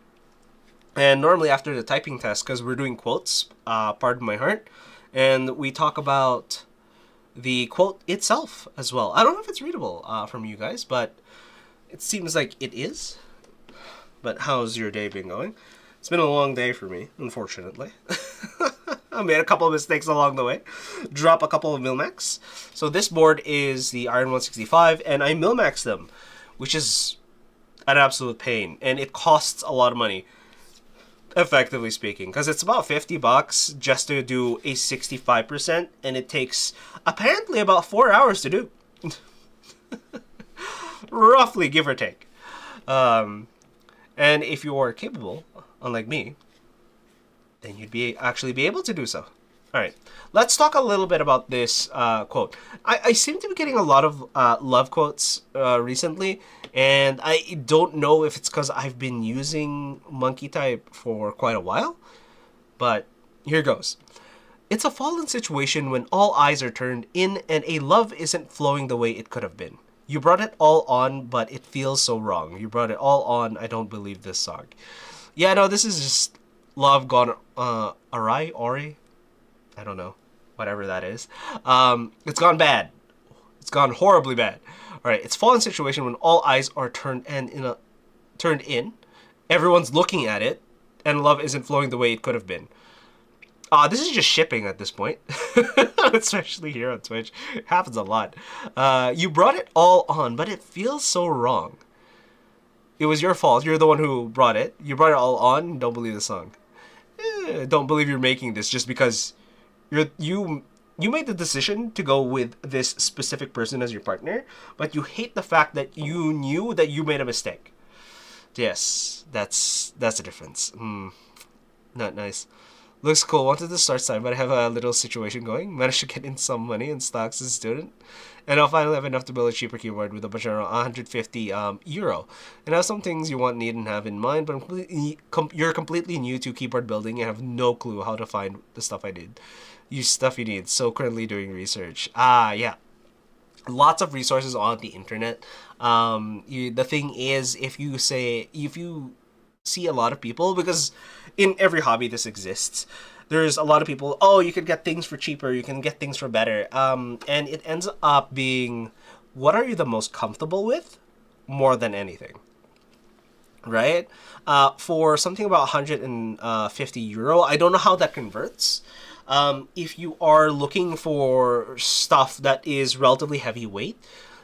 And normally after the typing test, because we're doing quotes, pardon my heart, and we talk about the quote itself as well. I don't know if it's readable from you guys, but it seems like it is. But how's your day been going? It's been a long day for me, unfortunately. I made a couple of mistakes along the way. Drop a couple of Milmax. So this board is the Iron 165, and I Milmaxed them, which is an absolute pain. And it costs a lot of money, effectively speaking, because it's about $50 just to do a 65%, and it takes apparently about 4 hours to do. Roughly, give or take. And if you are capable, unlike me, then you'd actually be able to do so. All right, let's talk a little bit about this quote. I seem to be getting a lot of love quotes recently, and I don't know if it's because I've been using Monkey Type for quite a while, but here goes. It's a fallen situation when all eyes are turned in and a love isn't flowing the way it could have been. You brought it all on, but it feels so wrong. You brought it all on, I don't believe this song. Yeah, no, this is just love gone awry, I don't know, whatever that is. It's gone bad. It's gone horribly bad. All right, it's fallen situation when all eyes are turned in, everyone's looking at it, and love isn't flowing the way it could have been. This is just shipping at this point, especially here on Twitch. It happens a lot. You brought it all on, but it feels so wrong. It was your fault. You're the one who brought it. You brought it all on. Don't believe the song. Don't believe you're making this just because you made the decision to go with this specific person as your partner, but you hate the fact that you knew that you made a mistake. Yes, that's the difference. Not nice. Looks cool. Wanted to start sign, but I have a little situation going. Managed to get in some money in stocks as a student. And I'll finally have enough to build a cheaper keyboard with a budget around 150 euro. And I have some things you want, need, and have in mind, but you're completely new to keyboard building and have no clue how to find the stuff I need. Stuff you need. So currently doing research. Yeah. Lots of resources on the internet. The thing is, if you see a lot of people, because in every hobby this exists, there's a lot of people, oh, you can get things for cheaper, you can get things for better, and it ends up being, what are you the most comfortable with more than anything, right? For something about 150 euro, I don't know how that converts. If you are looking for stuff that is relatively heavyweight,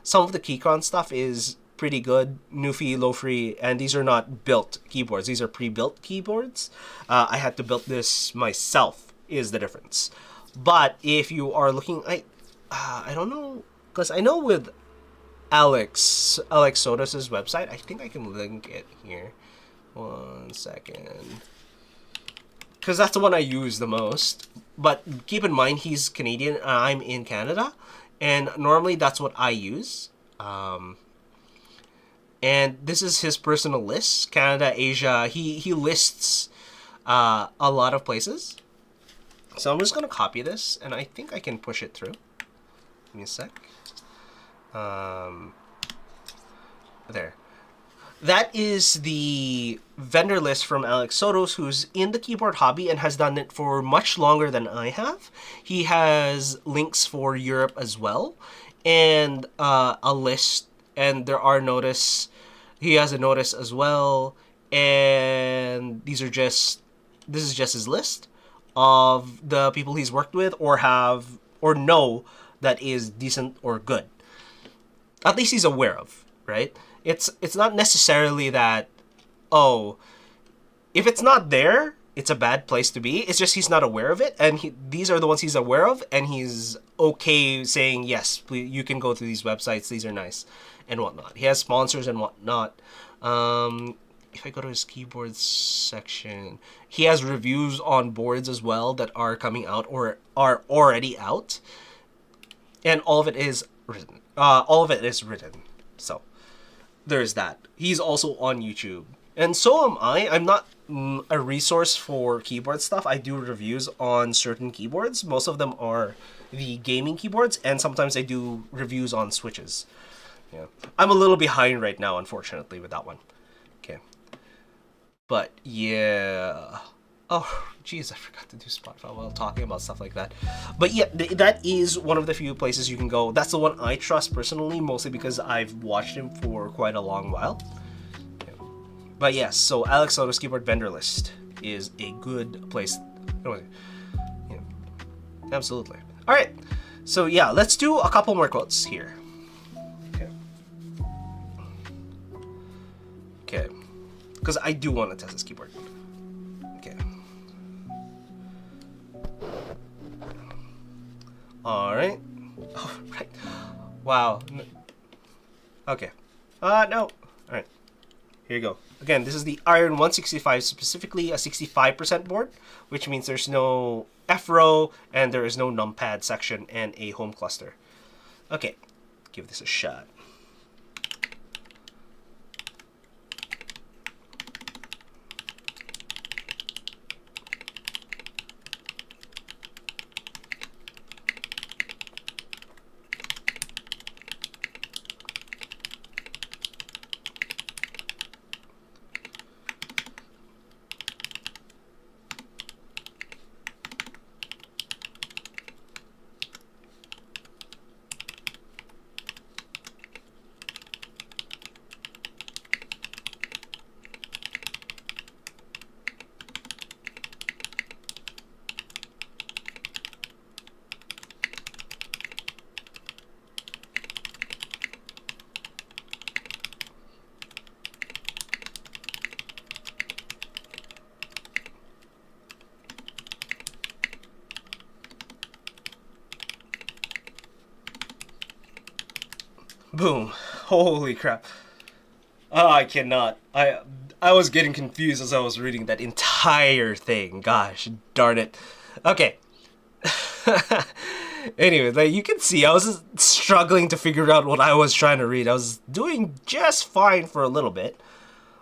some of the Keychron stuff is pretty good, Newfie, low-free, and these are not built keyboards. These are pre-built keyboards. I had to build this myself, is the difference. But if you are looking, I don't know, because I know with Alex Sodos's website, I think I can link it here. 1 second. Because that's the one I use the most. But keep in mind, he's Canadian and I'm in Canada. And normally that's what I use. And this is his personal list. Canada, Asia. He lists a lot of places. So I'm just going to copy this. And I think I can push it through. Give me a sec. There. That is the vendor list from Alex Sotos, who's in the keyboard hobby and has done it for much longer than I have. He has links for Europe as well, and a list, and there are notice. He has a notice as well, and this is just his list of the people he's worked with or have or know that is decent or good. At least he's aware of, right? It's not necessarily that, oh, if it's not there, it's a bad place to be. It's just he's not aware of it, and these are the ones he's aware of, and he's okay saying, yes, please, you can go to these websites, these are nice, and whatnot. He has sponsors and whatnot. If I go to his keyboards section, he has reviews on boards as well that are coming out or are already out, and all of it is written. So there's that. He's also on YouTube. And so am I. I'm not a resource for keyboard stuff. I do reviews on certain keyboards. Most of them are the gaming keyboards, and sometimes I do reviews on Switches. Yeah. I'm a little behind right now, unfortunately, with that one. Okay. But, yeah. Oh, jeez, I forgot to do Spotify while talking about stuff like that. But yeah, that is one of the few places you can go. That's the one I trust personally, mostly because I've watched him for quite a long while. Yeah. But yes, so Alex Soto's keyboard vendor list is a good place. Yeah, absolutely. All right, so yeah, let's do a couple more quotes here. Okay, because I do want to test this keyboard. Okay. All right. Oh, right. Wow. Okay. No. All right. Here you go. Again, this is the Iron 165, specifically a 65% board, which means there's no F-row and there is no numpad section and a home cluster. Okay. Give this a shot. Boom. Holy crap. Oh, I cannot. I was getting confused as I was reading that entire thing. Gosh, darn it. Okay. Anyway, like you can see, I was just struggling to figure out what I was trying to read. I was doing just fine for a little bit.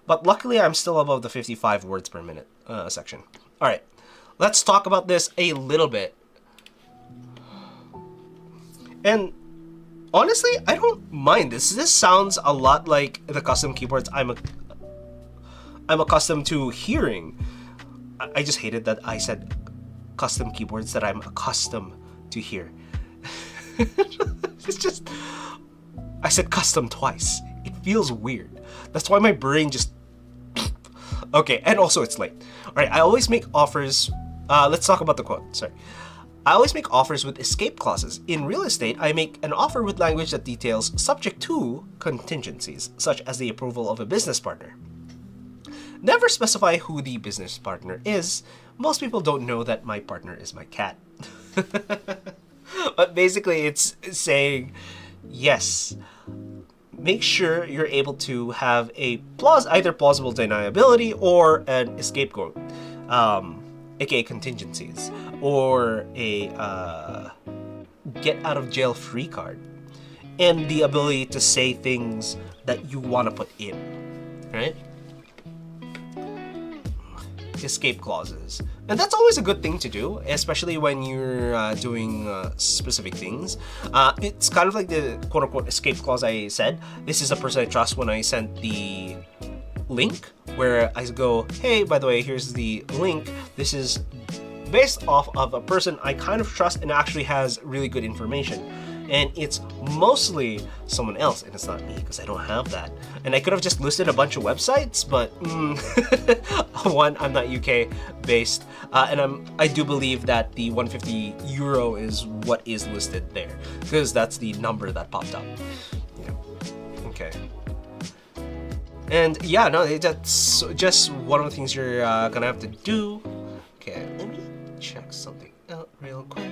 But luckily, I'm still above the 55 words per minute section. All right. Let's talk about this a little bit. And honestly, I don't mind this. This sounds a lot like the custom keyboards I'm accustomed to hearing. I just hated that I said custom keyboards that I'm accustomed to hear. It's just, I said custom twice. It feels weird. That's why my brain just... Okay, and also it's late. All right, I always make offers. Let's talk about the quote. Sorry. I always make offers with escape clauses. In real estate, I make an offer with language that details subject to contingencies, such as the approval of a business partner. Never specify who the business partner is. Most people don't know that my partner is my cat. But basically, it's saying, yes, make sure you're able to have a either plausible deniability or an scapegoat, aka contingencies, or a get out of jail free card, and the ability to say things that you want to put in, right? Escape clauses. And that's always a good thing to do, especially when you're doing specific things. It's kind of like the quote-unquote escape clause I said. This is a person I trust when I sent the link, where I go, hey, by the way, here's the link. This is based off of a person I kind of trust and actually has really good information. And it's mostly someone else, and it's not me, because I don't have that. And I could have just listed a bunch of websites, but one, I'm not UK based, and I do believe that the 150 euro is what is listed there, because that's the number that popped up. Yeah. Okay. And yeah, no, that's just one of the things you're gonna have to do. Okay, let me check something out real quick.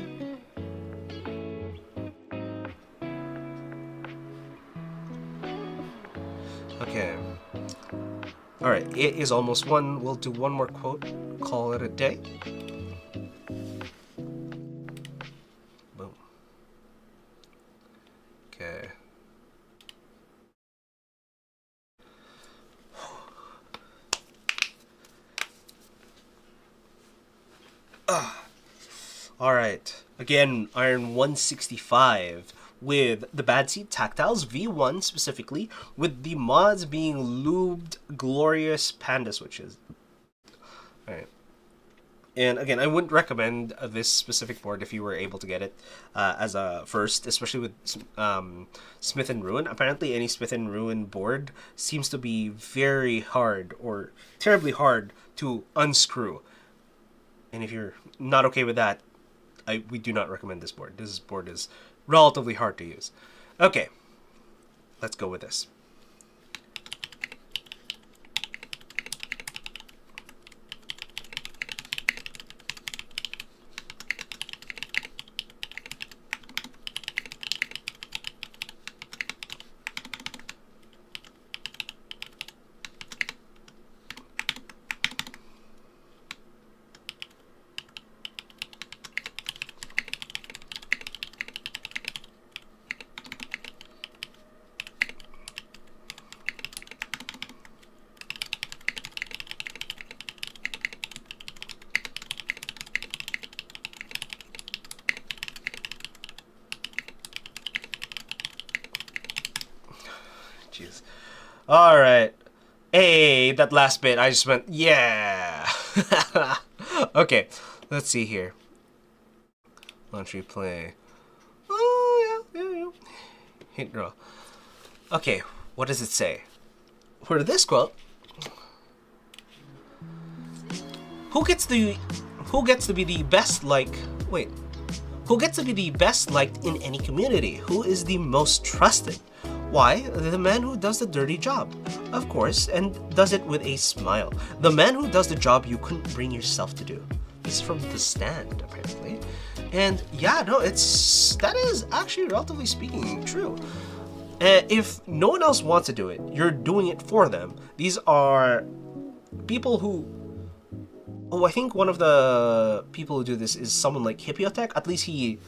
Okay. Alright, it is almost 1. We'll do one more quote. Call it a day. Boom. Okay. Alright. Again, iron 165. With the Bad Seed Tactiles V1 specifically, with the mods being lubed glorious panda switches. Alright. And again, I wouldn't recommend this specific board if you were able to get it as a first, especially with Smith and Ruin. Apparently any Smith and Ruin board seems to be very hard or terribly hard to unscrew. And if you're not okay with that, we do not recommend this board. This board is relatively hard to use. Okay, let's go with this. Jeez. All right. Hey, that last bit, I just went, yeah. Okay, let's see here. Launch replay. Oh, yeah. Hit draw. Okay, what does it say? For this quote, who gets to be the best who gets to be the best liked in any community? Who is the most trusted? Why? The man who does the dirty job, of course, and does it with a smile. The man who does the job you couldn't bring yourself to do. This is from The Stand, apparently. And yeah, no, that is actually, relatively speaking, true. If no one else wants to do it, you're doing it for them. These are people who... Oh, I think one of the people who do this is someone like Hippiotech. At least he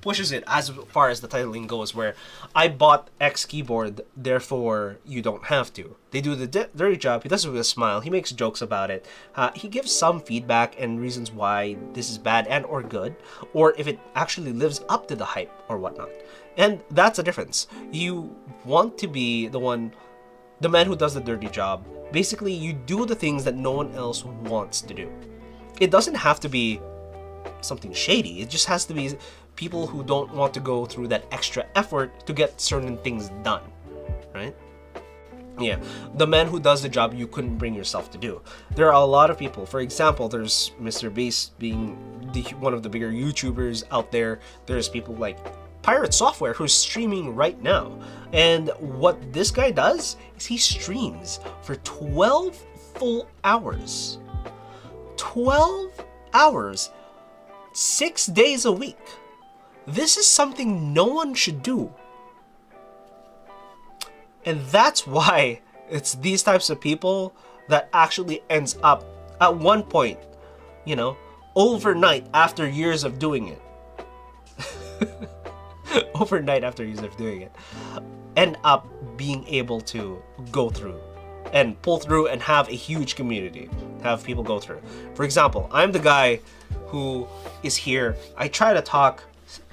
pushes it as far as the titling goes, where I bought X keyboard, therefore you don't have to. They do the dirty job. He does it with a smile. He makes jokes about it. He gives some feedback and reasons why this is bad and or good, or if it actually lives up to the hype or whatnot. And that's the difference. You want to be the man who does the dirty job. Basically, you do the things that no one else wants to do. It doesn't have to be something shady. It just has to be people who don't want to go through that extra effort to get certain things done, right? Yeah, the man who does the job you couldn't bring yourself to do. There are a lot of people. For example, there's Mr. Beast being one of the bigger YouTubers out there. There's people like Pirate Software who's streaming right now. And what this guy does is he streams for 12 full hours. 12 hours, 6 days a week. This is something no one should do. And that's why it's these types of people that actually ends up at one point, you know, overnight after years of doing it. Overnight after years of doing it, end up being able to go through and pull through and have a huge community, have people go through. For example, I'm the guy who is here. I try to talk,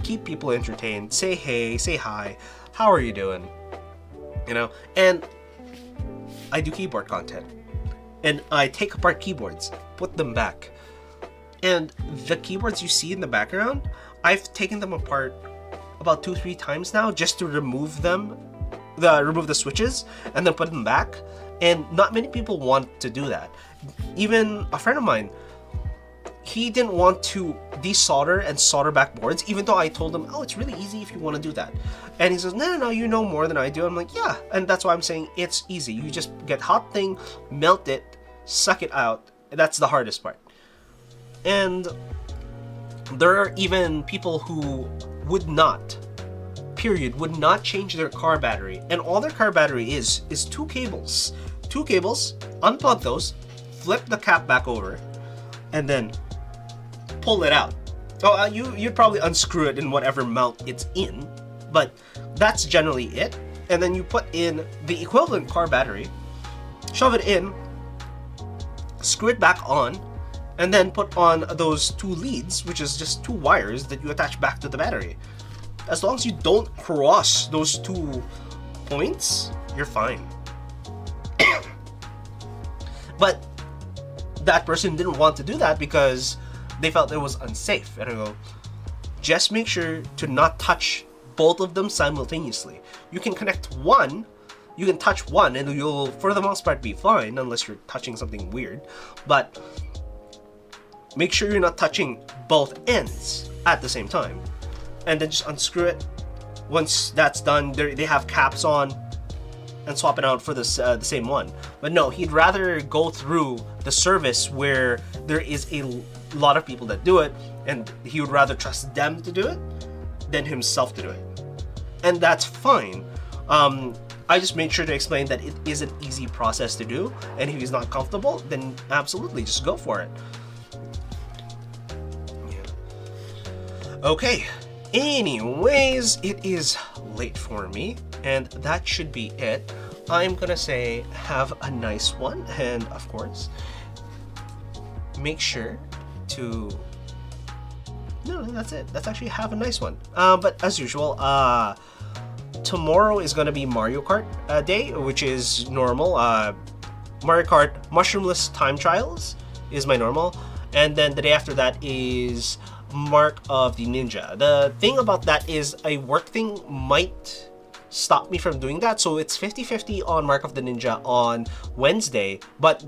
keep people entertained, say hey, say hi, how are you doing? You know, and I do keyboard content. And I take apart keyboards, put them back. And the keyboards you see in the background, I've taken them apart about 2-3 times now just to remove them, remove the switches, and then put them back. And not many people want to do that. Even a friend of mine, he didn't want to desolder and solder back boards, even though I told him, oh, it's really easy if you want to do that. And he says, no, you know more than I do. I'm like, yeah. And that's why I'm saying it's easy. You just get hot thing, melt it, suck it out. That's the hardest part. And there are even people who would not change their car battery. And all their car battery is 2 cables. 2 cables, unplug those, flip the cap back over, and then pull it out. Oh, you'd probably unscrew it in whatever mount it's in, but that's generally it. And then you put in the equivalent car battery, shove it in, screw it back on, and then put on those 2 leads, which is just 2 wires that you attach back to the battery. As long as you don't cross those 2 points, you're fine. But that person didn't want to do that because they felt it was unsafe. And I go, just make sure to not touch both of them simultaneously. You can connect one, you can touch one, and you'll, for the most part, be fine, unless you're touching something weird. But make sure you're not touching both ends at the same time. And then just unscrew it. Once that's done, they have caps on, and swap it out for the same one. But no, he'd rather go through the service where there is a lot of people that do it, and he would rather trust them to do it than himself to do it. And that's fine. I just made sure to explain that it is an easy process to do, and if he's not comfortable, then absolutely just go for it. Yeah. Okay. Anyways, it is late for me, and that should be it. I'm gonna say have a nice one, and of course, make sure to... No, that's it. That's actually have a nice one. But as usual, tomorrow is gonna be Mario Kart day, which is normal. Mario Kart Mushroomless Time Trials is my normal, and then the day after that is Mark of the Ninja. The thing about that is a work thing might stop me from doing that, so it's 50-50 on Mark of the Ninja on Wednesday, but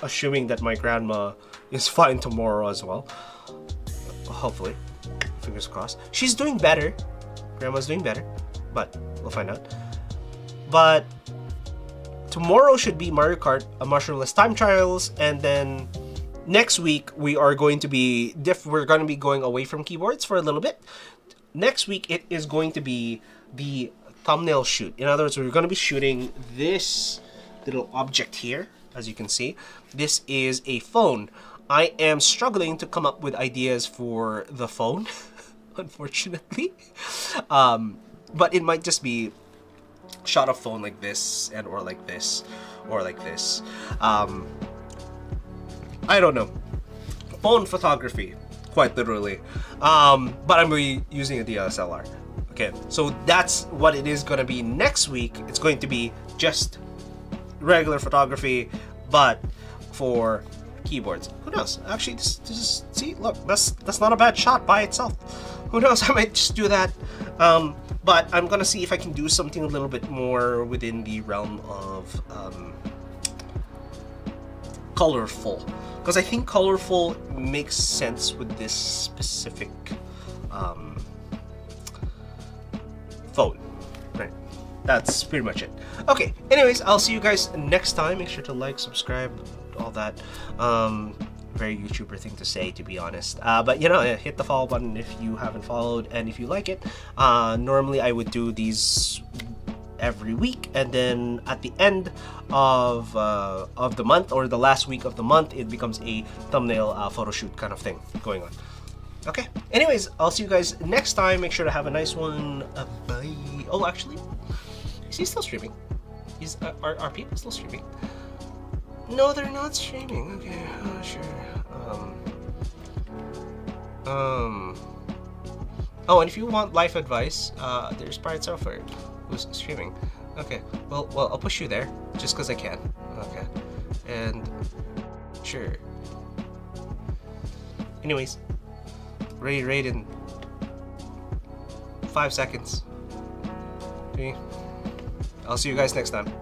assuming that my grandma is fine tomorrow as well, hopefully, fingers crossed. She's doing better, grandma's doing better, but we'll find out. But tomorrow should be Mario Kart Mushroomless Time Trials, and then next week we are going to be we're going to be going away from keyboards for a little bit. Next week it is going to be the thumbnail shoot. In other words, we're going to be shooting this little object here. As you can see, this is a phone. I am struggling to come up with ideas for the phone, unfortunately. But it might just be shot of phone like this, and or like this, or like this. I don't know. Phone photography, quite literally. But I'm going to be using a DSLR. Okay, so that's what it is going to be next week. It's going to be just regular photography, but for keyboards. Who knows? Actually, just see, look, that's not a bad shot by itself. Who knows? I might just do that. But I'm gonna see if I can do something a little bit more within the realm of colorful, because I think colorful makes sense with this specific phone. Right. That's pretty much it. Okay, anyways, I'll see you guys next time. Make sure to like, subscribe, all that. very YouTuber thing to say, to be honest. But you know, hit the follow button if you haven't followed, and if you like it. Normally I would do these every week, and then at the end of the month, or the last week of the month, it becomes a thumbnail photo shoot kind of thing going on. Okay, anyways, I'll see you guys next time. Make sure to have a nice one. Bye. Oh, actually, is he still streaming? Are people still streaming? No, they're not streaming. Okay, sure. Oh, and if you want life advice, there's Pirate Software who's streaming. Okay, well, I'll push you there just because I can. Okay, and sure. Anyways, ready to raid in 5 seconds. Okay, I'll see you guys next time.